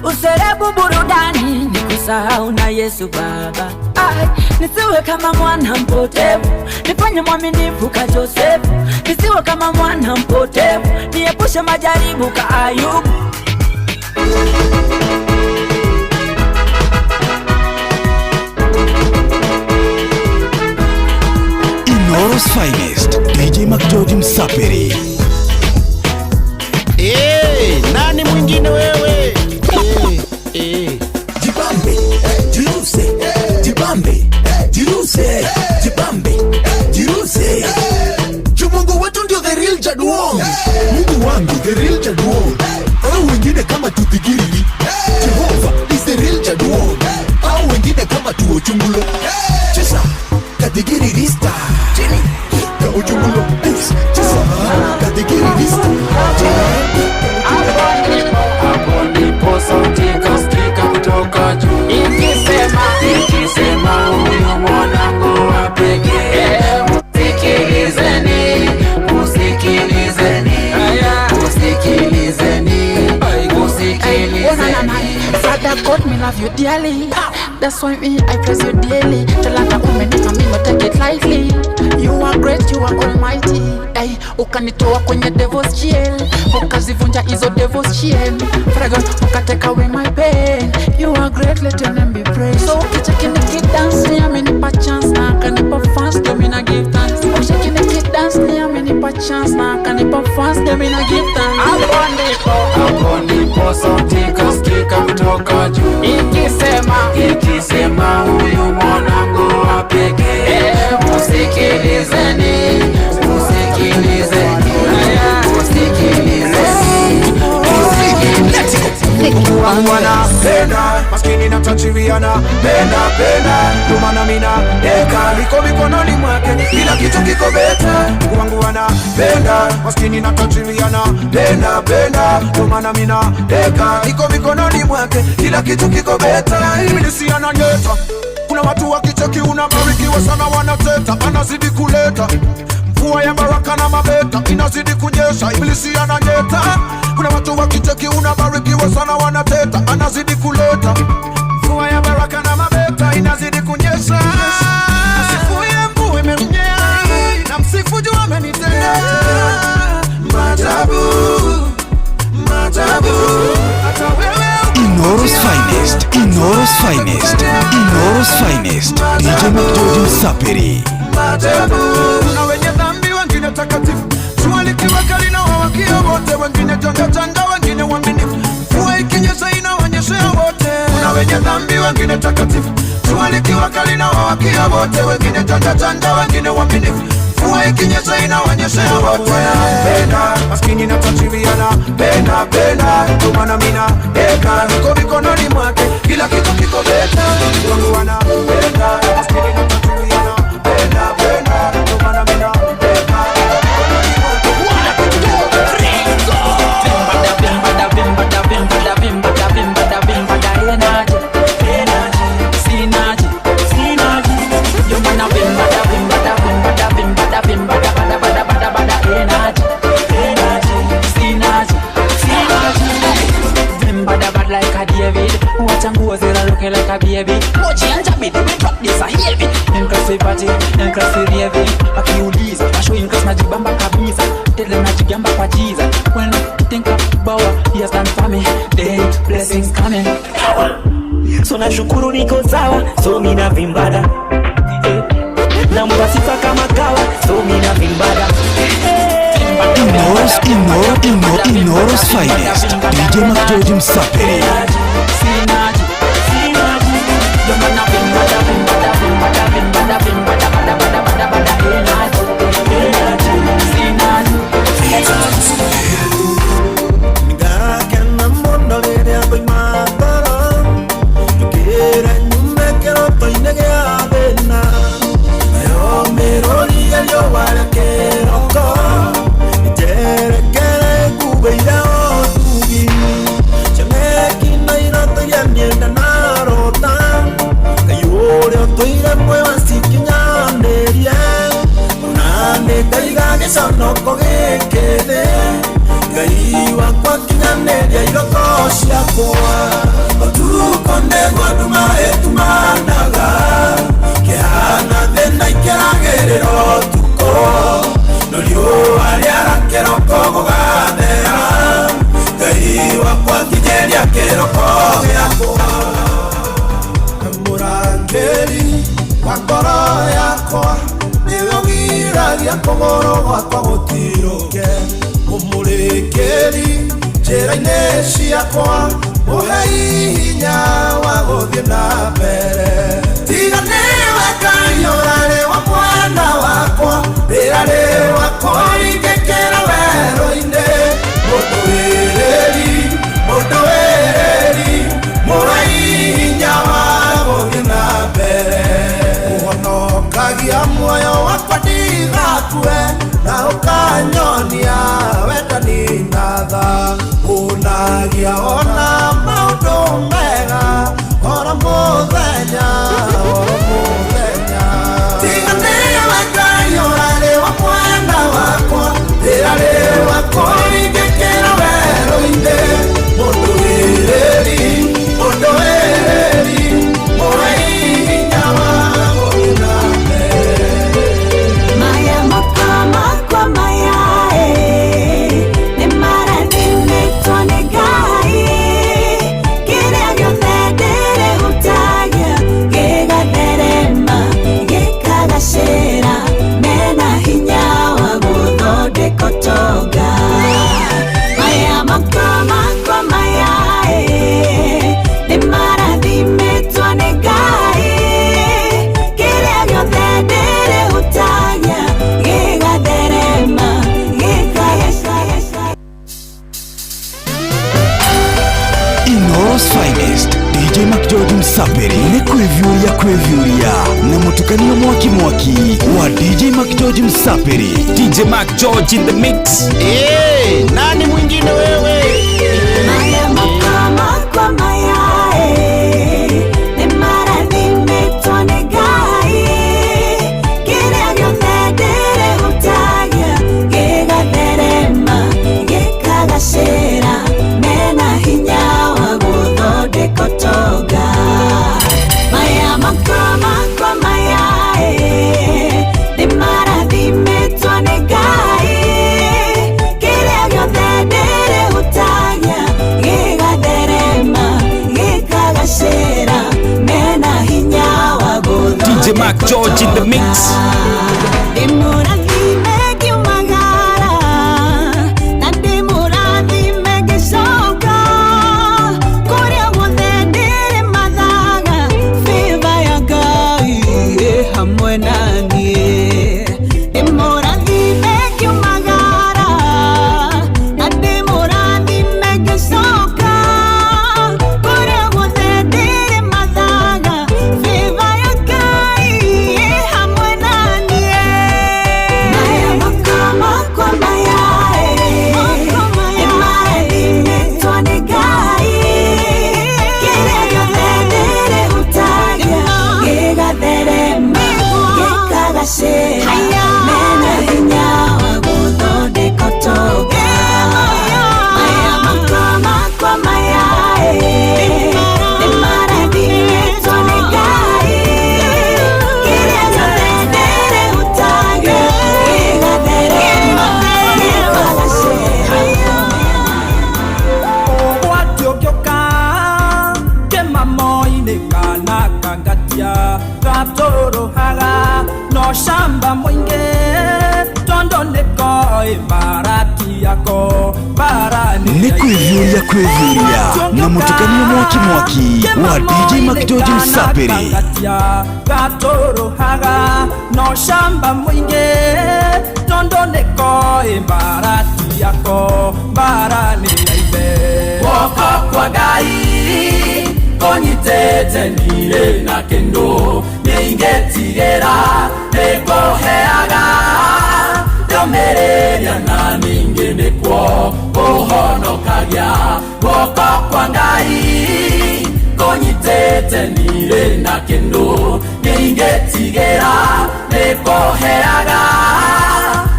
userebu burudani nikusahau na Yesu Baba. Nisiwe kama mwana mpotevu, nifanye mwaminifu ka Josefu. nisiwe kama mwana mpotevu, niepushe majaribu ka Ayubu. Inoros Finest, DJ McGeorge Msapiri. Nani mwingine wewe? Jibambe, jiruse, jibambe, jiruse, jibambe, jiruse. Mungu wetu ndio the real Jaduong. Mungu wangu the real Jaduong. Au wengine kama tutigiri. Jehova is the real Jaduong. Au wengine kama tuochungulo. Chesa, katigiri rista. Jimmy, kaochungulo. Chesa, katigiri rista. Hapo ndipo sauti kasikika kutoka juu. Ikisema huyu mwanangu wa pekee. Musikilizeni, Father God, me love you dearly. That's why me, I praise you daily. Talanta umenipa mimi, no take it lightly. You are great, you are almighty. Hey, ukanitoa kwenye devil's jail, ukazivunja hizo devil's chain. Father God, ukateka away my pain. You are great, let your name be praised. So ukicheki niki dance, ni amenipa chance na akanipa fans, ndio mimi na give thanks. Ukicheki niki dance, ni amenipa chance na akanipa fans, ndio mimi na give thanks. Hapo ndipo sauti kasikika kutoka juu. Ikisema huyu mwanangu wa pekee. Musikilizeni. Mungu wangu anapenda maskini na tajiriana, penda tumana mina deka liko mikononi mwake, kila kitu kiko beta. Mungu wangu anapenda maskini na tajiriana, penda tumana mina deka liko mikononi mwake, kila kitu kiko beta. Ibilisi ananyeta, kuna watu wakicheki unabarikiwa sana wanateta, anazidi kuleta mvua ya baraka na mabeta, inazidi kunyesha. Ibilisi ananyeta, kuna watu wakicheki unabarikiwa sana wanateta, anazidi kuleta mvua ya baraka na mabeta, inazidi kunyesha. Asifuye mvua imemnyea, na msifu juu amenitendea maajabu. Hata wewe Inoros Finest, DJ McGeorge Msapiri. Kuna wenye dhambi, wengine takatifu, jua likiwa kali na wawakia wote, wengine janga, wengine waaminifu, mvua ikinyesha inawanyeshea wote. Kuna wenye dhambi, wengine takatifu, jua likiwa kali na wawakia wote, wengine janga, wengine waaminifu, mvua ikinyesha inawanyeshea wote. Penda maskini na tajiriana, penda tumana mina deka niko mikononi mwake, kila kitu kiko beta. Mungu anapenda maskini na tajiriana, penda tumana mina deka mikononi mwake, kila kitu kiko beta. Changuo zira looking like a baby. Mochi and Jabby, we drop this a heavy. Inclusive party, inclusive raving. Akiuliza, ashowing cause najibamba kabisa. Tele najigamba kwa jiza. When I think about he has done for me, the blessings coming. So nashukuru niko sawa, so mina vimbada. Na mwa sifa kama kawa, so mina vimbada. Inoros Finest, DJ McGeorge Msapiri. Sonoko gekede Gaiwa kwa kinyaneria iroko siakwa Otuko ndegwa duma etumanaga Kehana thena ikeragerero tuko Nolio ciakwa muhei hinya wa guthie na mbere tiganewe Ngai urare wa mwana wakwa irare wakwa ingekera werũ-inĩ mũndũ wĩrĩri muhei hinya wa guthie na mbere ũhonokagia muoyo wakwa ndigakue na ũkanyonia wendani na tha unagia ona maũndũ mega ora mũthenya tiganewe Ngai ũrarĩ wa mwana wakwa ĩrarĩ wakwa ingĩkĩra werũ-inĩ mũndũ wĩrĩri mũhei hinya wa gũthiĩ na mbere maya makwa maya nĩ marathimĩtwo nĩ Ngai kĩrĩa gĩothe ndĩrĩhutagia gĩgatherema gĩkagacĩra mena hinya wa gũthondeka ũtonga maya makwa maya nĩ marathimĩtwo nĩ Ngai kĩrĩa gĩothe ndĩrĩhutagia gĩgatherema gĩkagacĩra Inoros Finest DJ Mac George Msaperi ni kwevyuria na mutukanio mwaki wa DJ Mac George Msaperi. DJ Mac George in the mix. Nani mwingine wewe? maya makwa maya nĩ marathimĩtwo nĩ Ngai kĩrĩa gĩothe ndĩrĩhutagia gĩgatherema gĩkagacĩra mena hinya wa gũthondeka ũtonga maya makwa maya nĩ marathimĩtwo nĩ Ngai kĩrĩa gĩothe ndĩrĩhutagia gĩgatherema gĩkagacĩra mena hinya wa gũthondeka DJ Mac George in the mix. ndĩmũrathime ngiumagara na ndĩmũrathime ngĩcoka kũrĩa guothe ndĩrĩ mathaga favor ya Ngai ĩ hamwe naniĩ ndĩmũrathime ngiumagara na ndĩmũrathime ngĩcoka kũrĩa guothe ndĩrĩ mathaga favor ya Ngai ĩ hamwe naniĩ maya makwa maya nĩ marathimĩtwo nĩ Ngai kĩrĩa gĩothe ndĩrĩhutagia gĩgatherema gĩkagacĩra mena hinya wa gũthondeka ũtonga maya makwa maya nĩ marathimĩtwo nĩ Ngai kĩrĩa gĩothe ndĩrĩhutagia gĩgatherema gĩkagacĩra Gwatiũkĩũka kĩmamo-inĩ kana kangatia gatũrũhaga no camba mũingĩ tondũ nĩkoĩ mbarati yako mbarani Ni kwevyuria na mutukanio mwaki wa DJ Mac George Msaperi. gatũrũhaga no camba mũingĩ tondũ nĩkoĩ mbarati yako mbarani yaimbe guoko kwa Ngai kũnyitĩte ndirĩ na kĩndũ nĩingĩtigĩra nĩkũheaga ndũmĩrĩria na ningĩ nĩkuo kũhonokagia guoko kwa Ngai kũnyitĩte ndirĩ na kĩndũ nĩingĩtigĩra nĩkũheaga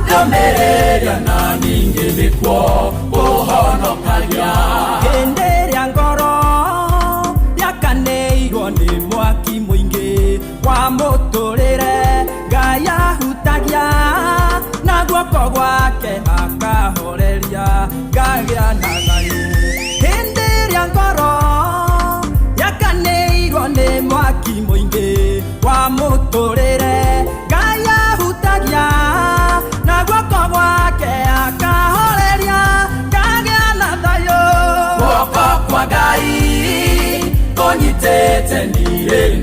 ndũmĩrĩria na ningĩ nĩkuo kũhonokagia hĩndĩ ĩrĩa ngoro yakanĩirwo nĩ mwaki mũingĩ wa mũtũrĩre Ngai ahutagia na guoko gwake akahoreria ngagĩa na thayũ hĩndĩ ĩrĩa ngoro yakanĩirwo nĩ mwaki mũingĩ wa mũtũrĩre Ngai ahutagia na guoko gwake akahoreria ngagĩa na thayũ guoko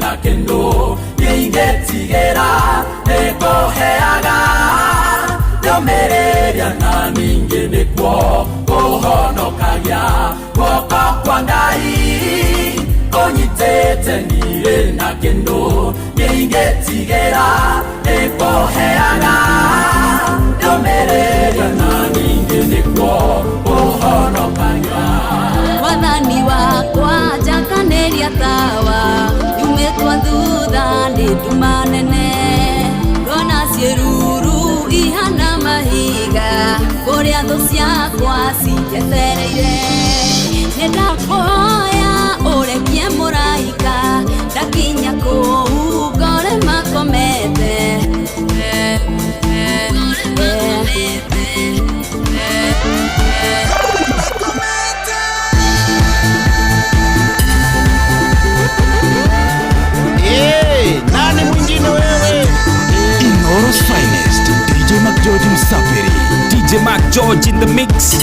na kendo ingetigera ekoheaga ndomereria na ninge nikwo kuhonokagia guoko kwa Ngai onyitete nire na kendo ingetigera ekoheaga ndomereria na ninge nikwo kuhonokagia Wathani wakwa njakaneria tawa yumetwa thutha nĩ nduma nene ngona ciĩruru ihana mahiga kũrĩa thũ ciakwa cinjetereire nĩ ndakuhoya ũrekie mũraika ndakinya kũu ngore makomete Nani mwingine wewe? Inoro's finest, DJ Mac George Msapiri. DJ Mac George in the mix.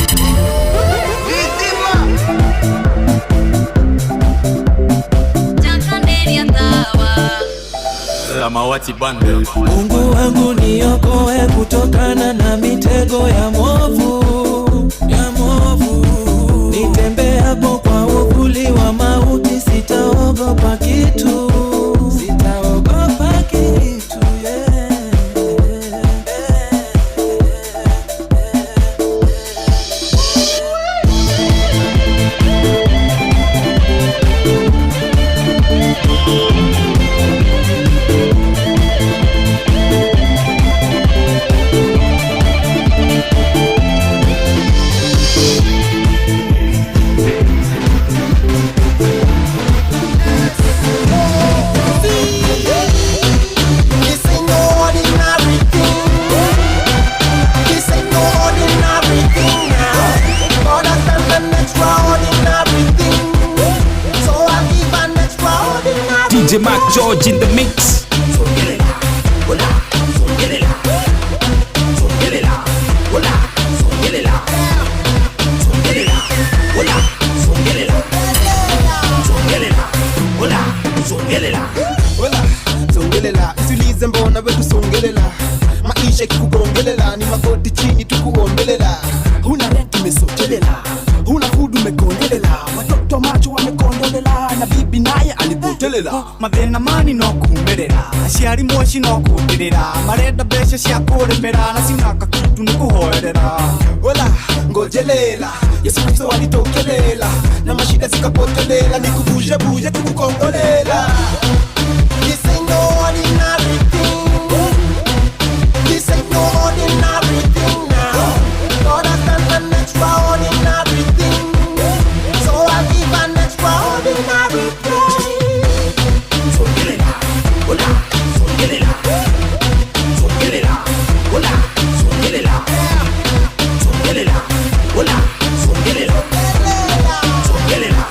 Samawati bundle. Mungu wangu niokoe kutokana na mitego ya mwovu, ya mwovu. Nitembeapo kwa uvuli wa mauti sitaogopa kitu. Sitaogopa kitu, yeah. DJ Mac George in the mix. Songelela, isulize mbona wetu songelela. Maisha kikugongelela, ni magoti chini tukuombelela. Huna rent umesogelela, huna food umekondelela. Watoto macho wamekondolela, na bibi naye alipotelela. Mathina mani no kumerera, aciari moci no kumbirira. Marenda mbeca cia kuremera, na sinaka kitu ni kuhoerera. Hola, ngojelela, Yesu Kristo alitokelela, na mashida zikapotelela, nikubuje buje tukukongolela. This ain't no ordinary thing. This ain't no ordinary thing now. God has done an extraordinary thing, so I'll give an extraordinary praise. Songelela, hola, songelela, songelela, hola, songelela, songelela, hola, songelela, songelela,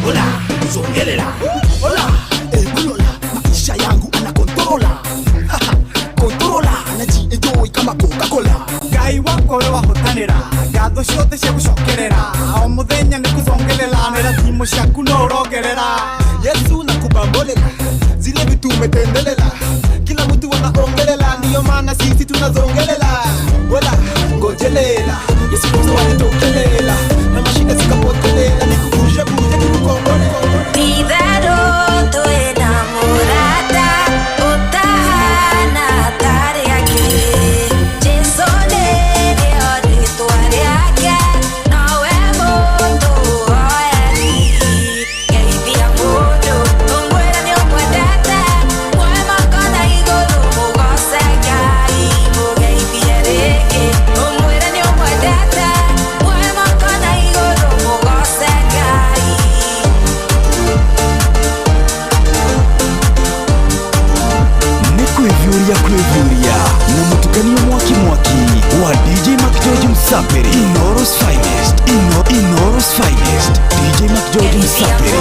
hola, songelela, hola. Maisha yangu anakontrola, kontrola, najienjoy kama Coca-Cola. Ngai wako we wahotanira, ngatho ciothe cia gucokerera. O muthenya ni kuzongelela, nera thimo ciaku no urongerera. Yesu nakubambolela, zile vitu umetendelela, kila mtu anaongelela, ndiyo maana sisi tunazongelela. Wala ngojelela, Yesu Kristo alitokelela, na mashida zikapotelela, nikubuje buje tukukongolela. Kuivuria na mutukanio mwaki wa DJ Mac George Msapiri. Inoro's finest, Inoro's finest, DJ Mac George Msapiri.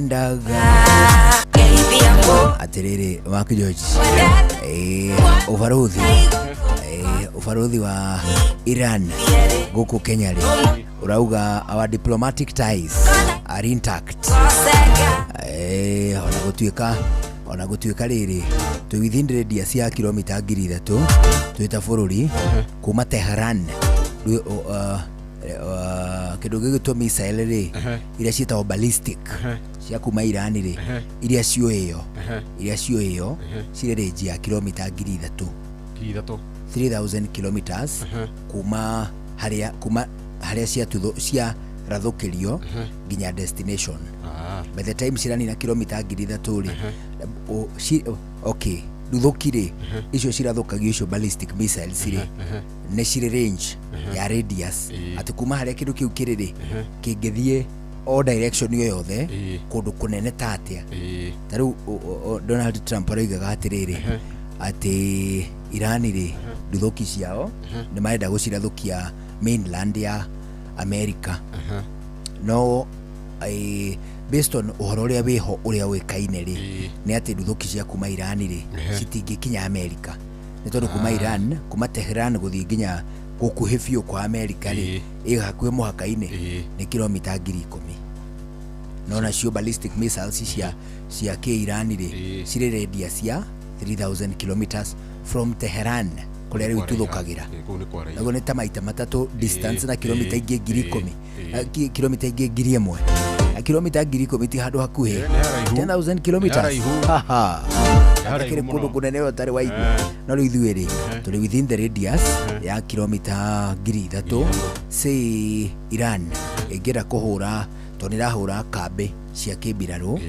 kwendaga atiriri Mark George ubaruthi wa Iran guku Kenya ri urauga our diplomatic ties are intact ona gutuika riri tu within radius ya kilomita 3,000 twita bururi kuma Tehran kidogo gitwa missile ri iria cietagwo ballistic cia kuma Iran ri iria cio iyo cire range ya kilomita 3,000 kilometers kuma haria cia rathukirio nginya destination. By the time ciranina kilomita 3,000 ri okay duthukire icio cirathukagio icio ballistic missiles ri ne cire range ya radius ati kuma haria kindu kiu kiriri kingithie all direction yo yothe kundu kunene tatia taru Donald Trump araigaga atiriri ati Iran ri duthuki ciao ni marenda gucirathukia mainland ya America no based on uhoro uria wiho uria wikaine ri ni ati duthuki cia kuma Iran ri citingikinya America ni tondu kuma Iran kuma Tehran guthii nginya gukuhi biu kwa America ri igakuhe muhaka-ini ni kilomita 10,000 no na cio ballistic missiles cia Iran ri cire radius ya 3,000 kilometers from Tehran kuria riu tuthukagira nago ni ta maita matatu distance na kilomita ingi 10,000 kilomita ingi 1,000 kilomita 10,000 ti handu hakuhi 10,000 kilometers kiri kundu kunene utari waigu no riu ithuiri turi within the radius ya kilomita 3,000 say Iran ingira kuhura tonirahura kambi cia kibiraru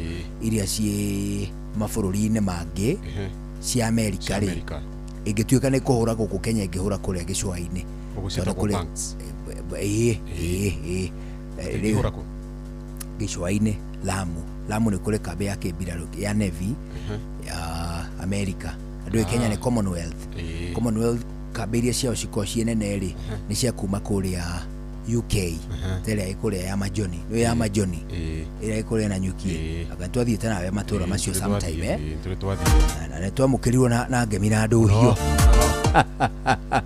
iria cie mabururi-ini mangi cia America ri ingituika ni kuhura guku Kenya ingihura kuria gicua-ini gicua-ini Lamu ni kuri kambi ya kibiraru ya Navy ya America andu Kenya ni Commonwealth kambi iria ciao ciko cienene ri ni cia kuma kuria UK tele ikuria ya Majoni no ya Majoni ira ikuria na nyuki agatwathiite nawe matura macio sometime na twamukirirwo na ngemi na nduhio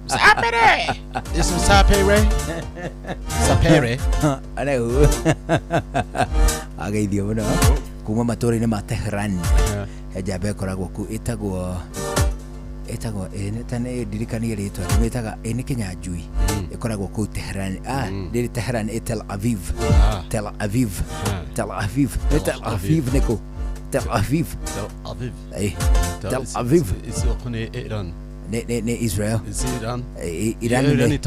Sapere isu sapere arehu ageithio muno kuma matura-ini ma Tehran jabe koragwo ku itagwo tane dirikani ritwa nimetaga ni Kenya njui ikoragwo ku Tehran ndiri Tehran Tel Aviv niko Tel Aviv Iran ne Israel Iran ni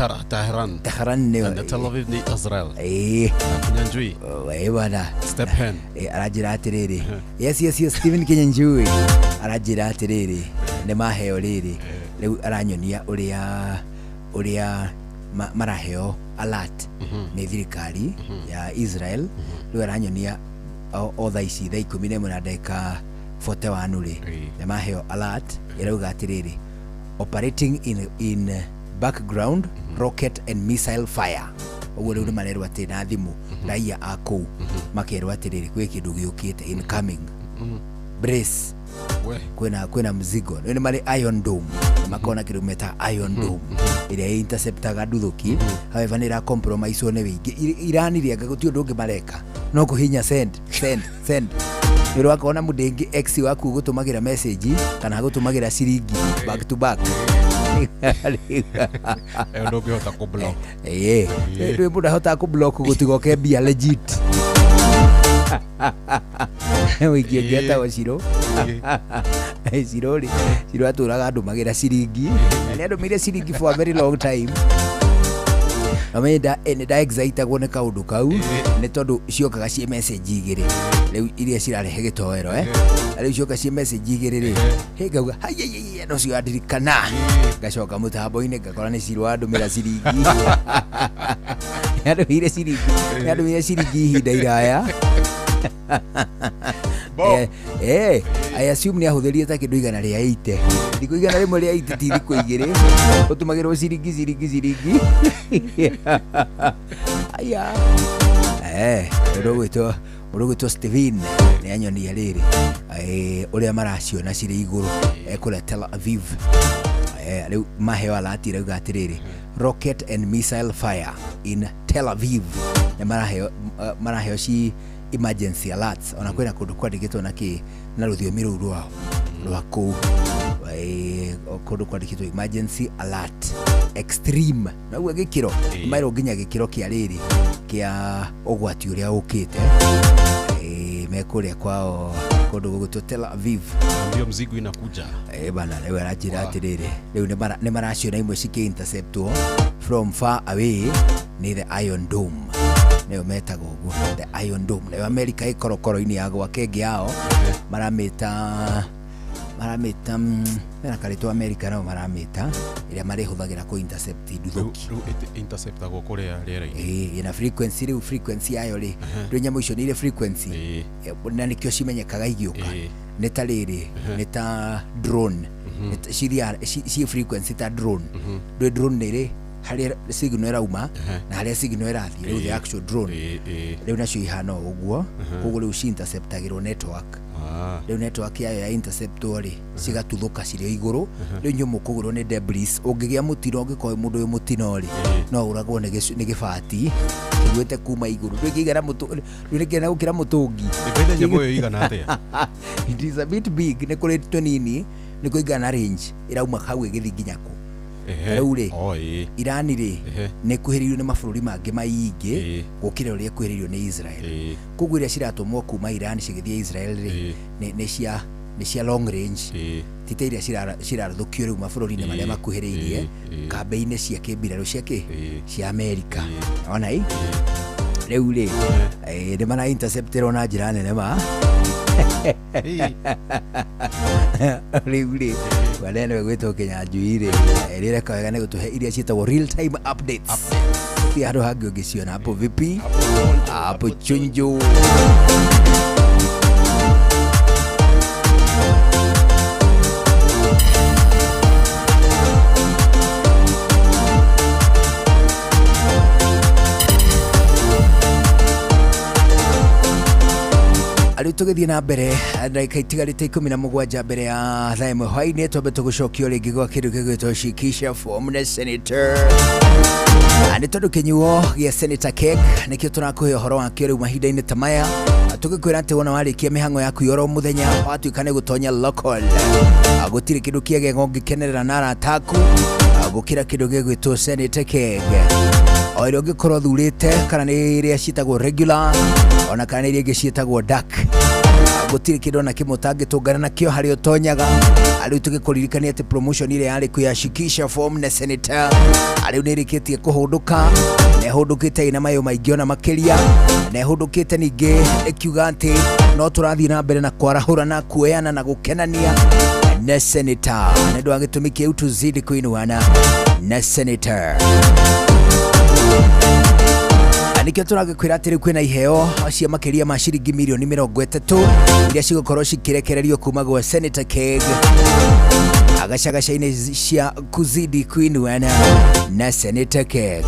Tehran ni Tel Aviv ni Israel Kenyanjui bana step hen arajira atiriri yes Stephen Kenyanjui arajira atiriri ni maheo riri riu aranyonia uria maraheo alert ni thirikari ya Israel riu aranyonia otha ici thaa 11 na dakika 41 ri ni maheo alert irauga atiriri operating in background rocket and missile fire uguo riu marerwa ati na thimu raia aku makerwa atiriri kwi kindu giukite incoming brace kwena mzigo ni mari Iron Dome makona kilomita Iron Dome iria interceptaga nduthuki however ni ra compromise one wingi Iran ria gaguti undu ungi mareka no kuhinya send ni ro akona mudingi ex waku gutumagira message kana gutumagira ciringi back to back ndo ngihota ku block ndio muda hota ku block gutigoke bia legit wiki ngeta waciro ciro aturaga andu magira ciringi ni andu mire ciringi for a very long time amenda enda excitagwo ni kaundu kau ni tondu ciokaga cie message igiri riu iria cirarehe gitoero riu cioka cie message igiri ri ngauga hayayaya no cio andirikana ngacoka mutambo-ini ngakora ni ciro andu mira ciringi andu mire ciringi ihinda iraya I assume ni ahuthirie ta kindu igana ria 80 thiko igana rimwe ria 80 ti thiko igiri utumagirwo ciringi aya ndo gwitwo Murugo Steven ni anyonia riri uria maraciona ciri iguru kule Tel Aviv riu maheo alati rauga atiriri rocket and missile fire in Tel Aviv na maraheo ci emergency alerts ona kwina kundu kwandikitwo na ruthiomi ruu rwa kuu kundu kwandikitwo emergency alert extreme naguo gikiro mairo nginya gikiro kia riri kia ugwati uria ukite mekuria kwao kundu gugutwo Tel Aviv ndio mzigo inakuja bana leo arajira atiriri leo ne maracio na imwe ciki interceptwo from far away ni the Iron Dome neo metago guo the Iron Dome leo America ikorokoro-ini ya gwake yao maramita mena karito America nao maramita iria marihuthagira ku intercept nduthoki intercept ago kuria rĩera-inĩ ina frequency yayo ri nyamu icio ni ile frequency na nikio cimenyekaga igioka ni ta riri ni ta drone ci frequency ta drone drone ni ri hari signal irauma na hari signal irathi riu the actual drone riu nacio ihana uguo koguo riu ci interceptagirwo network riu network yayo ya interceptor ri cigatuthuka ciri iguru riu nyumu kugurwo ni debris ungigia mutino ngikoe mundu uyu mutino ri no uragwo ni gibati kigwete kuma iguru riu kigera mutu riu nikena gukira mutungi ibende nyamo yo igana atia it is a bit big ni kuri tonini ni kuigana range irauma kau igithi nginyako Ure Irani ri ne kuhiririo ni mabũrũri mangĩ maingĩ gũkĩra ũrĩa kuhiririo ni Israel koguo iria ciratumwo kuma Iran cigithie Israel ri ni cia long range tite iria ciraruthukio rĩu mabũrũri-inĩ marĩa makuhĩrĩirie kambe-inĩ cia kĩmbirarũ cia Amerika ona rĩu ri nĩ mara intercepterwo na njĩra nene ma rĩu wanene gwĩtwo Kinyanjui rĩ rĩreka wega nĩ gũtũhe iria ciĩtagwo real time updates ti andũ hangĩ ũngĩciona hapo vipi hapo chunju ari tugithie na mbere ndagika itigarite 17 mbere ya thaa imwe hwainĩ twambe tũgũcokia rĩngĩ gwa kĩndũ gĩgwĩtwo Shikisha Form na Senator nĩ tondũ kĩnyuo gĩa Senator Keg nĩkĩo tũrakũhe ũhoro wakĩo rĩu mahinda-inĩ ta maya tũgĩkwĩra atĩ wona warĩkia mĩhang'o yaku ya oro mũthenya watuĩka nĩ gũtonya local gũtirĩ kĩndũ kĩega ũngĩkenerera na arata aku gũkĩra kĩndũ gĩgwĩtwo Senator Keg o iria ũngĩkorwo thurĩte kana nĩ iria ciĩtagwo regular ona kana iria ingĩ ciĩtagwo dark gũtirĩ kĩndũ na kĩmwe ũtangĩtũngana nakĩo harĩa ũtonyaga rĩu tũgĩkũririkania atĩ promotion ĩrĩa yarĩ kuo ya Shikisha Form na Senator rĩu nĩ ĩrĩkĩtie kũhũndũka na ĩhũndũkĩte ina mayo maingĩ ona makĩria na ĩhũndũkĩte ningĩ ĩkiuga atĩ no tũrathiĩ na mbere na kwarahũra na kuoyana na gũkenania na Senator nĩ ũndũ wa gĩtũmi kĩu tuzidi kũinuana na Senator Anikio tũragĩkwĩra atĩ rĩu kwĩna iheo cia makĩria ma ciringi mirioni 30 iria cigũkorwo cikĩrekererio kuma gwa Senator Keg agacagaca-inĩ cia kuzidi kũinuana na Senator Keg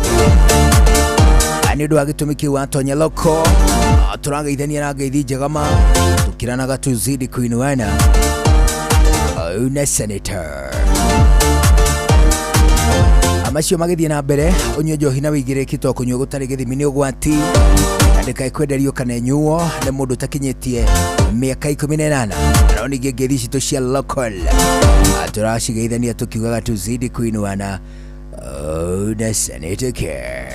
nĩ ũndũ wa gĩtũmi kĩu watonya loko tũrageithania na ngeithi njega ma tũkĩranaga tuzidi kũinuana na Senator amacio magithie na mbere unywe njohi na wĩigĩrĩrĩki to kũnyua gũtarĩ gĩthimi nĩ ũgwati ndĩkae kwenderio kana nyuo nĩ mũndũ ũtakinyĩtie mĩaka 18 no ningĩ ngeithi citũ cia local tũracigeithania tũkiugaga tuzidi kũinuana na Senator Keg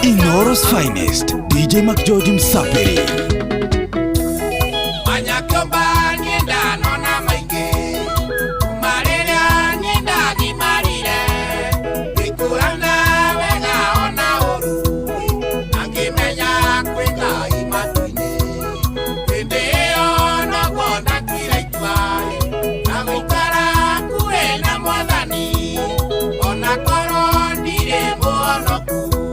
Inoro's finest, DJ McGeorge Msapiri. Manyakomba nienda nona maingi Marira nienda ni marire Ikurana wega ona oru Angimenya kwenda imatuine Indeo no kwona kireitwa Na gukara kuwe na mwathani Ona koro ndire mwonoku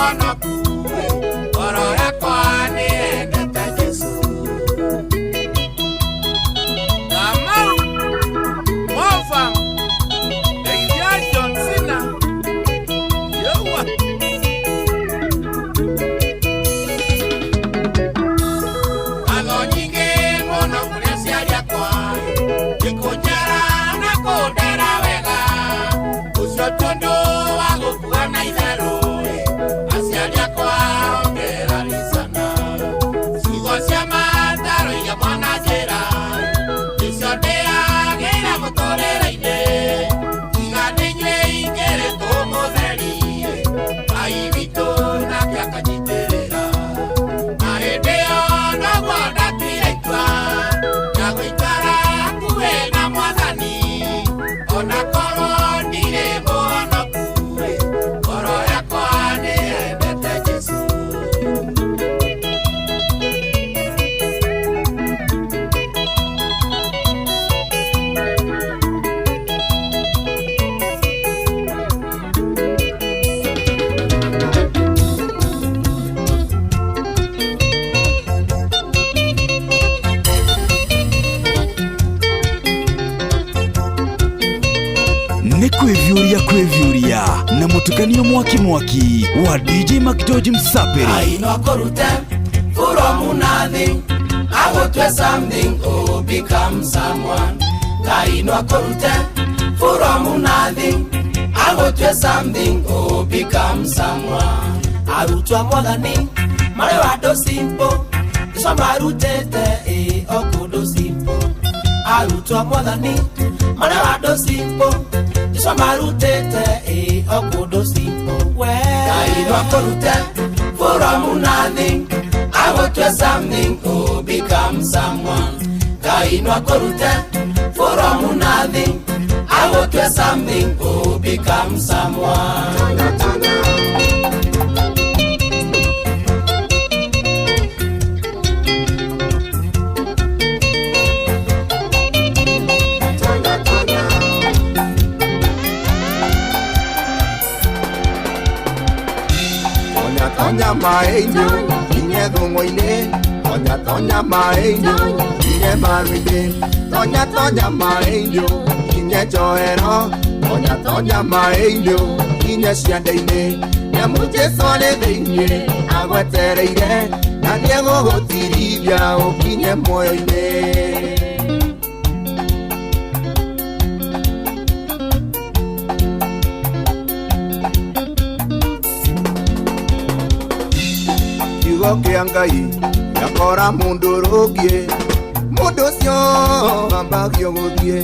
muonoku ngoro yakwa niendete Jesu. Kamau Mofam Deithia John Cena Yowa Alo nyingi muno kuria ciari akwa ikujara na kundera wega ucio tundu wa gukua na itherũ aciari akwa ongeraricana ciugo cia mataro iria mwana njĩra icio ndĩagĩra mũtũrĩre-inĩ iga nĩnyuĩ ingĩrĩtwo mũtheri Ngai witũ nake akanyitĩrĩra na hĩndĩ ĩyo noguo ndatuire itua rĩa gũikara hakuhĩ na Mwathani ona korwo ndirĩ mũhonoku ngoro yakwa nĩyendete Jesu. Nĩ kwĩvyũria na mũtukanio mwaki wa DJ Mac George Msaperi. I know korute from nothing I will do something to become someone. I know korute from nothing I will do something to become someone. Arutwa mwathani mare wado simple iso marutete okudo simple. Arutwa mwathani mare wado simple iso marutete okudo simple. I know korute from nothing I will do something to become someone. I know korute from nothing I will do something to become someone. Tonya maenyo, inye dongoine. Tonya maenyo, inye maride. Tonya maenyo, inye joero. Tonya maenyo, inye siandeine. Nyamuje sone denye, agwetereire. Na niego gotiribia, okinye moyoine. Kia Ngai yakora mundu rugie mundu cio ambagio guthie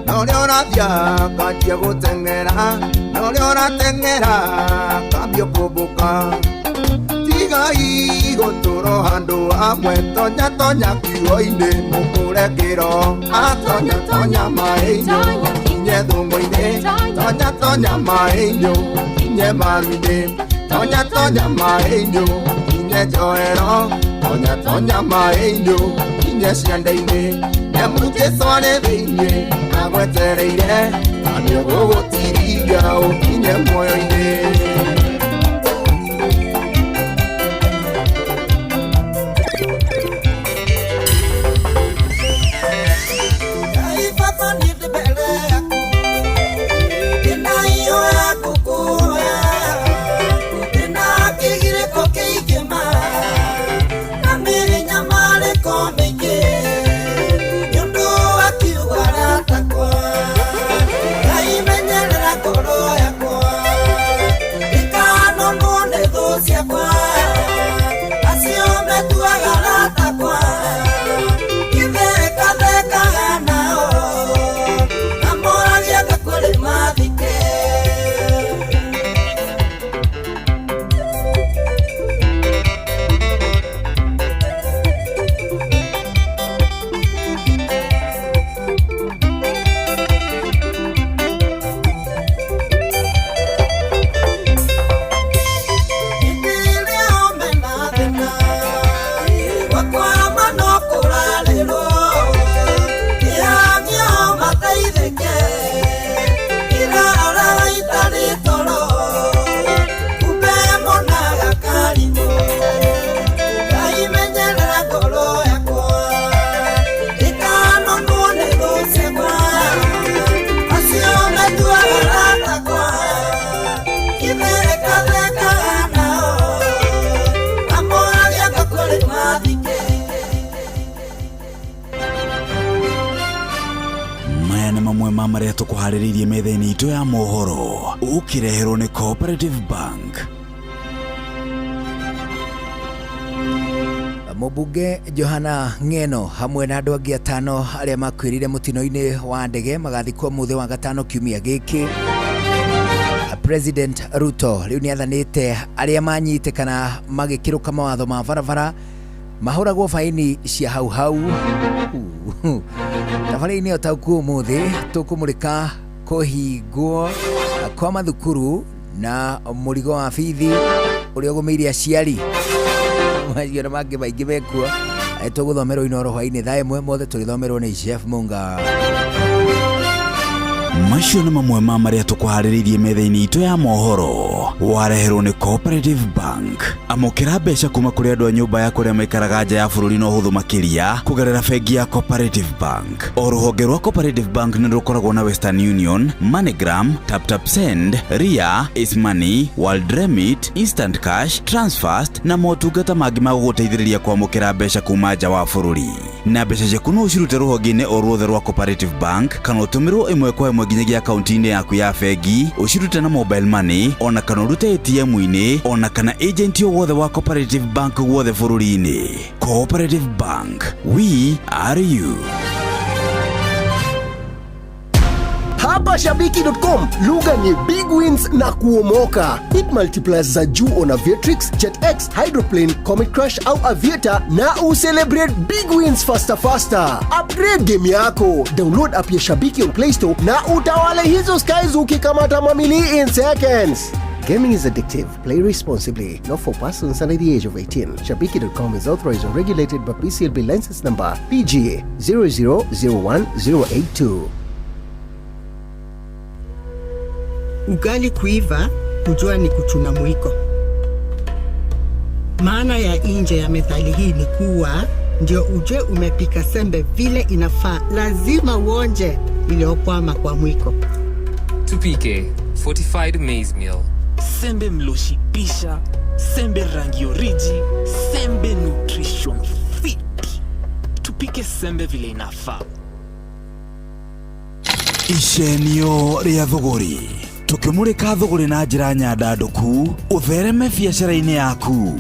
no ria urathia kanjia guteng'era no ria urateng'era kambio kumbuka tigai guturo handu hamwe tonya kiugo-ini mukurekiro tonya mainyo inye thungu-ini tonya mainyo inye maru-ini tonya mainyo joero tonya mainyo inye ciande-ini nyamutĩcone thĩinĩ agwetereire na nĩũgũgũtirithia ũkinye muoyo-ini. nĩ mamwe ma marĩa tũkũharĩrĩirie metha-inĩ itũ ya mohoro ũkĩreherwo nĩ Cooperative Bank. Mũmbunge Johana Ng'eno hamwe na andũ angĩ 5 arĩa makwĩrire mũtino-inĩ wa ndege magathikwo mũthĩ wa gatano kiumia gĩkĩ. President Ruto rĩu nĩathanĩte arĩa manyitĩkana magĩkĩrũka mawatho ma barabara mahũragwo faini cia hau thabarĩ-inĩ ĩyo taũku ũmũthĩ tũkũmũrĩka kũhingwo kwa mathukuru na mũrigo wa bithi ũrĩa ũgũmĩire aciari macio na mangĩ maingĩ mekuo. Tũgũthomerwo Inooro hwainĩ thaa ĩmwe, mothe tũgĩthomerwo nĩ Chef Munga. Macio nĩ mamwe ma marĩa tũkũharĩrĩirie metha-inĩ itũ ya mohoro wareherwo nĩ Cooperative Bank. Amũkĩra mbeca kuma kũrĩ andũ a nyũmba ya kũrĩa maikaraga nja ya bũrũri na ũhũthũ makĩria kũgerera bengi ya Cooperative Bank. O rũhonge rwa Cooperative Bank nĩ rũkoragwo na Western Union, MoneyGram, TapTapSend, Ria, Ace Money, World Remit, Instant Cash, Transfast na motungata mangĩ ma gũgũteithĩrĩria kwamũkĩra mbeca kuma nja wa bũrũri. Na mbeca ciaku no ũcirute rũhonge-inĩ o ruothe rwa Cooperative Bank kana ũtũmĩrwo ĩmwe kwa ĩmwe nginyagia akaunti-inĩ yaku ya bengi, ũcirute na mobile money ona kana ũrute ATM-inĩ ona kana agent o wothe wa Cooperative Bank wothe bũrũri-inĩ. Cooperative Bank, we are you. Hapa Shabiki.com, lugha ni big wins na kuomoka. Hit multipliers za juu on Aviatrix, JetX, Hydroplane, Comet Crush au Aviator na ucelebrate big wins faster. Upgrade game yako. Download app ya Shabiki on Play Store na utawale hizo skies ukikamata mamili in seconds. Gaming is addictive. Play responsibly. Not for persons under the age of 18. Shabiki.com is authorized and regulated by BCLB license number PGA 0001082. Ugali kuiva, kujua ni kuchuna mwiko. Maana ya nje ya methali hii ni kuwa ndio ujue umepika sembe vile inafaa, lazima uonje iliyokwama kwa mwiko. Tupike fortified maize meal. Sembe mloshibisha, sembe rangi oriji, sembe nutrition fit. Tupike sembe vile inafaa. Icenio rĩa thogori. Tukimurika thogori na njĩra nyandandũku, ũthereme biacara-inĩ yaku.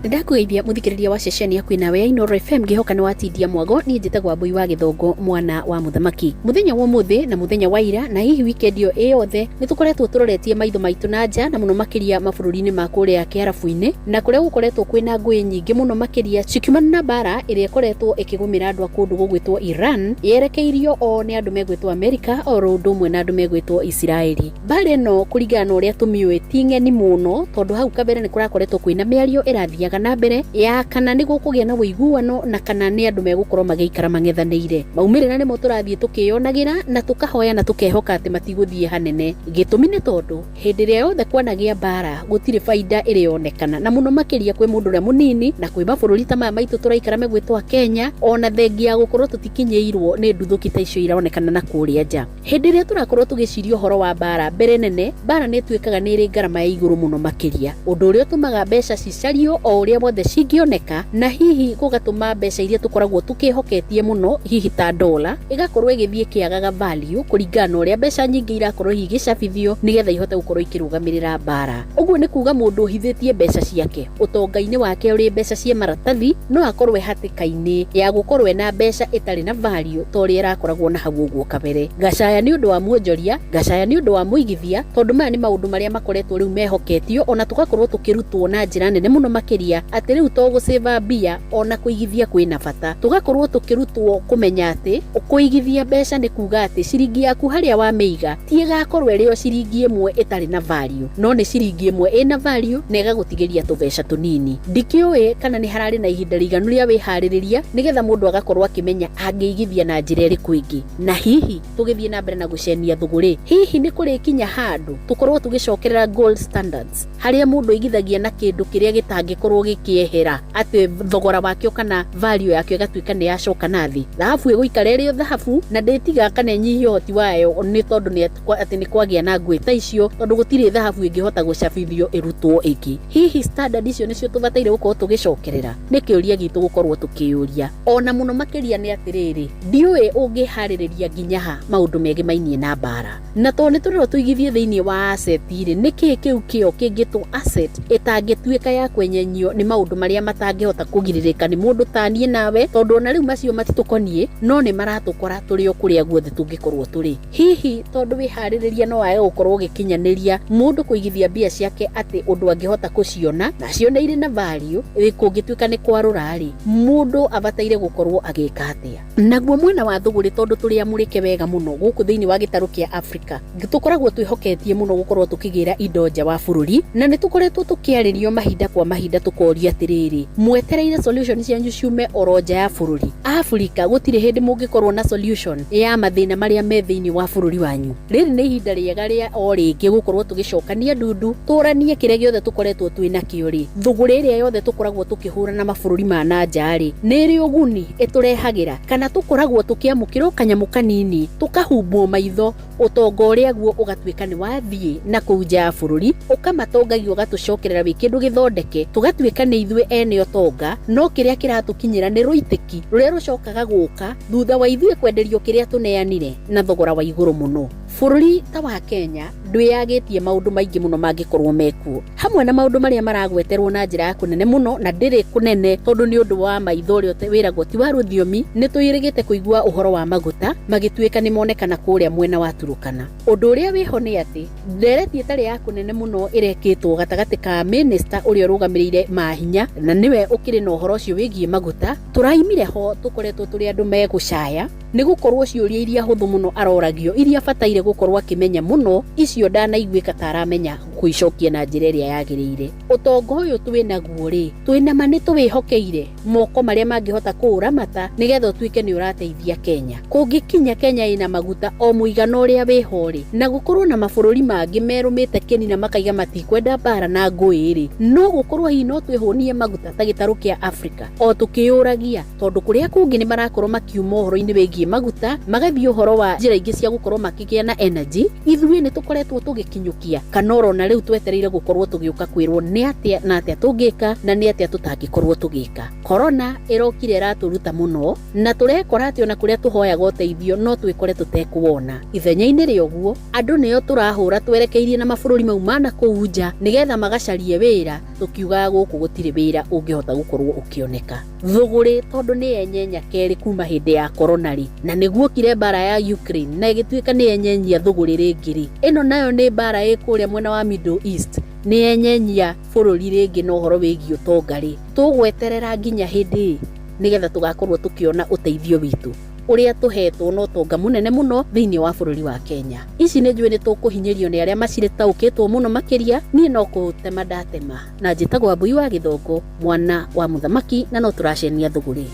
Ndakugeithia muthikiriria wa ceceni ya kwina we Inooro FM gihoka ni watindia mwago ni njitagwa Mbui wa Githongo mwana wa muthamaki. Muthenya wa muthi na muthenya wa ira na hihi weekend yo yothe ni tukoretwo turoretie maitho maitu na nja na muno makiria mabũrũri-inĩ ma kũrĩa kĩarabu-inĩ na kũrĩa gũkoretwo kwĩna ngũĩ nyingĩ muno makiria cikiumana na bara ĩrĩa ĩkoretwo ĩkĩgũmĩra andũ a kũndũ gũgwĩtwo Iran yerekeirio o nĩ andũ megwĩtwo Amerika o ũndũ ũmwe na andũ megwĩtwo Israeli. Bara ĩno kũringana na ũrĩa tũmiũĩ ti ng'eni mũno tondũ hau kabere nĩ kũrakoretwo kwĩna mĩario ĩrathiaga na mbere ya kana nĩ gũkũgĩa na ũiguano na kana nĩ andũ megũkorwo magĩikara mang'ethanĩire. Maumĩrĩra nĩmo tũrathiĩ tũkĩonagĩra na tũkahoya na tũkehoka atĩ matigũthiĩ hanene. Gĩtũmi nĩ tondũ hĩndĩ ĩrĩa yothe kwanagĩa bara gũtirĩ baida ĩrĩonekana na mũno makĩria kwĩ mũndũ ũrĩa mũnini na kwĩ mabũrũri ta maya maitũ tũraikara megwĩtwo Kenya ona thengia gũkorwo tũtikinyĩirwo nĩ nduthũki ta icio ironekana na kũrĩa nja. Hĩndĩ ĩrĩa tũrakorwo tũgĩciria ũhoro wa bara mbere nene, bara nĩ ĩtuĩkaga nĩ ĩrĩ ngarama ya igũrũ mũno makĩria, ũndũ ũrĩa ũtũmaga mbeca cicario o ũrĩa mothe cingĩoneka na hihi gũgatũma mbeca iria tũkoragwo tũkĩhoketie mũno hihi ta dola ĩgakorwo ĩgĩthiĩ kĩagaga value kũringana na ũrĩa mbeca nyingĩ irakorwo hihi gĩcabithio nĩgetha ihote gũkorwo ikĩrũgamĩrĩra bara. Ũguo nĩ kuga mũndũ ũhithĩtie mbeca ciake ũtonga-inĩ wake ũrĩ mbeca cia maratathi no akorwo hatĩka-inĩ ya gũkorwo ena mbeca ĩtarĩ na value ta ũrĩa ĩrakoragwo na hau ũguo kabere. Ngacaya nĩ ũndũ wa muonjoria, ngacaya nĩ ũndũ wa mũigithia tondũ maya nĩ maũndũ marĩa makoretwo rĩu mehoketio ona tũgakorwo tũkĩrutwo na njĩra nene mũno makĩria atĩ rĩu to gũsave mbia ona kũigithia kwĩna bata. Tũgakorwo tũkĩrutwo kũmenya atĩ kũigithia mbeca nĩ kuga atĩ ciringi yaku harĩa wamĩiga ti ĩgakorwo ĩrĩ o ciringi ĩmwe ĩtarĩ na value no nĩ ciringi ĩmwe ĩna value na ĩgagũtigĩria tũbeca tũnini. Ndikĩũĩ kana nĩ hararĩ na ihinda rĩiganu rĩa wĩharĩrĩria nĩgetha mũndũ agakorwo akĩmenya angĩigithia na njĩra ĩrĩkũ ĩngĩ na hihi tũgĩthiĩ na mbere na gũcenia thũgũrĩ. Hihi nĩ kũrĩ kinya handũ tũkorwo tũgĩcokerera gold standards harĩa mũndũ aigithagia na kĩndũ kĩrĩa gĩtangĩkorwo gikorwo gikiehera ati thogora wakio kana value yakio gatuika ni yacoka nathi dhahabu iguikara rio dhahabu na ndetiga kana nyihie hoti wayo ni tondu ni ati ni kwagia na ngui ta icio tondu gutiri dhahabu ingihota gucabithio irutwo iki hihi standard icio nicio tubataire gukorwo tugicokerera ni kiuria gitu gukorwo tukiuria ona muno makiria ni atiriri ndiwe ungihariria nginyaha maundu megi mainie na bara na to ni turiro tuigithie thiini wa asset iri niki kiu kio kingitu asset itangituika ya kwenyenyio ni maundu maria matangihota kugiririka ni mundu tanie nawe tondu ona riu macio matitukonie no ni maratukora turi o kuria guothe tungikorwo turi hihi tondu wihariria no wae gukorwo gikinyaniria mundu kuigithia bia ciake ati undu angihota kuciona na cione iri na value kungituika ni kwarurari mundu abataire gukorwo agika atia naguo mwena wa thuguri tondu turi amurike wega muno guku thiini wa gitaru kia Africa gitukoragwo twihoketie muno gukorwo tukigira indo nja wa bururi na nitukoretwo tukiaririo mahinda kwa mahinda tukoria atiriri mwetereire solution cianyu ciume oro nja ya bururi Africa gutire hindi mungikorwo na solution ya mathina maria me thiini wa bururi wanyu riri ni ihinda riega ria o ringi gukorwo tugicokania ndundu turanie kiria giothe tukoretwo twina kiori thuguri iria yothe tukoragwo tukihura na mabururi ma na njari niri uguni iturehagira kana tukoragwo tukiamukirwo kanyamu kanini tukahumbwo maitho utongo uria guo ugatwika ni wathie na kuja bururi ukamatongagio gatucokerera wi kindu githondeke tugatwika ni ithwe ene otonga no kiria kiratukinyira ni ruitiki ruria rucokaga guka thutha wa ithwe kwenderio kiria tuneanire na thogora wa iguru muno bururi ta wa Kenya ndwiyagitie maundu maingi muno mangikorwo mekuo hamwe na maundu maria maragweterwo na njira ya kunene muno na ndiri kunene tondu ni undu wa maithori ote wiragwo ti wa ruthiomi ni tuyirigite kuigua uhoro wa maguta magitwika ni monekana kuria mwena wa Turukana undu uria wiho ni ati ndereti itari ya kunene muno irekitwo gatagati ka minister uria rugamirire mahinya na niwe ukiri na uhoro cio wigie maguta turaimire ho tukoretwo turi andu megucaya ni gukorwo ciuria iria huthu muno aroragio iria bataire gukorwo akimenya muno icio ndanaiguika taramenya kuicokia na njira iria yagirire utongo uyu twina guo ri twina mani tuwihokeire moko maria mangihota kuuramata nigetha twike ni urateithia Kenya kungikinya Kenya ina maguta o muigana uria wiho ri na gukorwo na mabururi mangi merumite keni na makaiga matikwenda bara na ngui ri no gukorwo hi no twihunie maguta ta gitaru kia Africa o tukiuragia tondu kuria kungi ni marakorwo makiuma uhoro-ini wigie maguta magathie uhoro wa njira ingi cia gukorwo makigia na energy ithwe ni tukoretwo tugikinyukia kanoro na riu twetereire gukorwo tugiuka kwirwo ni atia na atia tungika na ni atia tutangikorwo tugika corona irokire raturuta muno na turekora atio na kuria tuhoyaga uteithio no twikore tutekuona ithenya-ini rioguo andu niyo turahura twerekeirie na mabururi mau mana kuunja nigetha magacarie wira tukiuga guku gutire wira ungihota gukorwo ukioneka thuguri tondu ni enyenya keri kuma hindi ya corona ri na niguo kire bara ya Ukraine na igitwika ni enyenya thuguri ringiri ino nayo ni bara ikuria mwena wa Middle East ni enyenya bururi ringi no horo wigi utongari tugweterera nginya hindi nigetha tugakorwo tukiona uteithio witu uria tuhetwo no tonga munene muno thiini wa bururi wa Kenya ici ni njui ni tukuhinyirio ni aria maciritaukitwo muno makiria ni no kutema ndatema na njitagwa Mbui wa Githongo mwana wa muthamaki na no turacenia thuguri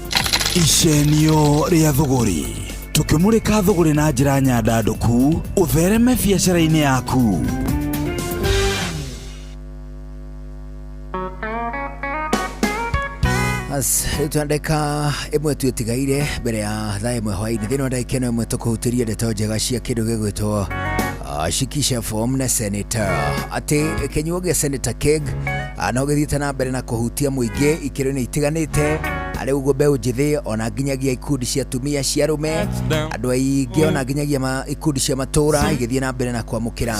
icenio ria thuguri tukimurika thuguri na njira nyandanduku uthereme biacara-ini yaku tuandeka imwe twitigaire mbere ya thaa imwe hwaini thini wa ndagika ino imwe tukuhutiria ndeto njega cia kindu gigwitwo Shikisha Form na Senator ati kinyuo gia Senator Keg no githiite na mbere na kuhutia muingi ikiro-ini itiganite ari uguo mbeu njithi ona nginyagia ikundi cia tumia cia rume andu aingi ona nginyagia ikundi cia matura igithie na mbere na kwamukira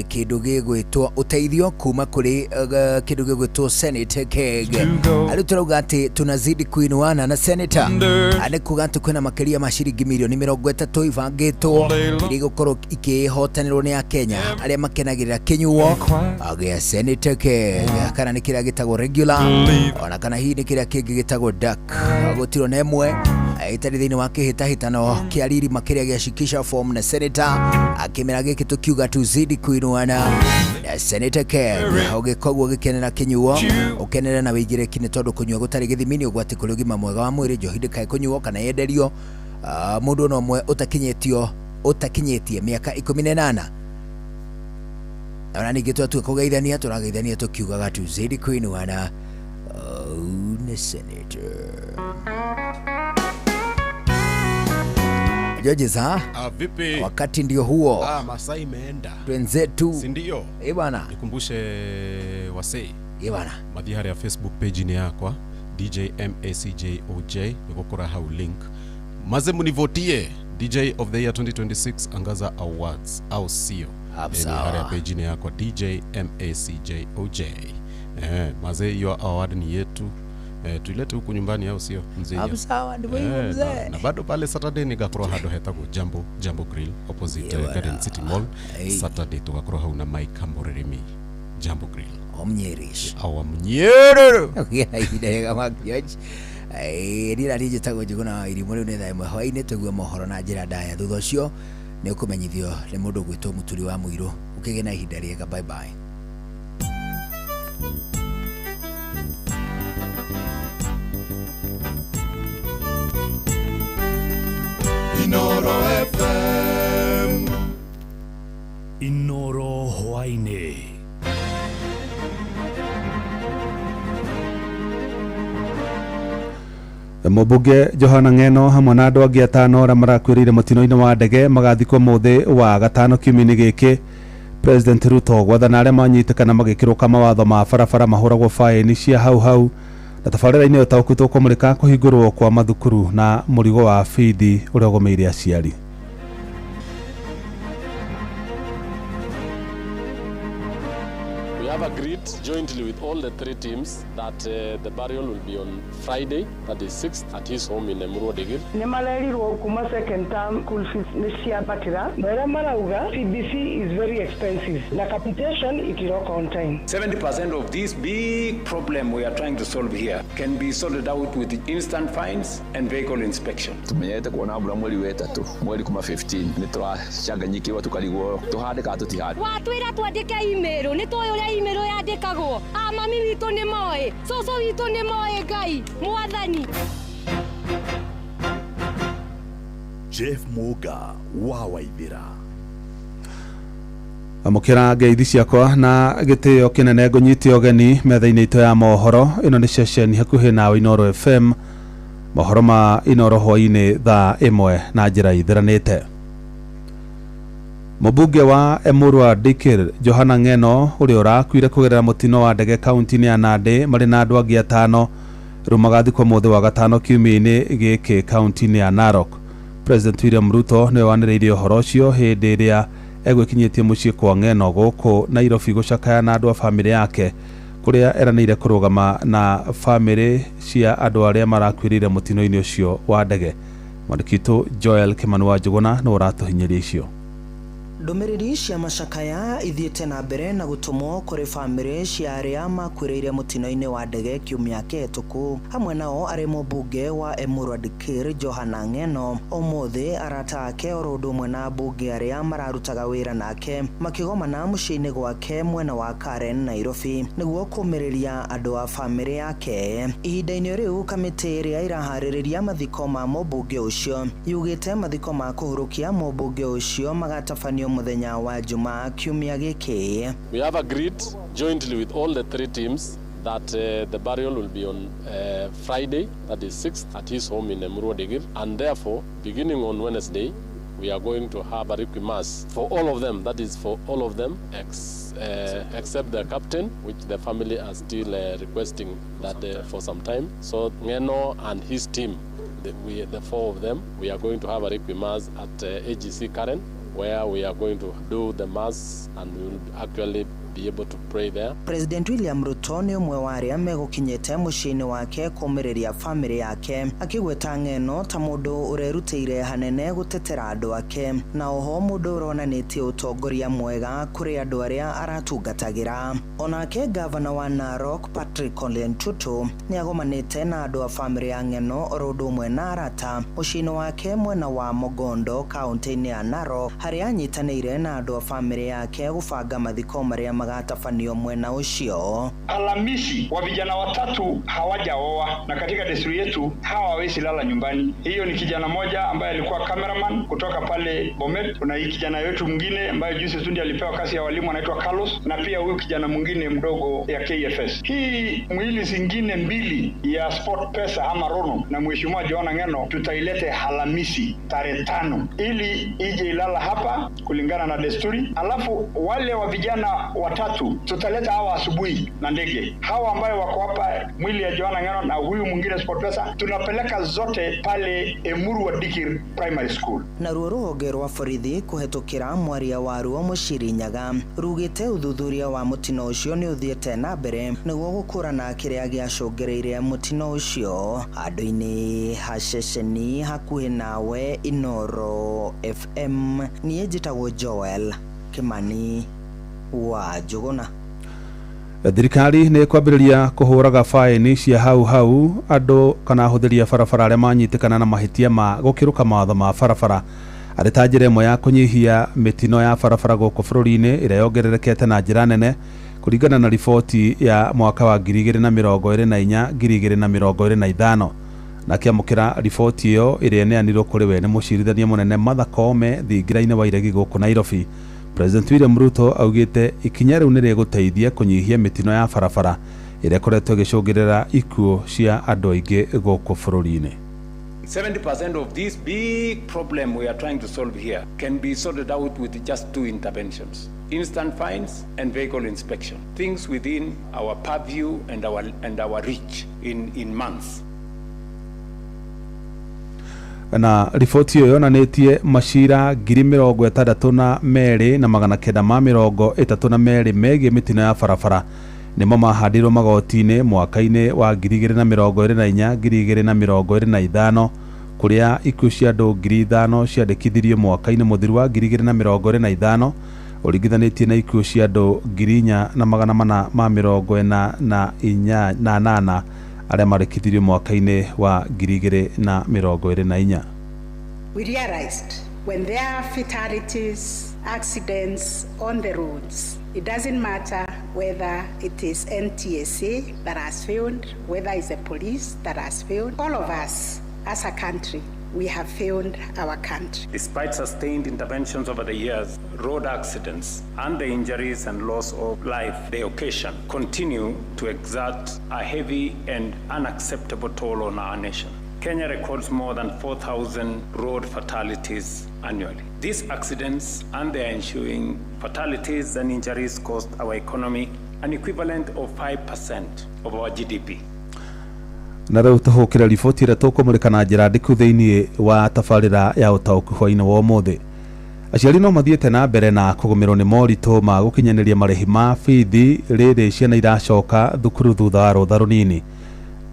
kindu gigwitwo uteithio kuma kuri kindu gigwitwo Senator Keg ari turauga ati tunazidi kuinuana na Senator ani kuga ati kwina makiria ma ciringi milioni 30 ibangitwo iri gukorwo ikihotanirwo ni Kenya aria makenagirira kinyuo gia Senator Keg kana ni kiria gitagwo regular ona kana hii ni kiria kingi gitagwo duck gutiro na emwe itari thini wa kihitahitano kia riri makiria gia Shikisha Form na Senator akimera giki tukiuga tuzidi kuinuana na Senator Keg ugikogwo gikenera kinyuo ukenera na wigireki ni tondu kunyua gutari githimini ugwati kuri ugima mwega wa mwiri njohi kai kunyuo kana yenderio mundu no mwe utakinyetie miaka 18 ona ningi twa tukugeithania turageithania tukiugaga tuzidi kuinuana own senator. Judges vipi? Wakati ndio huo. Masaa imeenda. Twenzetu. Si ndio? Bwana. Nikumbushe wasei. Bwana. Madhihari ya Facebook page ni yakwa DJ MACJOJ nikokora hau link. Maze munivotie DJ of the year 2026 Angaza Awards au sio? Madhihari ya page ni yakwa DJ MACJOJ. Maze hiyo award ni yetu. Tuilete huku nyumbani au sio mzee? Sawa, ndivyo hivyo mzee. Na bado pale Saturday nigakoro hado heta ku Jambo Grill opposite Garden City Mall. Saturday tugakoro hauna Mike Kamboreremi Jambo Grill. Omnyerish. Awamnyerero. Idega makyoji. Rira rije tago jigona irimu riu netha imwe hwaine tugwe mohoro na njira ndaya thutha ucio ni ukumenyithio ni mundu gwitwo Muturi wa Muiru. Ukigena ihinda riega, bye bye. Inoro FM. Inoro hwaine. Mubunge Johana Ng'eno hamwe na andu angi atano aria marakwirire mutino-ini wa ndege magathikwo muthi wa gatano kiumia-ini giki. President Ruto gwathana aria manyitikana magikirwo mawatho ma barabara mahuragwo faini cia hau na tabarĩra-inĩ ĩyo taũkĩtwo kũmũrĩka kũhingũrwo kwa mathukuru na mũrigo wa bithi ũrĩa ũgomeire aciari. We have agreed jointly with all the three teams that the burial will be on Friday, that is 6th, at his home in Emurua Degir. Nimalairirwo kuma second term school fees nishiapatira na marauga CBC is very expensive na capitation ikiroka on time. 70% of this big problem we are trying to solve here can be sorted out with instant fines and vehicle inspection. Tumenyete kuona mbura mweri wetatu mweri kuma 15 nitwachanganyikiwa tukarigwo tuhande ka tutihande. Watwira twandike email ni twoyo ya email yandikagwo mami witũ nĩ moĩ cũcũ witũ nĩ moĩ Ngai mwathani. Jeff Muga wa Waithira. Amukira ngeithi ciakwa na gitio kinene ngunyitio geni metha-inĩ itũ ya mohoro. Ĩno nĩ ceceni hakuhĩ nawe Inoro FM. Mohoro ma Inoro hwainĩ thaa 1 na njĩra ithiranĩte. Mubunge wa Emurua Dikir Johana Ng'eno uria urakuire kugerera mutino wa ndege kaunti-inĩ ya Nandi marĩ na andu angi atano rĩu magathikwo muthi wa gatano kiumia-inĩ gĩkĩ kaunti-inĩ ya Narok. President William Ruto nĩwe wanĩrĩirie ũhoro ũcio hĩndĩ ĩrĩa egwĩkinyĩtie mũciĩ kwa Ng'eno gũkũ Nairobi gũcakaya na andũ a bamĩrĩ yake kũrĩa eranĩire kũrũgama na bamĩrĩ cia andũ arĩa marakuĩrĩire mutino-inĩ ũcio wa ndege. Mwandĩki Joel Kimani wa Njuguna nĩ ũratũhinyĩria icio. Ndumiriri cia macakaya ithiĩte na mbere na gũtũmwo kũrĩ bamĩrĩ cia arĩa makuĩrĩire mutino-inĩ wa ndege kiumia kĩhĩtũku. Hamwe nao arĩ mũmbunge wa Emurua Dikir Johana Ng'eno ũmũthĩ arata ake oro ũndũ ũmwe na ambunge arĩa mararutaga wĩra nake makĩgomana mũciĩ-inĩ gwake mwena wa Karen Nairobi nĩguo kũmĩrĩria andũ a bamĩrĩ yake. Ihinda-inĩ rĩu kamĩtĩ ĩrĩa ĩraharĩrĩria mathiko ma mũmbunge ũcio yugĩte mathiko ma kũhurũkia mũmbunge ũcio magatabanio muthenya wa Jumaa kiumia gĩkĩ. We have agreed jointly with all the three teams that the burial will be on Friday, that is 6th, at his home in Emurua Degir, and therefore beginning on Wednesday we are going to have a requiem mass for all of them, that is for all of them except the captain, which the family are still requesting that for some time. So Ng'eno and his team, the four of them, we are going to have a requiem mass at AGC Karen, where we are going to do the mass and we will actually be able to pray there. President William Ruto nĩ ũmwe wa arĩa megũkinyĩte mũciĩ-inĩ wake kũmĩrĩria bamĩrĩ yake akĩgweta Ng'eno ta mũndũ ũrerutĩire hanene gũtetera andũ ake na oho mũndũ ũronanĩtie ũtongoria mwega kũrĩ andũ arĩa aratungatagĩra. Onake gavana wa Narok Patrick Ole Ntutu nĩ agomanĩte na andũ a bamĩrĩ ya Ng'eno oro ũndũ ũmwe na arata mũciĩ-inĩ wake mwena wa Mogondo kaunti-inĩ ya Narok harĩa anyitanĩire na andũ a bamĩrĩ yake gũbanga mathiko marĩa magatabanio mwena ucio. Alhamisi wa vijana watatu hawajaoa, na katika desturi yetu hawa hawezi lala nyumbani. Hiyo ni kijana moja ambaye alikuwa cameraman kutoka pale Bomet, kuna hii kijana wetu mwingine ambaye juzi tu ndiye alipewa kazi ya walimu anaitwa Carlos, na pia huyu kijana mwingine mdogo ya KFS. Hii mwili zingine mbili ya Sport Pesa ama Rono na Mheshimiwa Johanna Ng'eno tutailete Alhamisi tarehe 5 ili ije ilala hapa kulingana na desturi. Alafu wale wa vijana watatu tutaleta hawa asubuhi na ndege. Hawa ambayo wako hapa mwili ya Johanna Ng'eno na huyu mwingine Sport Pesa tunapeleka zote pale Emuru wa Dikir Primary School. Na ruo ruhonge rwa borithi kuhetukira mwaria waruo Mushirinyaga rugite uthuthuria wa mutino ucio ni uthiete na mbere niguo gukurana kiria giacungereire mutino ucio andu-ini ha ceceni hakuhi nawe Inoro FM. Nie njitagwo Joel Kimani wa Njuguna. Thirikari nĩ kwambĩrĩria kũhũraga faini cia hau andũ kana ahũthĩri a barabara arĩa manyitikana na mahĩtia ma gũkĩrũka mawatho ma barabara arĩ ta njĩra ĩmwe ya kũnyihia mĩtino ya barabara gũkũ bũrũri-inĩ ĩrĩa yongererekete na njĩra nene kũringana na riboti ya mwaka wa 2024-2025 na kĩamũkĩra riboti ĩyo ĩrĩa ĩneanirwo kũrĩ we nĩ mũcirithania mũnene Martha Koome thingira-inĩ wa iregi gũkũ Nairobi. President William Ruto augite ikinya riu nĩ rĩgũteithia kũnyihia mĩtino ya barabara ĩrĩa ĩkoretwo ĩgĩcũngĩrĩra ikuũ cia andũ aingĩ gũkũ bũrũri-inĩ. 70% of this big problem we are trying to solve here can be sorted out with just 2 interventions: instant fines and vehicle inspection. Things within our purview and our reach in months. Na riboti ĩyo yonanĩtie macira 62,932 megiĩ mĩtino ya barabara nĩmo mahandirwo magoti-inĩ mwaka-inĩ wa 2024-2025 kũrĩa ikuũ cia andũ 5,000 ciandĩkithirio mwaka-inĩ mũthiru wa 2025 ũringithanĩtie na ikuũ cia andũ 4,448 arĩa marĩkithirio mwaka-inĩ wa 2024. We realized when there are fatalities, accidents on the roads, it doesn't matter whether it is NTSA that has failed, whether it's the police that has failed. All of us as a country, we have failed our country. Despite sustained interventions over the years, road accidents and the injuries and loss of life they occasion continue to exert a heavy and unacceptable toll on our nation. Kenya records more than 4,000 road fatalities annually. These accidents and their ensuing fatalities and injuries cost our economy an equivalent of 5% of our GDP. Na rĩu tũhũkĩra riboti ĩrĩa tũkũmũrĩka na njĩra ndĩku thĩinĩ wa tabarĩra ya ũtaũku hwainĩ wa ũmũthĩ. Aciari no mathiĩte na mbere na kũgũmĩrwo nĩ moritũ ma gũkinyanĩria marĩhi ma bithi rĩrĩ ciana iracoka thukuru thutha wa rũtha rũnini.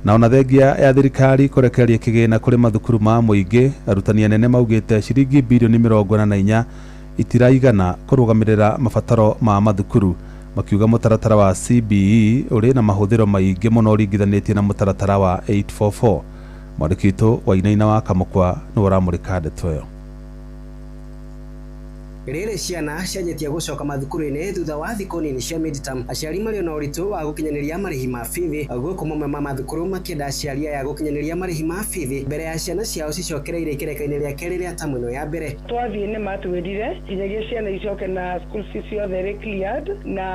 Na ona thengia ya thirikari kũrekereria kĩgĩna kũrĩ mathukuru ma mũingĩ, arutani anene maugĩte ciringi bilioni 44 itiraigana kũrũgamĩrĩra mabataro ma mathukuru, makiuga mũtaratara wa CBE ũrĩ na mahũthĩro maingĩ mũno ũringithanĩtie na mũtaratara wa 844. Mwandĩki witũ Wainaina wa Kamũkwa nĩ ũramũrĩka ndeto ĩyo. Rĩrĩ ciana cianjĩtie gũcoka mathukuru-inĩ thutha wa thikũ nini cia midterm, aciari marĩ na ũritũ wa gũkinyanĩria marĩhi ma bithi, gũkũ mamwe ma mathukuru makĩenda aciari aya gũkinyanĩria marĩhi ma bithi mbere ya ciana ciao cicokereire kĩrĩka-inĩ rĩa kerĩ rĩa tamu ĩno ya mbere. Twathiĩ nĩ matwĩrire nginyagia ciana icoke na school fees ciothe rĩ cleared, na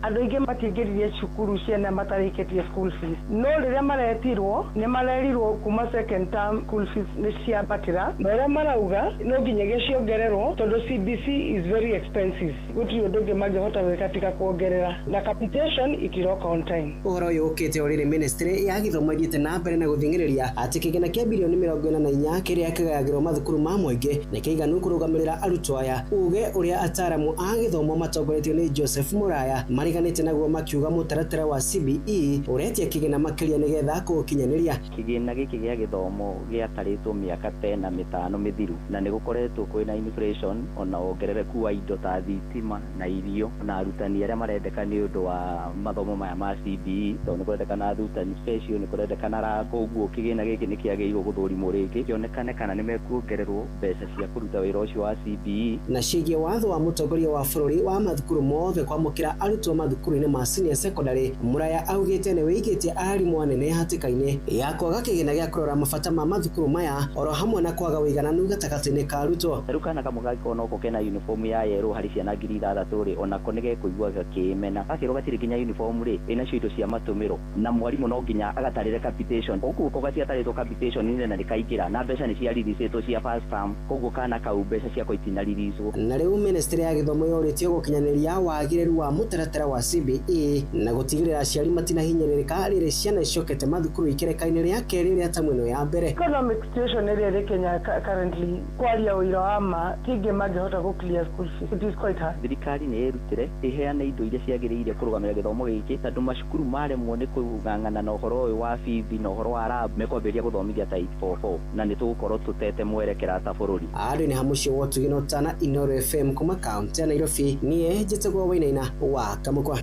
andũ aingĩ matiingĩrire cukuru ciana matarĩkĩtie school fees. No rĩrĩa maretirwo nĩ marerirwo kuma second term school fees nĩ ciambatĩra, na ũrĩa marauga no nginyagia ciongererwo tondũ CBC is very expensive. Gũtirĩ ũndũ ũngĩ mangĩhota gwĩka tiga kuongerera, na capitation itiroka on time. Ũhoro ũyũ ũkĩte ũrĩrĩ ministry ya gĩthomo ĩthiĩte na mbere na gũthing'ĩrĩria atĩ kĩgĩna kĩa bilioni 44 kĩrĩa kĩgayagĩrwo mathukuru ma mũingĩ nĩ kĩiganu kũrũgamĩrĩra arutwo aya. Uge ũrĩa ataaramu a gĩthomo matongoretio nĩ Joseph Muraya mariganĩte naguo makiuga mũtaratara wa CBE ũretia kĩgĩna makĩria nĩgetha kũũkinyanĩria. Kĩgĩna gĩkĩ gĩa gĩthomo gĩatarĩtwo mĩaka 15 mĩthiru na nĩ gũkoretwo kwĩna inflation on na ongerereku wa indo ta thitima na irio na arutani arĩa marendeka nĩ ũndũ wa mathomo maya ma CBE tondũ nĩ kũrendekana arutani special nĩ kũrendekana koguo kĩgĩna gĩkĩ nĩ kĩagĩrĩirwo gũthũrimwo rĩngĩ kĩonekane kana nĩ mekuongererwo mbeca cia kũruta wĩra ũcio wa CBE. Na ciĩgiĩ watho wa mũtongoria wa bũrũri wa mathukuru mothe kwamũkĩra arutwo mathukuru-inĩ ma senior secondary, Mũraya augĩte nĩ wĩigĩtie arimũ anene hatĩka-inĩ ya kwaga kĩgĩna gĩa kũrora mabata ma mathukuru maya oro hamwe na kwaga ũigananu gatagatĩ-inĩ ka arutwo. Rĩu kana kamwe gagĩkorwo no kena uniform ya yerũ harĩ ciana 6,000 rĩ onako nĩ gekũigua gakĩmena gakerwo gatirĩ nginya uniform rĩ ĩnacio indo cia matũmĩro na mwarimũ no nginya agatarĩre capitation koguo ko gatiatarĩtwo capitation nĩ na nĩkaingĩra na mbeca nĩ ciariricĩtwo cia first term koguo kana kau mbeca ciako itinaririzwo. Na rĩu ministry ya gĩthomo yorĩtio gũkinyanĩria wagĩrĩru wa mũtaratara wa CBE na gũtigĩrĩra aciari matinahinyĩrĩrĩka rĩrĩ ciana icokete mathukuru ikereka-inĩ rĩa kerĩ rĩa tamu ĩno ya mbere. Economic situation ĩrĩa ĩrĩ Kenya currently kwaria ũira wa ma tingĩ mangĩhota gũ clear school fees. It is quite hard. Thirikari nĩ ĩrutire ĩheane indo iria ciagĩrĩire kũrũgamĩrĩra gĩthomo gĩkĩ tondũ macukuru maremwo nĩ kũng'ang'ana na ũhoro ũyũ wa bithi na ũhoro wa lab mekwambĩrĩria gũthomithia ta 844 na nĩ tũgũkorwo tũtete mwerekera ta bũrũri. Andũ nĩ hamucio wotugino tana Inooro FM kuma kaunti ya Nairobi. Niĩ njĩtagwo Wainaina wa Kamũkwa.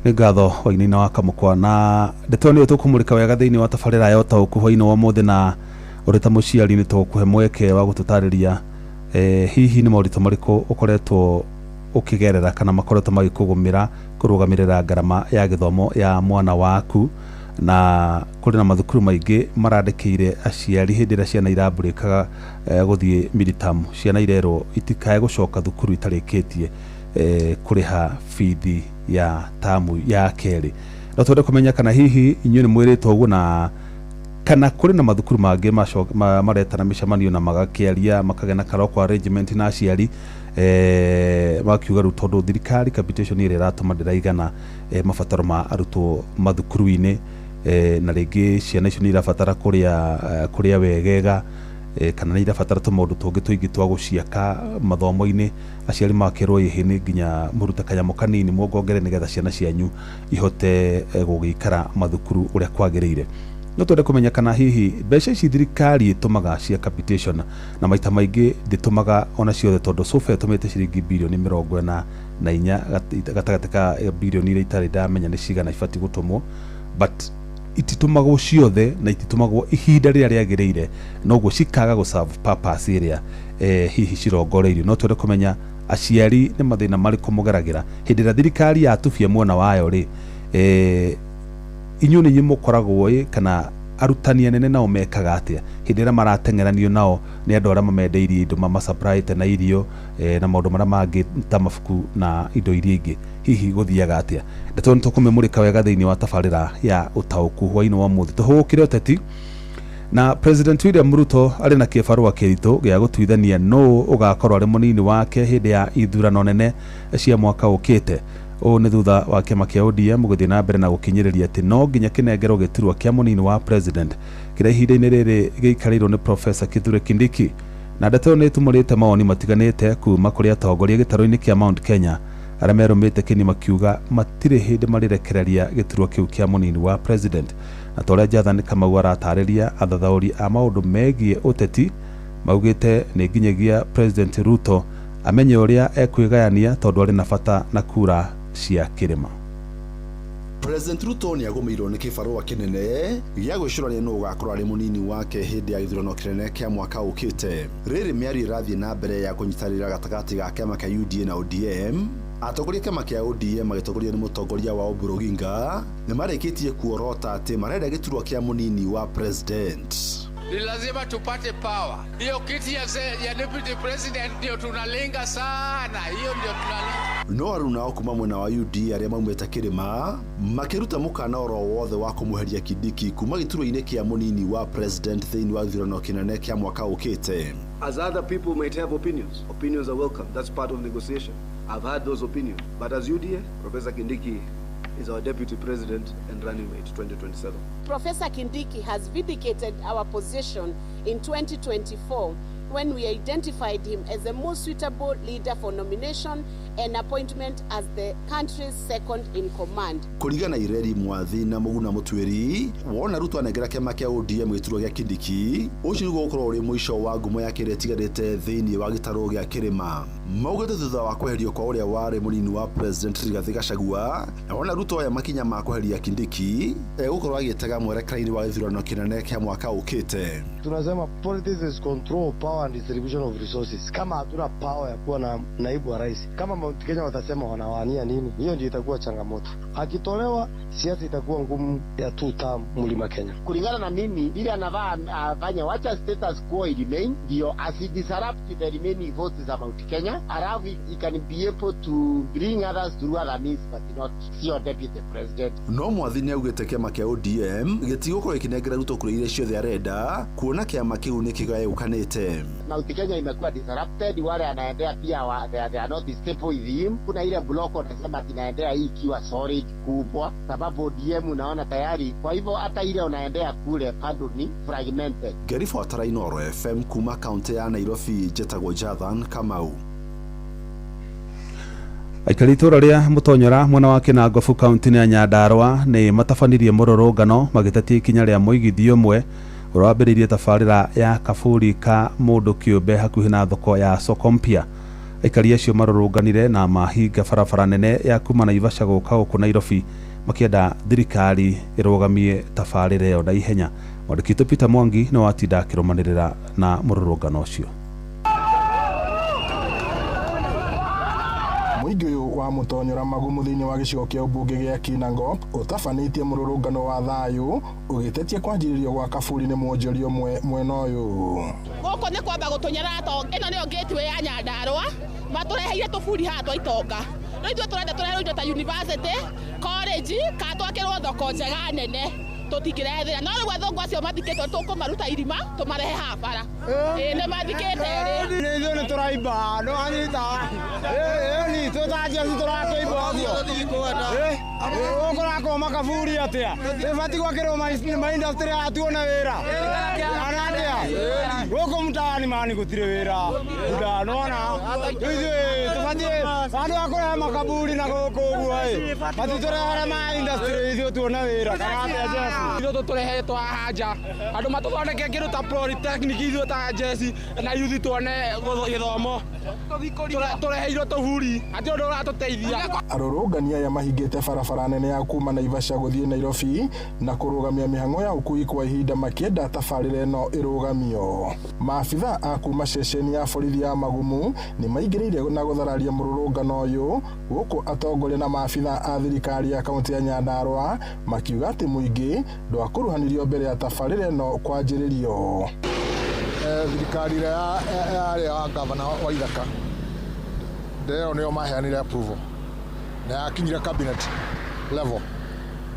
Nĩ ngatho Wainaina wa Kamũkwa na ndeto nĩ tũkũmũrĩka wega thĩinĩ wa tabarĩra ya ũtaũku hwainĩ wa mũthĩ na ũrĩ ta mũciari nĩ tũkũhe mweke wa gũtũtarĩria hihi nĩ maũritũ marĩkũ ũkoretwo ũkĩgerera kana makoretwo magĩkũgũmĩra kũrũgamĩrĩra ngarama ya gĩthomo ya mwana waku, na kũrĩ na mathukuru maingĩ marandĩkĩire aciari hĩndĩ ĩrĩa ciana irambũrĩkaga gũthiĩ midterm, ciana irerwo itikae gũcoka thukuru itarĩkĩtie kũrĩha bithi ya tamu ya kerĩ. No twende kũmenya kana hihi inyuĩ nĩ mwĩrĩtwo ũguo na kana kũrĩ na mathukuru mangĩ maretana mĩcemanio na magakĩaria makagĩa na karoko arrangement na aciari makiuga rĩu tondũ thirikari capitation ĩrĩa ĩratũma ndĩraigana mabataro ma arutwo mathukuru-inĩ na rĩngĩ ciana icio nĩ irabatara kũrĩa wegega kana nĩ irabatara tũmaũndũ tũngĩ tũingĩ twa gũciaka mathomo-inĩ, aciari makerwo ihĩnĩ nginya mũrute kanyamũ kanini muongongere nĩgetha ciana cianyu ihote gũgĩikara mathukuru ũrĩa kwagĩrĩire. No twende kũmenya kana hihi mbeca ici thirikari ĩtũmaga cia capitation na maita maingĩ ndĩtũmaga ona ciothe tondũ sofa ĩtũmĩte ciringi birioni 44 gatagatĩ ka birioni iria itarĩ ndamenya nĩ cigana ibatiĩ gũtũmwo, but ititũmagwo ciothe na ititũmagwo ihinda rĩrĩa rĩagĩrĩire, noguo cikaga gũ-serve purpose ĩrĩa hihi cirongoreirio. No twende kũmenya aciari nĩ mathĩna marĩkũ mũgeragĩra hĩndĩ ĩrĩa thirikari yatubia mwena wayo rĩ, inyuĩ nĩ mũkoragwo kana arutani anene nao mekaga atĩa hĩndĩ ĩrĩa marateng'eranio nao nĩ andũ arĩa mamendeirie indo mamasupplyĩte na irio na maũndũ marĩa mangĩ ta mabuku na indo iria ingĩ, hihi gũthiaga atĩa? Ndeto nĩ tũkũmĩmũrĩka wega thĩinĩ wa tabarĩra ya ũtaũku hwainĩ wa mũthĩ. Tũhũgũkĩre ũteti na President William Ruto arĩ na kĩbarũa kĩritũ gĩa gũtuithania nũ ũgakorwo arĩ mũnini wake hĩndĩ ya ithurano nene cia mwaka ũkĩte. Ũũ nĩ thutha wa kĩama kĩa ODM gũthiĩ na mbere na gũkinyĩrĩria atĩ no nginya kĩnengerwo gĩturwa kĩa mũnini wa president kĩrĩa ihinda-inĩ rĩrĩ gĩikarĩirwo nĩ Professor Kithure Kindiki. Na ndeto nĩ ĩtumũrĩte mawoni matiganĩte kuma kũrĩ atongoria gĩtarũ-inĩ kĩa Mount Kenya arĩa merũmĩte kĩni makiuga matirĩ hĩndĩ marĩrekereria gĩturwa kĩu kĩa mũnini wa president. Na torĩa Jathani Kamau aratarĩria athathaũri a maũndũ megiĩ ũteti maugĩte nĩ nginyagia President Ruto amenye ũrĩa ekwĩgayania tondũ arĩ na bata na kura cia kĩrĩma. President Ruto nĩ agũmĩirwo nĩ kĩbarũa kĩnene gĩa gwĩcũrania nũ ũgakorwo arĩ mũnini wake hĩndĩ ya gĩthurano kĩnene kĩa mwaka ũkĩte. Rĩrĩ mĩario ĩrathiĩ na mbere ya kũnyitanĩra gatagatĩ ga kĩama kĩa UDA na ODM. Atongoria kĩama kĩa ODM magĩtongorio nĩ mũtongoria wa Oburu Oginga nĩ marĩkĩtie kuorota atĩ marenda gĩturwa kĩa mũnini wa president. Ni lazima tupate power. Hiyo kiti ya deputy president ndio tunalenga sana. Hiyo ndio tunalenga. No aruna kuma mwena wa UDA arĩa maumĩte kĩrĩma makĩruta mũkana oro wothe wa kũmũheria Kindiki kuma gĩturwa-inĩ kĩa mũnini wa president thĩinĩ wa gĩthurano kĩnene kĩa mwaka ũkĩte. As other people might have opinions are welcome. That's part of negotiation. I've had those opinions. But as UDA, Professor Kindiki is our deputy president and running mate 2027. Professor Kindiki has vindicated our position in 2024 when we identified him as the most suitable leader for nomination and appointment as the country's second in command. Kurigana Ireri Mwathi na Muguna Mutwiri wona Ruto anegera kiama kia ODM gituro gia Kindiki ucio niguo ukorwo uri mwisho wa ngumo yake ĩrĩa ĩtigarĩte thĩinĩ wa gĩtarũ gĩa Kĩrĩma. Maugĩte thutha wa kweherio kwa ũrĩa warĩ mũnini wa President Rigathi Gachagua na wona Ruto oya makinya ma kweheria Kindiki egũkorwo agĩtega mwerekera-inĩ wa gĩthurano kĩnene kia mwaka ũkĩte. Tunasema politics is control, power and distribution of resources. Kama hatuna power ya kuwa na naibu wa rais, kama Mount Kenya watasema wanawania nini, hiyo ndio itakuwa changamoto. Akitolewa siasa itakuwa ngumu ya 2 term Mlima Kenya. Kulingana na mimi ile anavaa afanya wacha status quo remain ndio asidisrupt the remaining votes za Mount Kenya, alafu he can be able to bring others through other means but not see deputy president. No Mwathi nĩ augĩte kiama kia ODM gĩtigũkorwo gĩkĩnengera Ruto kũrĩ iria ciothe arenda kuona kiama kĩu nĩ kĩgayũkanĩte. Mount Kenya imekuwa disrupted, wale anaendea pia they are not stable with him. Kuna ile block wanasema inaendea hii ikiwa solid kubwa sababu ODM unaona tayari, kwa hivyo hata ile unaendea kule bado ni fragmented. Gerifuatara Inoro FM kuma kaunti ya Nairobi, Jetagwo Jathan Kamau. Aikari itura ria Mutonyora mwena wa Kinangofu kaunti ya Nyandarua ni matabanirie mururungano magitetie ikinya ria muigithio mwe urambiririe tabarira ya kaburi ka mundu kiumbe hakuhi na thoko ya soko mpya. Aikari acio marurunganire na mahinga barabara nene ya kuma Naivasha guka guku Nairobi makienda thirikari irugamie tabarira iyo na ihenya. Mwandĩki Peter Mwangi no atinda akirumanirira na mururungano ucio. Mũingĩ ũyũ wa Mutonyora magumu thĩinĩ wa gĩcigo kĩa ũmbunge gĩa Kinango ũtabanĩtie mũrũrũngano wa thayũ ũgĩtetia kwanjĩrĩrio gwa kaburi nĩ mwonjoria ũmwe mwena ũyũ. Gũkũ nĩ kwamba gũtũnyara ĩno nĩyo gateway ya Nyandarua matũreheire tũburi haha twa itonga. Rĩu ithuĩ tũrenda tũreherwo indo ta university, college, kana twakĩrwo thoko njega nene tũtingĩrehethĩra. No rĩu athũngũ acio mathikĩtwo tũkũmaruta irima tũmarehe haha bara. Nĩ mathikĩte rĩ. Ithuĩ nĩ tũraimba no anyita ni tũtanjia tũrakĩimba ũguo. Ũkũrakorwo makaburi atĩa? Ĩbatiĩ gwakĩrwo ma-industry atuona wĩra. Kana atĩa? Gũkũ mtaani mani gũtirĩ wĩra. Ndanona ithuĩ tũbatiĩ andũ akũrehe makaburi na gũkũ ũguo ĩ. Matitũrehere ma-industry ithuĩ tuona wĩra. Kana atĩa Jeff? Ithuĩ tũrehetwo haha nja. Andũ matũthondeke kĩndũ ta polytechnic ithuĩ ta Jesse na yuthi tuone gĩthomo. Tũreheirwo tũburi. Atĩ ũndũ ũratũteithia. Arũrũngani aya mahingĩte barabara nene ya kuma Naivasha gũthiĩ Nairobi na kũrũgamia mĩhang'o ya ũkui kwa ihinda makĩenda tabarĩra ĩno ĩrũgamio. Maabitha a kuma ceceni ya borithi ya Magumu nĩ maingĩrĩire na gũthararia mũrũrũngano ũyũ gũkũ atongoria na maabitha a thirikari ya kaunti ya Nyandarua makiuga atĩ mũingĩ ndwakũruhanirio mbere ya tabarĩra ĩno kwanjĩrĩrio. Thirikari ya gavana wa Ithaka ndĩyo nĩyo maheanire approval na yakinyire cabinet level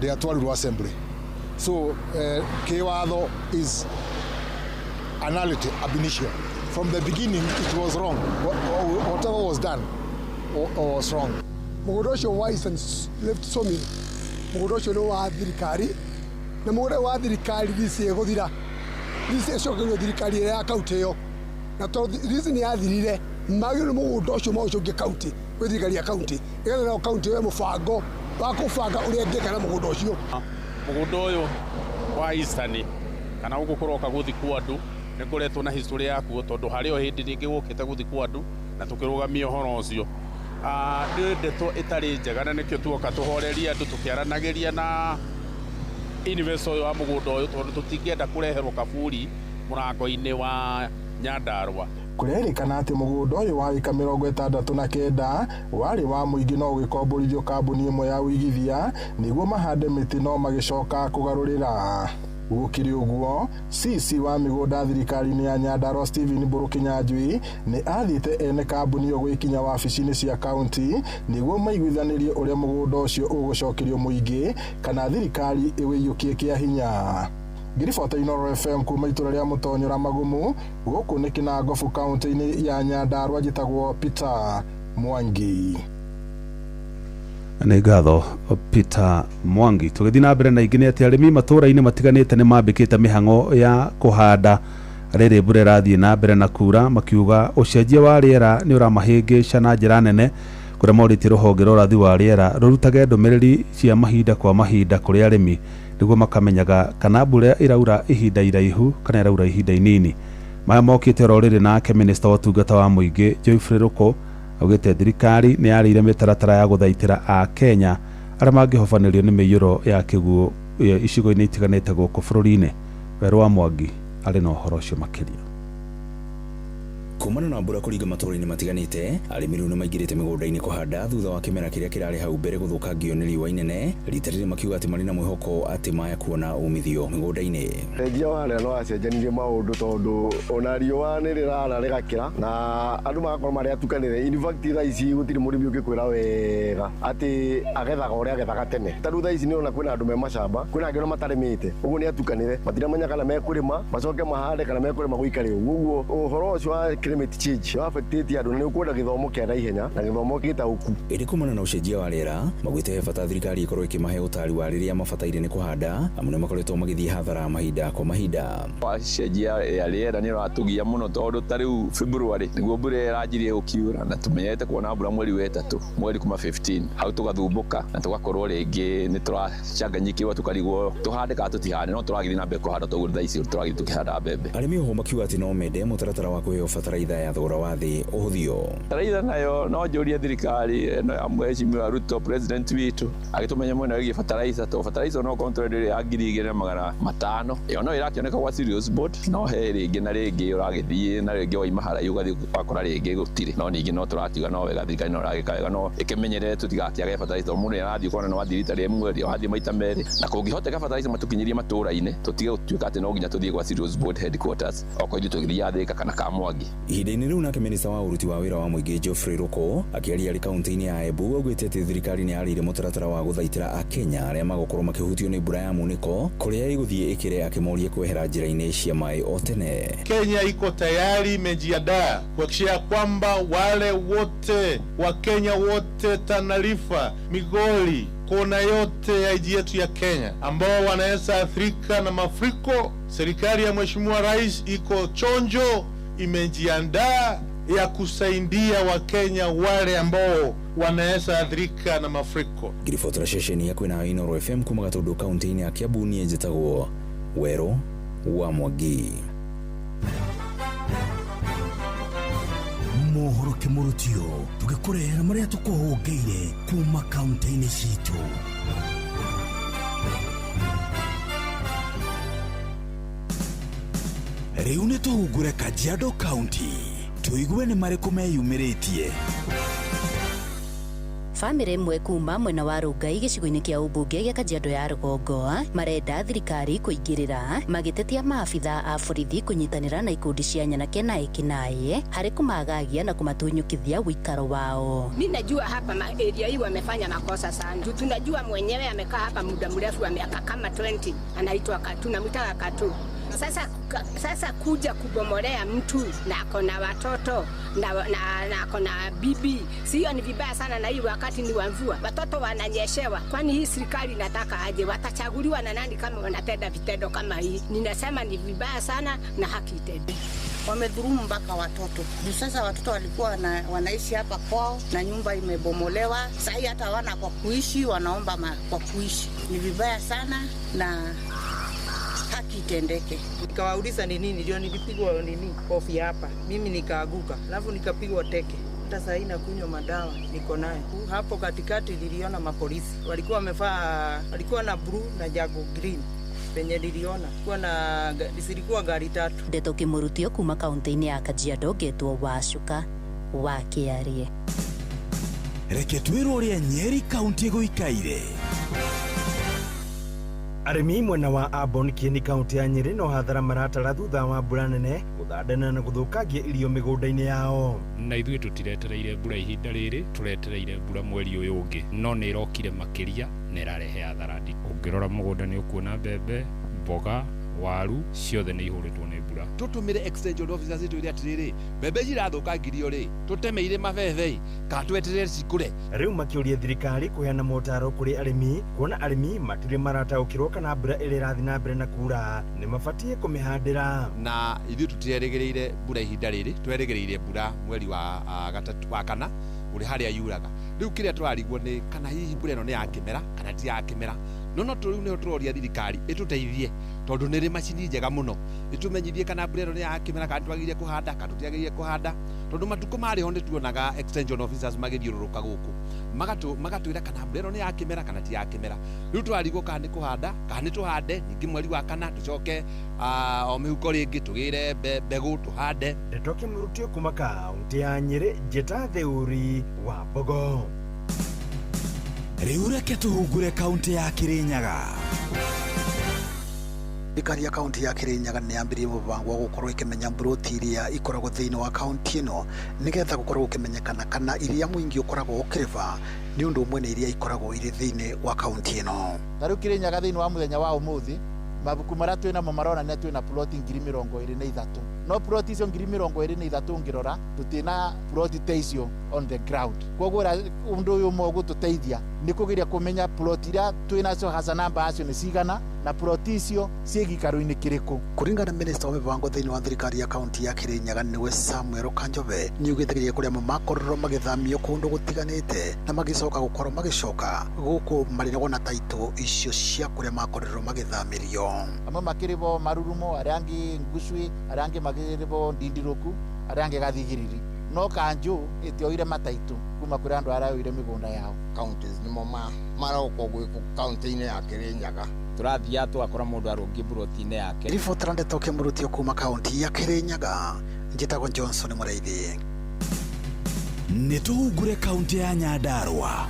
ndĩatwarirwo assembly. So kĩwatho is analytic ab initio. From the beginning it was wrong. Whatever was done was wrong. Mũgũnda ũcio wa Eastern Left Sawmill mũgũnda ũcio nĩ wa thirikari na mũgũnda wa thirikari thisi ĩgũthira. Thisi ĩcokerio thirikari ya kaunti ĩyo na tondũ thisi nĩ yathirire magĩrĩirwo mũgũnda ũcio maũcokie kaunti gwĩ thirikari ya kaunti ĩgathe kaunti ĩyo mũbango wa kũbanga ũrĩa ĩngĩka na mũgũnda ũcio. Mũgũnda ũyũ wa Eastern kana ũgũkorwo gũthikwo andũ nĩ kũretwo na history yakuo tondũ harĩ o hĩndĩ rĩngĩ gũkĩte gũthikwo andũ na tũkĩrũgamia ũhoro ũcio. Nĩ ndeto ĩtarĩ njega na nĩkĩo tuoka tũhoreria andũ tũkĩaranagĩria na investor ũyũ wa mũgũnda ũyũ tondũ tũtingĩenda kũreherwo kaburi mũrango-inĩ wa Nyandarua. Kũrerĩkana atĩ mũgũnda ũyũ wa ĩka 69 warĩ wa mũingĩ no ũgĩkomborithio kambuni ĩmwe ya ũigithia nĩguo mahande mĩtĩ no magĩcoka kũgarũrĩra. Gũkĩrĩ ũguo, CC wa mĩgũnda thirikari-inĩ ya Nyandarua Stephen Mburu Kinyanjui nĩ athĩte ene kambuni ĩyo gwĩkinya wabici-inĩ cia kaunti nĩguo maiguithanĩrie ũrĩa mũgũnda ũcio ũgũcokerio mũingĩ kana thirikari ĩwĩiyũkie kĩa hinya. Ngiribota Inoro FM kuma itũra rĩa Mutonyora Magumu gũkũ nĩ Kinangofu kaunti-inĩ ya Nyandarua njĩtagwo Peter Mwangi. Nĩ ngatho Peter Mwangi. Tũgĩthiĩ na mbere na ingĩ nĩ atĩ arĩmi matũũra-inĩ matiganĩte nĩ mambĩkĩte mĩhang'o ya kũhanda rĩrĩ mbura ĩrathiĩ na mbere na kura, makiuga ũcenjia wa rĩera nĩ ũramahĩngĩca na njĩra nene, kũrĩa morĩtie rũhonge rwa ũrathi wa rĩera rũrutage ndũmĩrĩri cia mahinda kwa mahinda kũrĩ arĩmi nĩguo makamenyaga kana mbura ĩraura ihinda iraihu kana ĩraura ihinda inini. Maya mokĩte oro rĩrĩ nake minista wa ũtungata wa mũingĩ Geoffrey Ruko augĩte thirikari nĩ yarĩire mĩtaratara ya gũthaitĩra a Kenya arĩa mangĩhobanĩrio nĩ mĩiyũro ya kĩguũ icigo-inĩ itiganĩte gũkũ bũrũri-inĩ. Werũ wa Mwangi arĩ na ũhoro ũcio makĩria. Kumana na mbura kũringa matũũra-inĩ matiganĩte, arĩmi rĩu nĩ maingĩrĩte mĩgũnda-inĩ kũhanda thutha wa kĩmera kĩrĩa kĩrarĩ hau mbere gũthũkangio nĩ riũa inene, rita rĩrĩ makiuga atĩ marĩ na mwĩhoko atĩ maya kuona umithio mĩgũnda-inĩ. Wendia wa rĩera no wacenjanirie maũndũ tondũ ona riũa nĩ rĩrara rĩgakĩra na andũ magakorwo marĩ atukanĩre. In fact thaa ici gũtirĩ mũrĩmi ũngĩkwĩra wega atĩ agethaga ũrĩa agethaga tene. Tarĩu thaa ici nĩ ona kwĩna andũ me macamba, kwĩna angĩ ona matarĩmĩte, ũguo nĩ atukanĩre, matiramenya kana mekũrĩma macoke mahande kana mekũrĩma gũikare ũguo. Ũhoro ũcio wa climate change no affectĩte andũ, nĩ ũkwenda gĩthomo kĩa naihenya na gĩthomo gĩtaũku. Ĩrĩ kumana na ũcenjia wa rĩera, magwĩte he bata thirikari ĩkorwo ĩkĩmahe ũtaari wa rĩrĩa mabataire nĩ kũhanda, amu nĩ makoretwo magĩthiĩ hathara mahinda kwa mahinda. Ũcenjia wa rĩera nĩ ũratũgia mũno tondũ ta rĩu February nĩguo mbura ĩranjirie gũkiura na tũmenyete kuona mbura mweri wa ĩtatũ, mweri kuma 15 hau tũgathumbũka na tũgakorwo rĩngĩ nĩ tũracanganyikĩrwo tũkarigwo tũhande kana tũtihande, no tũragĩthiĩ na mbere kũhanda tondũ thaa ici tũragĩthiĩ tũkĩhanda mbembe. Arĩmi oho makiuga atĩ no mende mũtaratara wa kũheo bataraitha ya thogora wa thĩ ũhũthio. Bataraitha nayo no njũrie thirikari ĩno ya Mheshimiwa Ruto president witũ agĩtũmenya mwena wĩgiĩ bataraitha, tondũ bataraitha no control ĩrĩa ya 2,500 ĩyo no ĩrakĩoneka gwa serious board, no he rĩngĩ na rĩngĩ ũragĩthiĩ na rĩngĩ oima haraihu ũgathiĩ wakora rĩngĩ gũtirĩ, no ningĩ no tũratiga no wega thirikari no ĩragĩka wega no ĩkĩmenyerere tũtigakĩage bataraitha. Mũndũ nĩ arathiĩ ũkona no wathiĩ rita rĩmwe wathiĩ maita merĩ, na kũngĩhoteka bataraitha matũkinyirie matũũra-inĩ tũtige gũtuĩka atĩ no nginya tũthiĩ gwa serious board headquarters okorwo ithuĩ tũgĩthiĩ Thĩka kana Kamwangi. Ihinda-inĩ rĩu nake minista wa ũruti wa wĩra wa mũingĩ Geoffrey Ruko akĩaria arĩ kaunti-inĩ ya Embu augĩte atĩ thirikari nĩ yarĩire mũtaratara wa gũthaitĩra a Kenya arĩa magũkorwo makĩhutio nĩ mbura ya munĩko, kũrĩa ĩgũthiĩ ĩkĩre akĩmoria kwehera njĩra-inĩ cia maĩ o tene. Kenya iko tayari imejiandaa kuhakikisha kwamba wale wote wa Kenya wote Tana River, Migori, kona yote ya nchi yetu ya Kenya ambao wanaweza athirika na mafuriko, serikali ya Mheshimiwa Rais iko chonjo, imejiandaa ya kusaidia Wakenya wale ambao wanaweza athirika na mafuriko. Ngirifotora ceceni ya kwĩna Inooro FM kuma Gatundu kaunti-inĩ ya Kiambu niĩ njĩtagwo Werũ wa Mwangi. Mohoro kĩmũrutio tũgĩkũrehera marĩa tũkũhũngĩire kuma kaunti-inĩ citũ. Rĩu nĩ tũhungũre Kajiado County tũigue nĩ marĩkũ meyumĩrĩtie. Famĩlĩ ĩmwe kuma mwena wa Rungai gĩcigo-inĩ kĩa ũmbunge gĩa Kajiado ya Rũgongo marenda thirikari kũingĩrĩra magĩtetia maabitha a borithi kũnyitanĩra na ikundi cia nyanake na ekinaĩ harĩ kũmagagia na kũmatunyukithia wĩikaro wao. Mimi najua hapa area hii wamefanya makosa sana. Tunajua mwenyewe amekaa hapa muda mrefu wa miaka kama 20 anaitwa Katu na mtaka Katu. Sasa kuja kubomolea mtu na akona watoto na akona bibi, sio ni vibaya sana. Na hii wakati ni wa mvua, watoto wananyeshewa. Kwani hii serikali inataka aje? Watachaguliwa na nani kama wanatenda vitendo kama hii? Ninasema ni vibaya sana na haki itendwe. Wamedhulumu mpaka watoto. Sasa watoto walikuwa wanaishi hapa kwao na nyumba imebomolewa. Sasa hata hawana kwa kuishi, wanaomba kwa kuishi. Ni vibaya sana na haki itendeke. Nikawauliza ni nini, ndio nilipigwa nini kofi hapa. Mimi nikaaguka, alafu nikapigwa teke. Hata sasa nakunywa madawa niko nayo. Hapo katikati niliona mapolisi. Walikuwa wamevaa, walikuwa na blue na jago green. Penye niliona silikuwa gari 3. Ndeto Kĩmũrutio kuma kaunti-inĩ ya Kajiado getwo Wacuka wakĩarie. Reke twĩrwo ũrĩa Nyeri kaunti gũikaire. Arĩmi mwena wa Ambon Kieni kaunti ya Nyeri no hathara maratara thutha wa mbura nene gũthandana na gũthũkangia irio mĩgũnda-inĩ yao. Na ithuĩ tũtiretereire mbura ihinda rĩrĩ, tũretereire mbura mweri ũyũ ũngĩ, no nĩ ĩrokire makĩria na ĩrarehe hathara nditũ. Ũngĩrora mũgũnda nĩ ũkuona mbembe, mboga, waru ciothe nĩ ihũrĩtwo nĩ mbura. mbura tutumire extension officers itu ria tiriri mbembe irathukangirio ri tutemeire mabebe ka tweterere cikure. Riu makiuria thirikari kuheana motaro kuri arimi kuona arimi matire marataukirwo kana mbura iri rathi na mbere na kura ni mabatie kumihandira na ithu tutirerigiriire mbura ihinda riri tweregereire mbura mweri wa gatatu wa kana uri haria yuraga. Riu kiria turarigwo ni kana hihi mbura ino ni ya kimera kana ti ya kimera. No turiu ni turoria thirikari ituteithie tondu ni ri macini njega muno itumenyithie kana mbura ino ni ya kimera kana twagirie kuhanda kana tutiagirie kuhanda tondu matuko mari ho nituonaga extension officers magithiururuka guku magatwira kana mbura ino ni ya kimera kana ti ya kimera. Riu twarigwo kana ni kuhanda kana ni tuhande ningi mweri wa kana tucoke o mihuko ringi tugire mbegu tuhande. Ndetoke murutio kuma kaunti ya Nyeri Njeta Theuri wa Bogo. Riu reke tuhungure kaunti ya Kirinyaga. Thirikari ya kaunti ya Kirinyaga nĩ yambĩrĩirie mũbango wa gũkorwo ikĩmenya mburoti iria ikoragwo thĩinĩ wa kaunti ĩno nĩgetha gũkorwo gũkĩmenyekana kana iria mũingĩ ũkoragwo ũkĩrĩba nĩ ũndũ ũmwe na iria ikoragwo irĩ thĩinĩ wa kaunti ĩno. Tarĩu Kirinyaga thĩinĩ wa mũthenya wa ũmũthĩ mabuku marĩa twĩnamo maronania twĩna ploti 23,000 no ploti icio 23,000 ngirora tutina ploti ta icio on the ground. Koguo undu uyu mogu tuteithia ni kugiria kumenya ploti iria twinacio hasa namba acio ni cigana na ploti icio ciĩgikaru-inĩ kĩrĩkũ. Kũringana na minista wa mĩbango thĩinĩ wa thirikari ya kaunti ya Kirinyaga nĩwe Samuel Kanjove nĩ ugĩthĩrĩria kũrĩa makorwo magĩthamio kũndũ gũtiganĩte na magicoka gũkorwo magicoka gũkũ marĩragwo na taito icio cia kũrĩa makorwo magĩthamĩrio. Amwe makĩrĩbwo Marurumo, arĩa angĩ Ngucwi, arĩa angĩ makĩrĩbwo Ndindiruku, arĩa angĩ Gathigiriri. No Kanju ĩtioire mataito kuma kũrĩ andũ arĩa oire mĩgũnda yao. Counties nĩmo maragũkorwo gwĩkwo kaunti-inĩ ya Kirinyaga. Tũrathia twakora mũndũ arũngi buroti-inĩ yake. Riboti Ndetoke Murutio kuma kaunti ya Kirinyaga. Njĩtagwo Johnson Mũraithi. Nĩ tuhungure kaunti ya Nyandarua.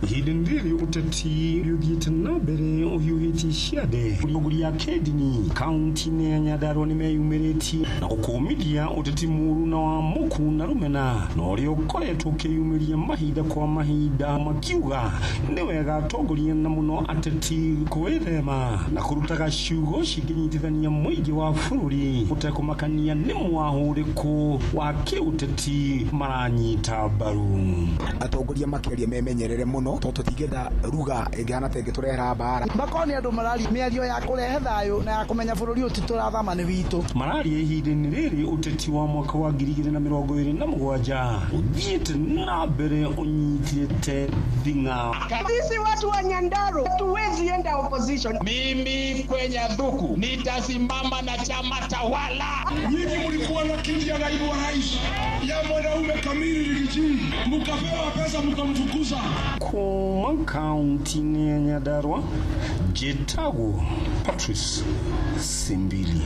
Ihinda rĩrĩ ũteti ũthiĩte na mbere ũhiũhĩtie ciande ũgũri ya kĩndini kaunti-inĩ ya Nyandarua nĩmeyumĩrĩtie na gũkũmithia ũteti mũru na wa mũku na rũmena na ũrĩa ũkoretwo ũkĩyumĩria mahinda kwa mahinda makiuga nĩ wega atongoria na mũno ateti kwĩthema na kũrutaga ciugo cingĩnyitithania mũingĩ wa bũrũri ũtekũmakania nĩ mwahũ ũrĩkũ wa kĩũteti maranyita mbaru. Atongoria makĩria memenyerere mũno tondu tigenda ruga ingana tenge turehera bara makoni andu marari mĩario ya kũrehe thayũ na ya kũmenya bũrũri ũti tũrathama nĩ witũ. Mararia ihinda-inĩ rĩrĩ ũteti wa mwaka wa 2027 ũthiĩte na mbere ũnyitĩte thing'a. Sisi watu wa Nyandarua tuwezi enda opposition. Mimi kwenye dhuku nitasimama na chama tawala. Nyinyi mlikuwa na kiti ya naibu wa rais ya mwanaume kamili Rigiji, mkapewa pesa mkamfukuza. Kuma kaunti ya Nyandarua, Njĩtagwo Patrice Simbili.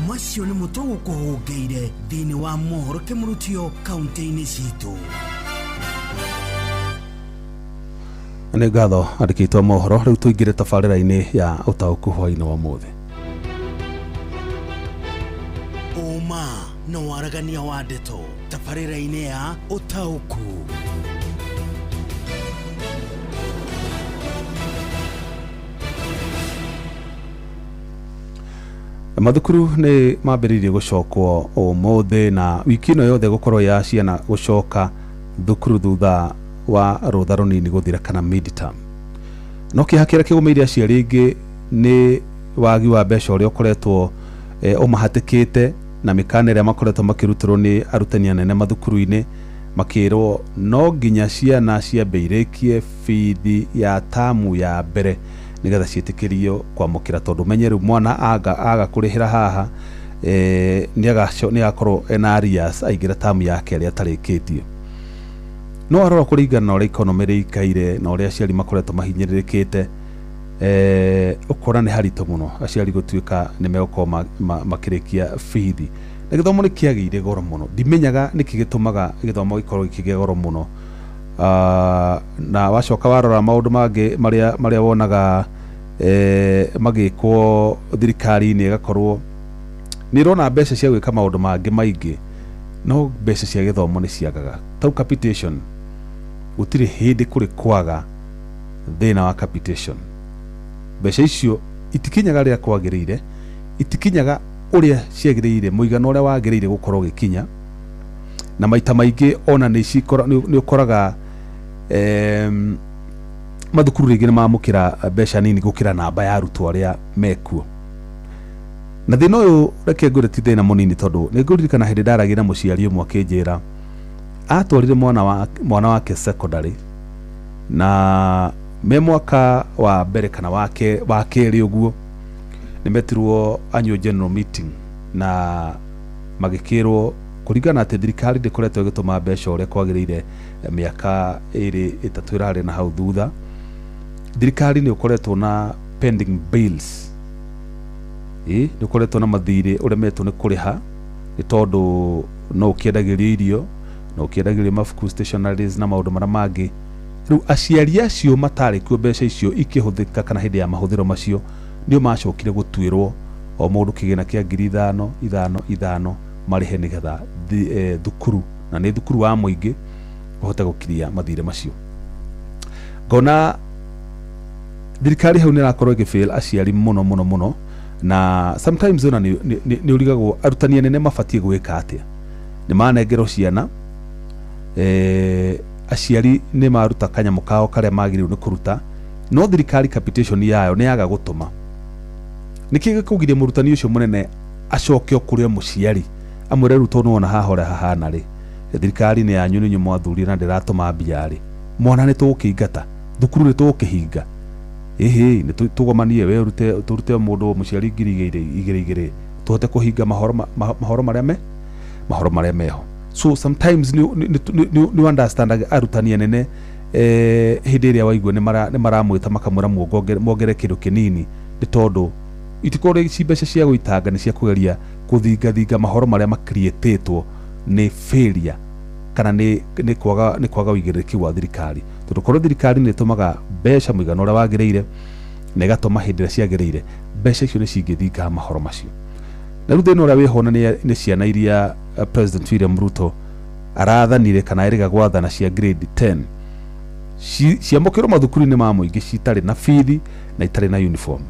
Macio nĩ mũtongo kũhũngĩire thĩinĩ wa mohoro kĩmũrutio kaunti-inĩ citũ. Nĩ ngatho andĩkĩtwo mohoro rĩu tũingĩre tabarĩra-inĩ ya ũtaũku hwaĩ-inĩ wa ũmũthĩ. Ũma na waragania wa ndeto tabarĩra-inĩ ya ũtaũku. Mathukuru nĩ mambĩrĩirie gũcokwo ũmũthĩ na wiki ĩno yothe gũkorwo ya ciana gũcoka thukuru thutha wa rũtha rũnini gũthira kana mid-term. No kĩeha kĩrĩa kĩgũmĩire aciari aingĩ nĩ wagi wa mbeca ũrĩa ũkoretwo ũmahatĩkĩte na mĩkana ĩrĩa makoretwo makĩrutĩrwo nĩ arutani anene mathukuru-inĩ makĩrwo no nginya ciana ciambĩrĩkie bithi ya tamu ya mbere nĩgetha ciĩtĩkĩrio kwamũkĩra tondũ menye rĩu mwana aga kũrĩhĩra haha nĩ agakorwo ena arrears aingĩra tamu yake ĩrĩa atarĩkĩtie. No arora kũringana na ũrĩa economy rĩikaire na ũrĩa aciari makoretwo mahinyĩrĩrĩkĩte ũkora nĩ haritũ mũno aciari gũtuĩka nĩ megũkorwo makĩrĩkia bithi na gĩthomo nĩ kĩagĩire goro mũno. Ndimenyaga nĩkĩ gĩtũmaga gĩthomo gĩkorwo gĩkĩgĩa goro mũno. Na wacoka warora maũndũ mangĩ marĩa wonaga magĩkwo thirikari-inĩ ĩgakorwo nĩ ĩrona mbeca cia gwĩka maũndũ mangĩ maingĩ no mbeca cia gĩthomo nĩ ciagaga. Tau capitation gũtirĩ hĩndĩ kũrĩ kwaga thĩna wa capitation. mbeca icio itikinyaga rĩa kwagĩrĩire, itikinyaga ũrĩa ciagĩrĩire, mũigana ũrĩa wagĩrĩire gũkorwo gĩkinya, na maita maingĩ ona nĩ ũkoraga mathukuru rĩngĩ nĩ mamũkĩra mbeca nini gũkĩra namba ya arutwo arĩa mekuo. Na thĩna ũyũ reke ngwĩre ti thĩna mũnini, tondũ nĩ ngũririkana hĩndĩ ndaragia na mũciari ũmwe akĩnjĩra atwarire mwana wake secondary, na me mwaka wa mbere kana wa kerĩ ũguo nĩ metirwo annual general meeting, na magĩkĩrwo kũringana atĩ thirikari ndĩkoretwo ĩgĩtũma mbeca ũrĩa kwagĩrĩire mĩaka 2-3 ĩrarĩ na hau thutha. Thirikari nĩ ũkoretwo na pending bills, nĩ ũkoretwo na mathirĩ ũrĩa metwo nĩ kũrĩha, nĩ tondũ no ũkĩendagĩrio irio, no ũkĩendagĩrio mabuku, stationaries na maũndũ marĩa mangĩ. Rĩu aciari acio matarĩ kuo mbeca icio ikĩhũthĩka kana hĩndĩ ya mahũthĩro macio, nĩo macokire gũtuĩrwo o mũndũ kĩgĩna kĩa 5,000 marĩhe nĩgetha thukuru, na nĩ thukuru wa mũingĩ, ũhote gũkiria mathirĩ macio. Ngona thirikari hau nĩ ĩrakorwo ĩgĩfail aciari mũno, na sometimes ona nĩ ũrigagwo arutani anene mabatiĩ gwĩka atĩa. Nĩ manengerwo ciana, aciari nĩ maruta kanyamũ kao karĩa magĩrĩirwo nĩ kũruta, no thirikari capitation yayo nĩ yaga gũtũma. Nĩkĩ gĩkũgiria mũrutani ũcio mũnene acoke kũrĩ mũciari amwĩre rutwo nĩwona haha ũrĩa hahana rĩ, thirikari nĩ yanyu nĩ inyuĩ mwathurire na ndĩratũma mbia rĩ, mwana nĩ tũgũkĩingata, thukuru nĩ tũgũkĩhinga, ĩhĩ nĩ tũgomanie we tũrute mũndũ mũciari 2,200 tũhote kũhinga mahoro marĩa meho. So sometimes nĩ understand arutani anene hĩndĩ ĩrĩa waigua nĩ maramwĩta makamwĩra muongere kĩndũ kĩnini, nĩ tondũ itikorwo ci mbeca cia gũitanga, nĩ cia kũgeria kũthingathinga mahoro marĩa makriĩtĩtwo nĩ failure kana nĩ kwaga ũigĩrĩrĩki wa thirikari. Tondũ korwo thirikari nĩ ĩtũmaga mbeca mũigana ũrĩa wagĩrĩire na ĩgatũma hĩndĩ ĩrĩa ciagĩrĩire, mbeca icio nĩ cingĩthinga mahoro macio. Na rĩu thĩna ũrĩa wĩho nĩ ciana iria President William Ruto arathanire kana erĩga gwathana cia grade 10 ciamũkĩrwo mathukuru-inĩ ma mũingĩ citarĩ na bithi na itarĩ na uniform.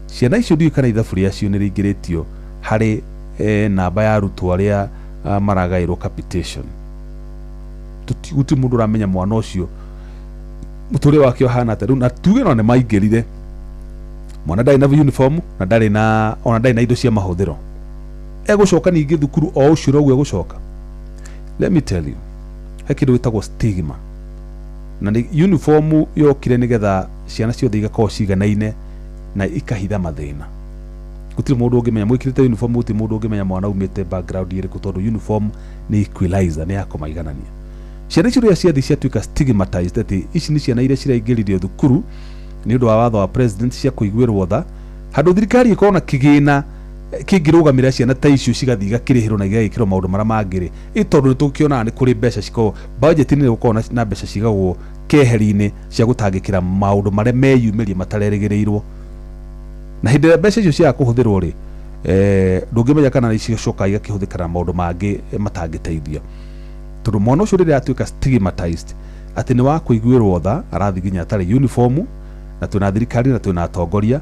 Ciana icio ndiũĩ kana ithabu rĩacio nĩ rĩingĩrĩtio harĩ namba ya arutwo arĩa maragaĩrwo capitation. Gũtirĩ mũndũ ũramenya mwana ũcio mũtũrĩre wake ũhana atĩa. Rĩu na tuge no nĩ maingĩrire, mwana ndarĩ na uniform na ndarĩ na indo cia mahũthĩro, egũcoka ningĩ thukuru o ũcio noguo egũcoka. Let me tell you, he kĩndũ gĩtagwo stigma, na uniform yokire nĩgetha ciana ciothe igakorwo ciganaine na ikahitha mathĩna. Gũtirĩ mũndũ ũngĩmenya mwĩkĩrĩte uniform, gũtirĩ mũndũ ũngĩmenya mwana umĩte background ĩrĩkũ, tondũ uniform nĩ equalizer, nĩ ya kũmaiganania. Ciana icio rĩrĩa ciathi ciatuĩka stigmatized atĩ ici nĩ ciana iria ciraingĩririo thukuru nĩ ũndũ wa watho wa president cia kũiguĩrwo tha, handũ thirikari ĩkorwo na kĩgĩna kĩngĩrũgamĩrĩra ciana ta icio cigathiĩ igakĩrĩhĩrwo na igagĩkĩrwo maũndũ marĩa mangĩ, tondũ nĩ tũkĩonaga nĩ kũrĩ mbeca cikoragwo budget-inĩ, nĩ gũkorwo na mbeca cigagwo keheri-inĩ cia gũtangĩkĩra maũndũ marĩa meyumĩrie matarerĩgĩrĩirwo. Na hĩndĩ ĩrĩa mbeca icio ciaga kũhũthĩrwo rĩ, ndũngĩmenya kana nĩcicoka igakĩhũthĩka na maũndũ mangĩ matangĩteithia. Tondũ mwana ũcio rĩrĩa atuĩka stigmatized atĩ nĩ wa kũiguĩrwo tha, arathiĩ nginya atarĩ uniform, na twĩna thirikari na twĩna atongoria,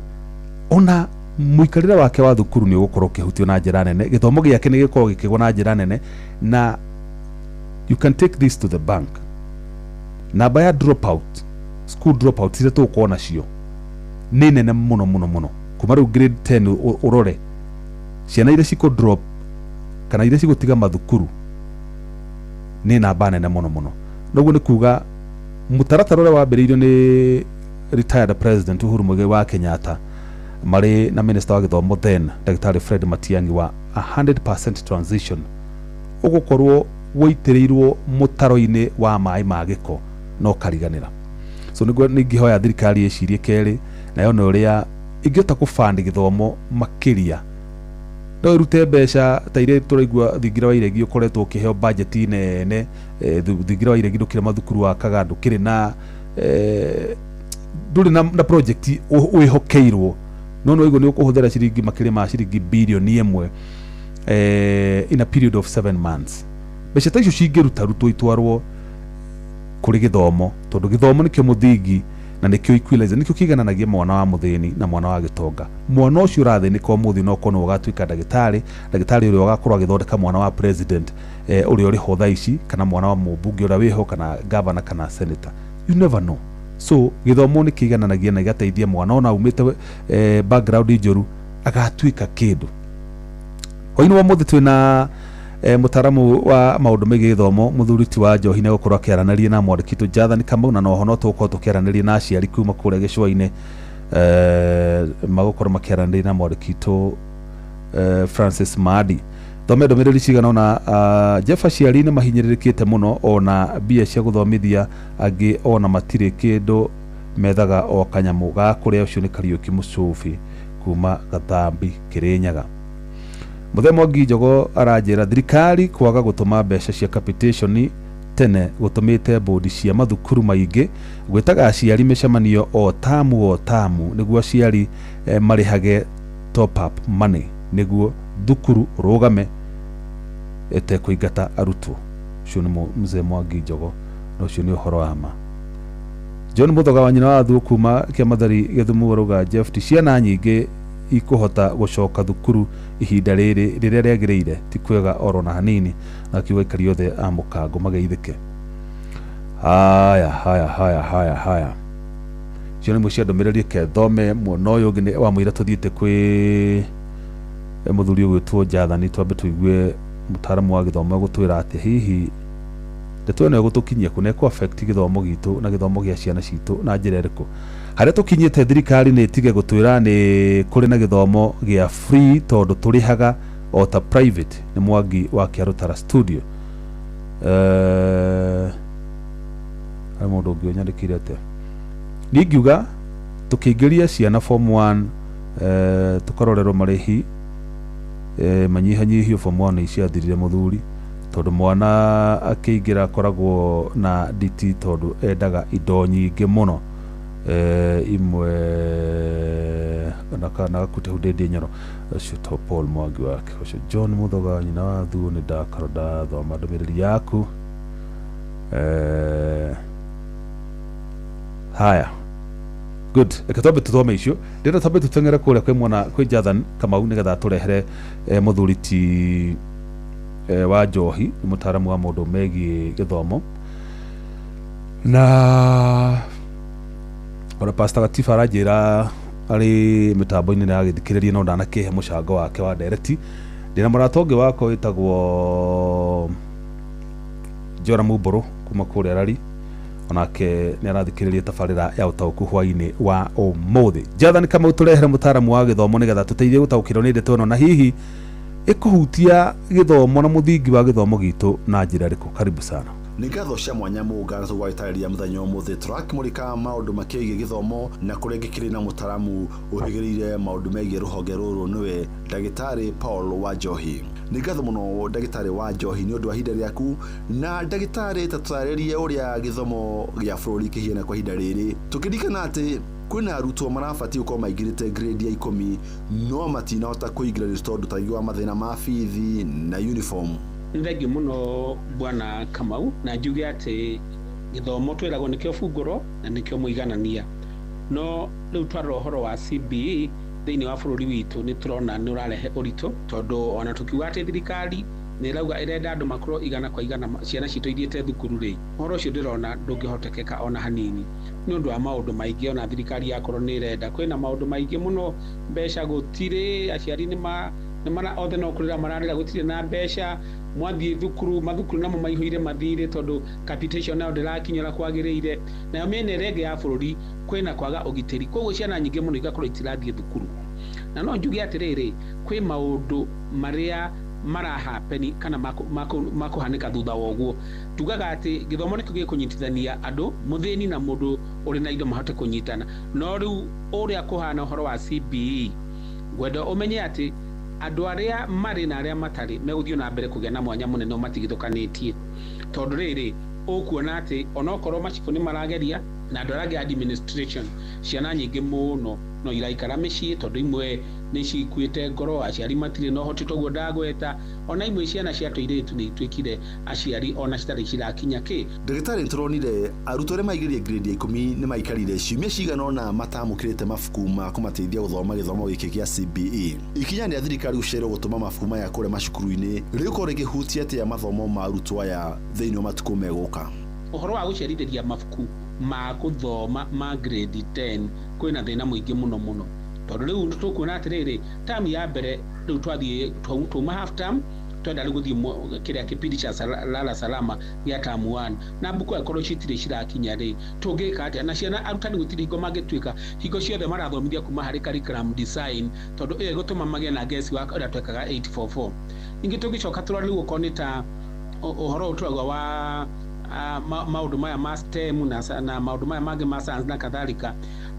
ona mũikarĩre wake wa thukuru nĩ ũgũkorwo ũkĩhutio na njĩra nene, gĩthomo gĩake nĩ gĩkorwo gĩkĩgwo na njĩra nene, na you can take this to the bank. Namba ya dropout, school dropout iria tũgũkorwo nacio nĩ nene mũno. Kuma rĩu grade 10 ũrore ciana iria cikũ drop kana iria cigũtiga mathukuru nĩ namba nene mũno. Noguo nĩ kuga mũtaratara ũrĩa wambĩrĩirio nĩ retired president Uhuru Muigai wa Kenyatta marĩ na minister wa gĩthomo then Dr. Fred Matiang'i wa 100% transition ũgũkorwo wĩitĩrĩirwo mũtaro-inĩ wa maĩ ma gĩko no kariganĩra. So nĩ ngĩhoya thirikari ĩcirie kerĩ na yone ũrĩa ingĩhota kũbandi gĩthomo makĩria, no ĩrute mbeca ta iria tũraigua thingira wa iregi ũkoretwo ũkĩheo budget nene, thingira wa iregi ndũkĩrĩ mathukuru wa kaga, ndũkĩrĩ na ndũrĩ na project wĩhokeirwo, no ũguo nĩ ũkũhũthĩra ciringi makĩria ma ciringi birioni 1 in a period of 7 months. Mbeca ta icio cingĩruta rutwo itwarwo kũrĩ gĩthomo, tondũ gĩthomo nĩkĩo mũthingi na nikio equalizer nikio kigananagia mwana wa muthini na mwana wa gitonga. Mwana ucio urathĩnĩka umuthi no kono ũgatuĩka ndagĩtarĩ ũrĩa ũgakorwo agĩthondeka mwana wa president ũrĩa ũrĩ ho thaa ici, kana mwana wa mũmbunge ũrĩa wĩho, kana governor, kana senator. You never know. So gĩthomo nĩ kĩigananagia na igateithia mwana ona umĩte background njoru agatuĩka kĩndũ. Hwainĩ wa mũthĩ twĩna mutaramu wa maundu megiĩ gĩthomo Mũthuri wa Njohi nĩ gũkorwo akĩaranĩria na mwandĩki Jonathan Kamau, na noho no tũgũkorwo tũkĩaranĩria na aciari kuma kũrĩa gĩcũa-inĩ magũkorwo makĩaranĩria na mwandĩki Francis Madi. Thome ndũmĩrĩri cigana ona Jeff aciari nĩ mahinyĩrĩrĩkĩte mũno, ona mbia cia gũthomithia angĩ ona matirĩ kĩndũ methaga o kanyamũ ga kũrĩa. Ũcio nĩ Kariuki Mũcubi kuma Gathambi Kĩrĩnyaga. Mũthee Mwangi Njogo aranjĩra thirikari kwaga gũtũma mbeca cia capitation tene gũtũmĩte bodi cia mathukuru maingĩ gwĩtaga aciari mĩcemanio o tamu nĩguo aciari marĩhage top up money nĩguo thukuru rũgame kũingata arutwo. Ũcio nĩ Mũthee Mwangi Njogo, na ũcio nĩ ũhoro wa ma. John Muthoga wa nyina wa Thuo kuma Kĩamathari Gĩthumu arauga Jeff ti ciana nyingĩ ikuhota gũcoka thukuru ihinda rĩrĩa rĩagĩrĩire ti kwega oro na hanini, na kiuga aikari othe a Mũkango mageithĩke. Haya cio nĩ mũcia ndũmĩrĩri ke thome muono ũyũ ũngĩ wa mũira tũthiĩte kwĩ mũthuri ũgwĩtwo Jonathan, twambe tũigue mũtaramu wa gĩthomo gũtwĩra atĩ hihi ndeto ĩno ĩgũtũkinyia kũ na ĩkũ affect gĩthomo gitũ na gĩthomo gĩa ciana citũ na njĩra ĩrĩkũ. Harĩa tũkinyĩte thirikari nĩ ĩtige gũtwĩra nĩ kũrĩ na gĩthomo gĩa free tondũ tũrĩhaga o ta private. Nĩ Mwangi wa Kĩarũtara studio. Harĩ mũndũ ũngĩ ũnyandĩkĩire atĩa niĩ ngiuga tũkĩingĩria ciana form 1 tũkarorerwo marĩhi manyihanyihio form 1 iciathirire mũthuri, tondũ mwana akĩingĩra akoragwo na nditi tondũ endaga indo nyingĩ mũno imwe na gakute hudende nyaro. Ũcio to Paul Mwangi wake. Ũcio John Muthoga nyina wa Thuo nĩ ndakorwo ndathoma ndũmĩrĩri yaku. Haya good, ekatobe tuthome icio ndĩrenda tobe tutengere kũrĩa kwĩ mwana kwĩ Jonathan Kamau nĩgetha tũrehere Mũthuri wa Njohi nĩ mũtaramu wa maũndũ megiĩ gĩthomo, na ona Pastor Gatiba aranjĩra arĩ mĩtambo-inĩ nĩ agĩthikĩrĩria no ndanakĩhe mũcango wake wa ndereti. Ndĩna mũrata ũngĩ wako wĩtagwo Joram Mbũrũ kuma kũrĩa Rari, onake nĩ arathikĩrĩria tabarĩra ya ũtaũku hwainĩ wa ũmũthĩ. Jonathan Kamau tũrehere mũtaramu wa gĩthomo nĩgetha tũteithie gũtaũkĩrwo nĩ ndeto ĩno na hihi ĩkũhutia gĩthomo na mũthingi wa gĩthomo gitũ na njĩra ĩrĩkũ. Karibu sana. Nĩ ngatho cia mwanya mũngana tũgwĩtarĩria mũthenya ũmũthĩ tũrakĩmũrĩka maũndũ makĩgiĩ gĩthomo na kũrĩa ngĩkĩrĩ na mũtaramu ũhĩgĩrĩire maũndũ megiĩ rũhonge rũrũ nĩwe Ndagĩtarĩ Paul wa Njohi. Nĩ ngatho mũno Ndagĩtarĩ wa Njohi nĩ ũndũ wa ihinda rĩaku, na Ndagĩtarĩ tatũtarĩrie ũrĩa gĩthomo gĩa bũrũri kĩhiana kwa ihinda rĩrĩ, tũkĩririkana atĩ kwĩna arutwo marabatie gũkorwo maingĩrĩte grade ya 10 no matinahota kũingĩra tondũ tagi wa mathĩna ma bithi na uniform. Thengi muno Bwana Kamau, na njuge atĩ gĩthomo twĩragwo nĩkĩo bungũro na nĩkĩo mũiganania, no rĩu twarora ũhoro wa CBE thĩinĩ wa bũrũri witũ nĩ tũrona nĩ ũrarehe ũritũ, tondũ ona tũkiuga atĩ thirikari nĩ ĩrauga ĩrenda andũ makorwo igana kwa igana ciana citũ ithiĩte thukuru rĩ, ũhoro ũcio ndĩrona ndũngĩhotekeka ona hanini nĩ ũndũ wa maũndũ maingĩ ona thirikari yakorwo nĩ ĩrenda. Kwĩna maũndũ maingĩ mũno, mbeca gũtirĩ, aciari nĩ othe no kũrĩra mararĩra gũtirĩ na mbeca, mwathiĩ thukuru mathukuru namo maihũire mathirĩ tondũ capitation nayo ndĩrakinyĩra kwagĩrĩire, nayo mĩena ĩrĩa ĩngĩ ya bũrũri kwĩna kwaga ũgitĩri, koguo ciana nyingĩ mũno igakorwo itirathiĩ thukuru. Na no njuge atĩrĩrĩ, kwĩ maũndũ marĩa marahapeni kana makũhanĩka thutha wa ũguo. Tugaga atĩ gĩthomo nĩkĩo gĩkũnyitithania andũ, mũthĩni na mũndũ ũrĩ na indo mahote kũnyitana, no rĩu ũrĩa kũhana ũhoro wa CBE gwenda ũmenye atĩ andũ arĩa marĩ na arĩa matarĩ megũthiĩ na mbere kũgĩa na mwanya mũnene matigithũkanĩtie, tondũ rĩrĩ ũkuona atĩ onokorwo macibũ nĩ marageria na andå arä angä administration ciana nyingä må no iraikara mä ciä tondå imwe nä cikuä ngoro aciari matirä na å hoti toguo ndagweta ona imwe ciana cia tå irä tu nä ituä kire aciari ona citarä cirakinya kä ndagĩtarĩ nĩtũronire arutwo arĩa maigĩrĩire grade ya 10 nĩ maikarire ciumia cigana ũna matamũkĩrĩte mabuku ma kũmateithia gũthoma gĩthomo gĩkĩ gĩa CBE. Ikinya rĩa thirikari gũcererwo gũtũma mabuku maya kũrĩa macukuru-inĩ rĩgũkorwo rĩkĩhutia atĩa mathomo ma arutwo aya thĩinĩ wa matukũ megũka? Ũhoro wa gũcerithĩria mabuku ma gũthoma ma grade 10 kwĩna thĩna mũingĩ mũno tondũ rĩu tũkuona atĩrĩrĩ term ya mbere rĩu twathiĩ twauma half term twenda rĩu gũthiĩ kĩrĩa kĩpindi cha lala salama gĩa term 1 na mbuku akorwo citirĩ cirakinya rĩ tũngĩka atĩa na ciana arutani gũtirĩ hingo mangĩtuĩka hingo ciothe marathomithia kuma harĩ curriculum design tondũ ĩyo gũtũma magĩe na gesi wa ũrĩa twekaga 844. Ningĩ tũngĩcoka tũrora rĩu ũkorwo nĩ ta ũhoro ũtũragwo wa maundu maya ma STEM na maundu maya mangĩ ma science na kadhalika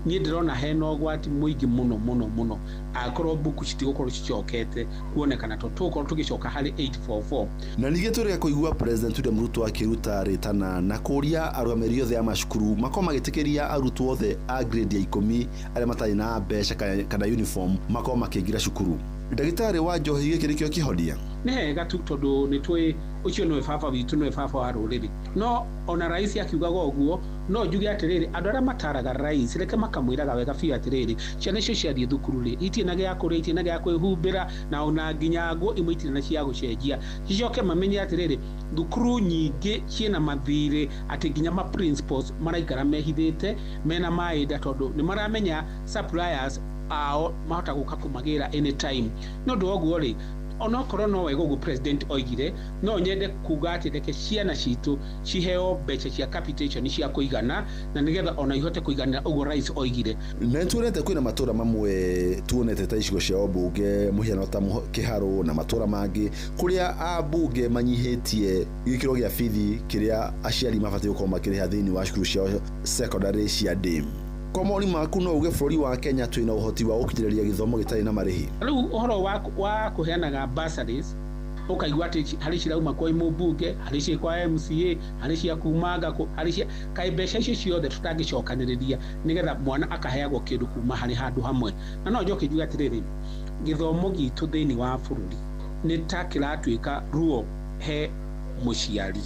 niĩ ndĩrona hena ũgwati mũingĩ mũno akorwo mbuku citigũkorwo cicokete kuonekana tũkorwo tũgĩcoka harĩ 844. Na ningĩ tũrĩa kũigua President William Ruto akĩruta rĩtana na kũria arũgamĩrĩri othe a macukuru makorwo magĩtĩkĩria arutwo othe a grade ya 10 arĩa matarĩ na mbeca kana uniform makorwo makĩingĩra cukuru. Ndagĩtarĩ Wanjohi gĩkĩ nĩkĩo kĩhonia? Nĩ hega tu tondũ nĩ twĩ ũcio nĩwe baba witũ nĩwe baba wa rũrĩrĩ no ona rais akiugaga ũguo no njuge atĩrĩrĩ andũ arĩa mataraga rais reke makamwĩraga wega biũ atĩrĩrĩ ciana icio ciathiĩ thukuru rĩ itirĩ na gĩa kũrĩa itirĩ na gĩa kwĩhumbĩra na ona nginya nguo imwe itirĩ na cia gũcenjia cicoke mamenye atĩrĩrĩ thukuru nyingĩ ciĩna mathirĩ atĩ nginya ma principals maraikara mehithĩte mena maĩnda tondũ nĩ maramenya suppliers ao mahota gũka kũmagĩra anytime no ndũ ũguo rĩ onokorwo no wega ũguo president oigire no nyende kuga atĩ reke ciana citũ ciheo mbeca cia capitation cia kũigana na nĩgetha ona ihote kũiganĩra ũguo rais oigire. Na nĩtuonete kwĩna matũra mamwe tuonete ta icigo cia mbunge mũhiano ta Kĩharũ na matũra mangĩ kũrĩa ambunge manyihĩtie gĩkĩro gĩa bithi kĩrĩa aciari mabatiĩ gũkorwo makĩrĩha thĩinĩ wa cukuru ciao secondary cia ndĩmu. Kwa maoni maku no uge bũrũri wa Kenya twĩna ũhoti wa gũkinyĩrĩria gĩthomo gĩtarĩ na marĩhi? Rĩu ũhoro wa kũheanaga bursaries ũkaigua atĩ harĩ cirauma kwa mũmbunge harĩ cia kwa MCA harĩ cia kumanga harĩ cia kaĩ mbeca icio ciothe tũtangĩcokanĩrĩria nĩgetha mwana akaheagwo kĩndũ kuma harĩ handũ hamwe na no njoke njuge atĩrĩrĩ gĩthomo gitũ thĩinĩ wa bũrũri nĩ ta kĩratuĩka ruo he mũciari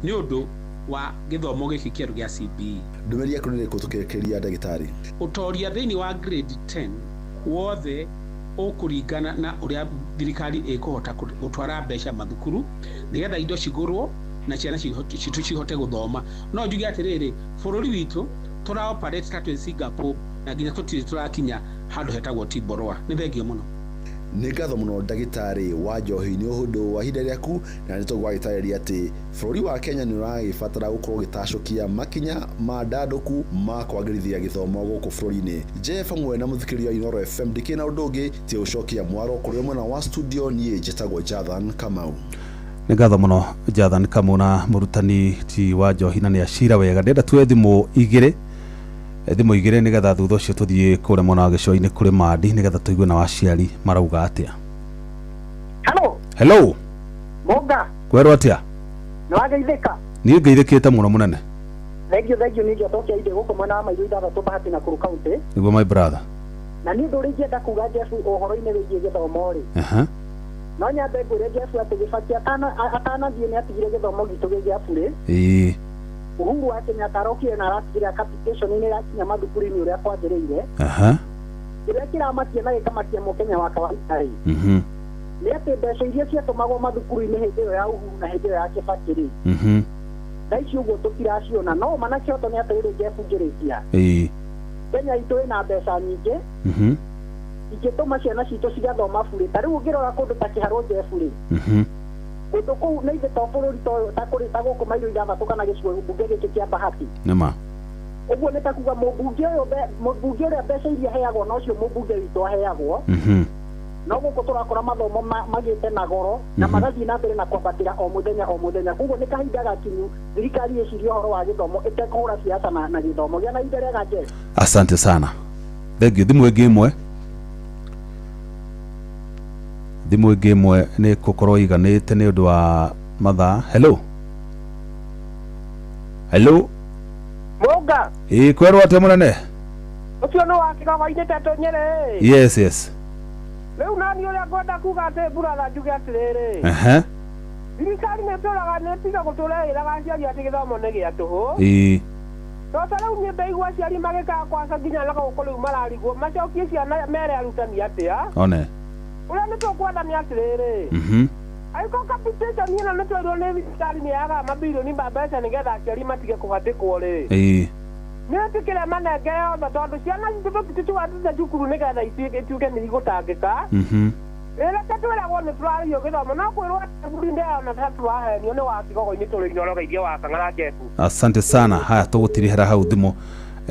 nĩ ũndũ wa gĩthomo gĩkĩ kĩerũ gĩa CBE. Ndũmĩrĩri yaku nĩ ĩrĩkũ tũkĩrĩkĩria ndagĩtarĩ? Ũtoria thĩinĩ wa grade 10 wothe ũkũringana na ũrĩa thirikari ĩkũhota gũtwara mbeca mathukuru nĩgetha indo cigũrwo na ciana citũ cihote gũthoma no njuge atĩrĩrĩ bũrũri witũ tũra operate ta twĩ Singapore na nginya tũtirĩ tũrakinya handũ hetagwo Timboroa. Nĩ thengio mũno. Nĩ ngatho mũno ndagĩtarĩ Wanjohi nĩ ũhũthũ wa ihinda rĩaku na nĩ tũgwagĩtarĩria atĩ bũrũri wa Kenya nĩ ũragĩbatara gũkorwo gĩtacũkia makinya ma ndandũku ma kwagĩrithia gĩthomo gũkũ bũrũri-inĩ. Jeff hamwe na mũthikĩrĩria wa Inooro FM ndikĩ na ũndũ ũngĩ ti gũcokia mwaro kũrĩ mwena wa studio niĩ njĩtagwo Jathan Kamau. Nĩ ngatho mũno Jathan Kamau na mũrutani ti Wanjohi na nĩ acira wega ndenda tuoe thimũ igĩrĩ nĩgetha thutha ũcio tũthiĩ kũrĩa mwena wa gĩcũa-inĩ kũrĩ Madi nĩgetha tũigue na aciari marauga atĩa. Hello Monga kwerwo atĩa? Nĩ wageithĩka? Niĩ ngeithĩkĩte mũno mũnene. Thengiũ nĩ njotokia inde gũkũ mwena wa Maithũ ithathatũ Bahati na Nakuru County. Nĩguo my brother. Na niĩ ũndũ ũrĩa ingĩenda kuga Jesu ũhoro-inĩ wĩgiĩ gĩthomo rĩ. No nyambe ngwĩre Jesu atĩ Gĩbaki atanathiĩ nĩ atigire gĩthomo gitũ gĩa bure. Uhuru wa Kenyatta arokire na aratigire capitation-inĩ yakinya mathukuru-inĩ ũrĩa kwagĩrĩire. Kĩrĩa kĩramatia na gĩkamatia mũkenya wa kawaida rĩ. Nĩ atĩ mbeca iria ciatũmagwo mathukuru-inĩ hĩndĩ ĩyo ya Uhuru na hĩndĩ ĩyo ya Kibaki rĩ. Na icio ũguo tũtiraciona no manakĩhoto nĩ atĩrĩrĩ Jeff ngĩrĩkia. Kenya itũ ĩna mbeca nyingĩ. Ingĩtũma ciana citũ cigathoma burĩ. Ta rĩu ũngĩrora kũndũ ta Kĩharũ Jeff rĩ. Kũndũ kũu nĩ ithe to bũrũri ta kũrĩ ta gũkũ Maithũ ithathatũ kana gĩcigo mbunge gĩkĩ kĩa Bahati. Nĩma. Ũguo nĩ ta kuga mũmbunge ũrĩa mbeca iria heagwo no cio mũmbunge witũ aheagwo. No gũkũ tũrakora mathomo magĩte na goro na magathiĩ na mbere na kwambatĩra o mũthenya. Koguo nĩ kahinda gakinyu thirikari ĩcirie ũhoro wa gĩthomo ĩtekũhũra siasa na gĩthomo. Gĩa na ihinda rĩega Jeff. Asante sana. Thengio thimũ ĩngĩ ĩmwe nĩ gũkorwo iganĩte nĩ ũndũ wa mathaa. Hello Boga. Kwerwo ate munene. Ucio no wakigaga-inĩ teto Nyeri. Yes. Rĩu nani ũrĩa ngwenda kuga atĩ brother njuge atĩrĩrĩ. Thirikari nĩtũraga nĩtiga gũtũreheraga aciari atĩ gĩthomo nĩ gĩa tũhũ. Tota rĩu nĩ ndaigua aciari magĩkaga kwaca nginya na gũkũ rĩu mararigwo macokie ciana mere arutani atĩa. One. Ũrĩa nĩtũkwenda nĩ atĩrĩrĩ. Aiko capitation ĩno nĩtwĩrwo nĩ thirikari nĩyaga mabirioni ma mbeca nĩgetha aciari matige kũhatĩkwo rĩ. Nĩtĩkĩre manenge yothe tondũ ciana citũ tũtitwatĩte cukuru nĩgetha ituĩke nĩigũtangĩka. Rĩrĩa twĩragwo nĩ tũrarĩhio gĩthomo no kwĩrwo bũrũri ndĩona ta tũrahenio nĩ wa kigogo-inĩ tũrĩ inyorogeithia wa Kang'ara Jeff. Asante sana. Haya tũgũtirihera hau thimo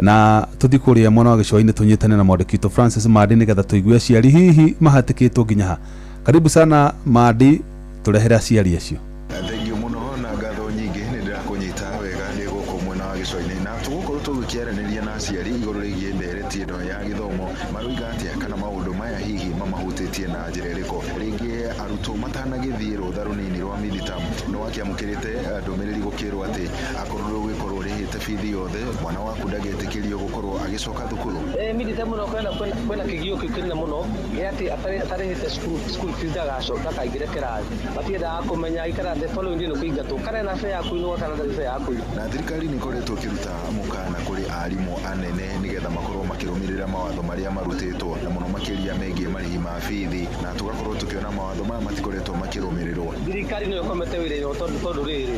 na tuthi kuria mwana wa gĩcũa-inĩ tunyitane na mwandĩki witũ Francis Madi nĩgetha tũigue aciari hihi mahatĩkĩtwo nginya ha. Karibu sana Madi, tũrehere aciari acio. Thengiũ mũno na ngatho nyingĩ nĩ ndĩrakũnyita wega nĩ gũkũ mwena wa gĩcũa-inĩ na tũgũkorwo tũgĩkĩaranĩria na aciari igũrũ rĩgiĩ ndereti ĩno ya gĩthomo maroiga atĩa kana maũndũ maya hihi mamahutĩtie na njĩra ĩrĩkũ. Rĩngĩ arutwo matanagĩthiĩ rũtha rũnini rwa midterm no wakĩamũkĩrĩte ndũmĩrĩri gũkĩrwo atĩ akorwo rũgĩkorwo rĩhĩte bithi yothe mwana waku ndagĩtĩkĩrio gũkorwo agĩcoka thukuru. Midterm no kwena kĩgio kĩnene mũno gĩa atĩ atarĩhĩte school fees ndakaingĩre kĩrathi matiendaga kũmenya ikara the following day nĩkũingatwo kana na fare yaku ino kana na fare yaku. Na thirikari nĩkoretwo ĩkĩruta mũkana kũrĩ arimũ anene nĩgetha makorwo makĩrũmĩrĩra mawatho marĩa marutĩtwo na mũno makĩria megiĩ marĩhi ma bithi na tũgakorwo tũkĩona mawatho maya matikoretwo makĩrũmĩrĩrwo. Thirikari nĩyo ĩkomete wĩra-inĩ tondũ rĩrĩ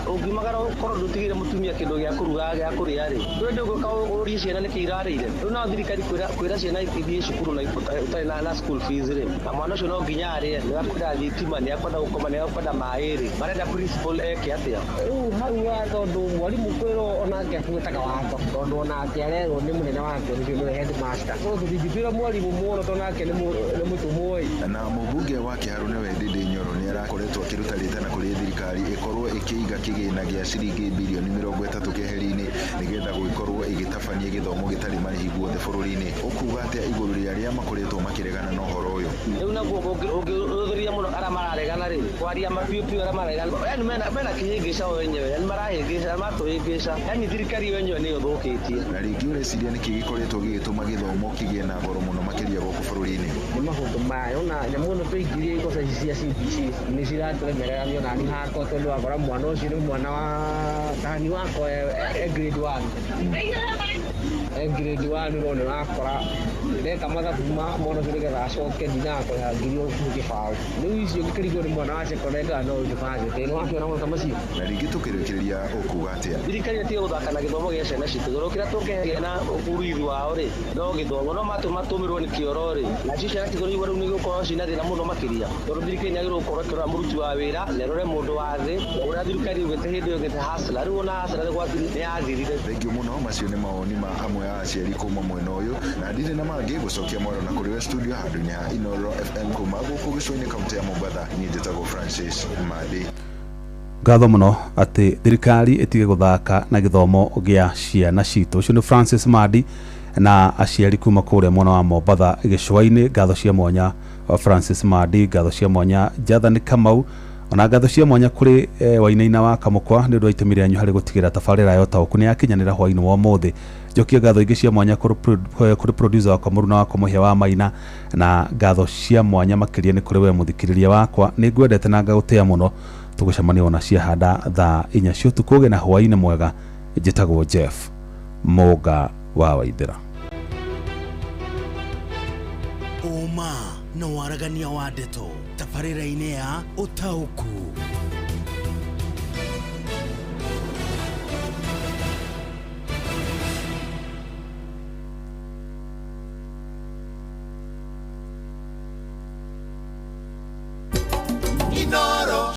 ũngiumagara ũkorwo ndũtigĩire mũtumia kĩndũ gĩa kũruga gĩa kũrĩa rĩ ndũrenda gũka ũrie ciana nĩkĩ irarĩire. Rĩu no thirikari kwĩra ciana ithiĩ cukuru na ũtarĩ na school fees rĩ na mwana ũcio no nginya arĩe nĩakwenda thitima nĩakwenda gũkoma nĩakwenda maĩ rĩ marenda principal eke atĩa. Rĩu hau tondũ mwarimũ kwĩrwo onake abuĩtaga watho tondũ onake arerwo nĩ mũnene wake nĩwe headmaster. So tũtingĩtuĩra mwarimũ mũno tondũ nake nĩ mũtũmwo. Na mũmbunge wa Kĩharũ nĩwe Ndindi Nyoro nĩarakoretwo akĩruta rĩtana kũrĩ thirikari ĩkorwo ĩkĩiga kĩgĩna gĩa ciringi birioni 30 keheri-inĩ nĩgetha gũgĩkorwo ĩgĩtabania gĩthomo gĩtarĩ marĩhi guothe bũrũri-inĩ. Ũkuga atĩa igũrũ rĩa arĩa makoretwo makĩregana na ũhoro ũyũ? Rĩu naguo ũngĩrũthĩria mũno arĩa mararegana rĩ kwaria mapiũpiũ arĩa mararegana yani mena kĩhĩngĩca o wenyewe yani marahĩngĩca matũhĩngĩca yani thirikari wenyewe nĩyo thũkĩtie. Na rĩngĩ ũreciria nĩkĩ gĩkoretwo gĩgĩtũma gĩthomo kĩgĩe na goro mũno makĩria gũkũ bũrũri-inĩ? Nĩ maũndũ mayo na nyamũ ĩno tũingĩrie ikoca ici cia CBC nĩ ciratũremerera niĩ ona niĩ hakwa tondũ wakora mwana ũcio nĩ mwana wa tani wakwa grade 1 grade 1 nĩ ũrakora ndeka mathabu mwana ũcio nĩgetha acoke ndinakũrĩha ngiri ũguo kĩbaũ. Rĩu icio ngĩkĩrigwo nĩ mwana wa secondary no university nĩ wakĩona maũndũ macio. Na rĩngĩ tũkĩrĩkĩrĩria ũkuga atĩa? Thirikari ĩtige gũthaka na gĩthomo gĩa ciana citũ tondũ kĩrĩa tũngĩheana na ũruithi wao rĩ no gĩthomo no matũmĩrwo nĩ kĩoro rĩ na icio ciana tigũrĩirwo rĩu nĩgũkorwo ciĩna thĩna mũno makĩria tondũ thirikari nĩagĩrĩirwo gũkorwo ĩkĩrora mũruti wa wĩra na ĩrore mũndũ wa thĩ ũrĩa thirikari yugĩte hĩndĩ ĩyo gĩte hasla rĩu ona hasla nĩ yathirire. Thengiũ mũno macio nĩ mawoni ma amwe a aciari kuma mwena ũyũ na ndirĩ na mangĩ gũcokia mwaro na kũrĩ we studio handũ-inĩ ha Inooro FM kuma gũkũ gĩcũa-inĩ kaũntĩ ya Mombatha. Niĩ njĩtagwo Francis Madi. Ngatho mũno atĩ thirikari ĩtige gũthaka na gĩthomo gĩa ciana citũ. Ũcio nĩ Francis Madi na aciari kuma kũrĩa mwena wa Mombatha gĩcũa-inĩ. Ngatho cia mwanya wa Francis Madi, ngatho cia mwanya Jathani Kamau ona ngatho cia mwanya kũrĩ Wainaina wa Kamũkwa nĩ ũndũ wa itemi rĩanyu harĩ gũtigĩrĩra tabarĩra ya ũtaũku nĩ yakinyanĩra hwaĩ-inĩ wa ũmũthĩ. Njokia ngatho ingĩ cia mwanya kũrĩ producer wakwa Mũruna wa Mũhĩa wa Maina na ngatho cia mwanya makĩria nĩ kũrĩ we mũthikĩrĩria wakwa. Nĩ ngwendete na ngagũtĩa mũno. Tũgũcemania ona cia handa thaa 4 cia ũtukũ. Ũgĩe na hwaĩ-inĩ mwega. Njĩtagwo Jeff Mũnga wa Waithĩra. Ũma na waragania wa ndeto tabarĩra-inĩ ya ũtaũku.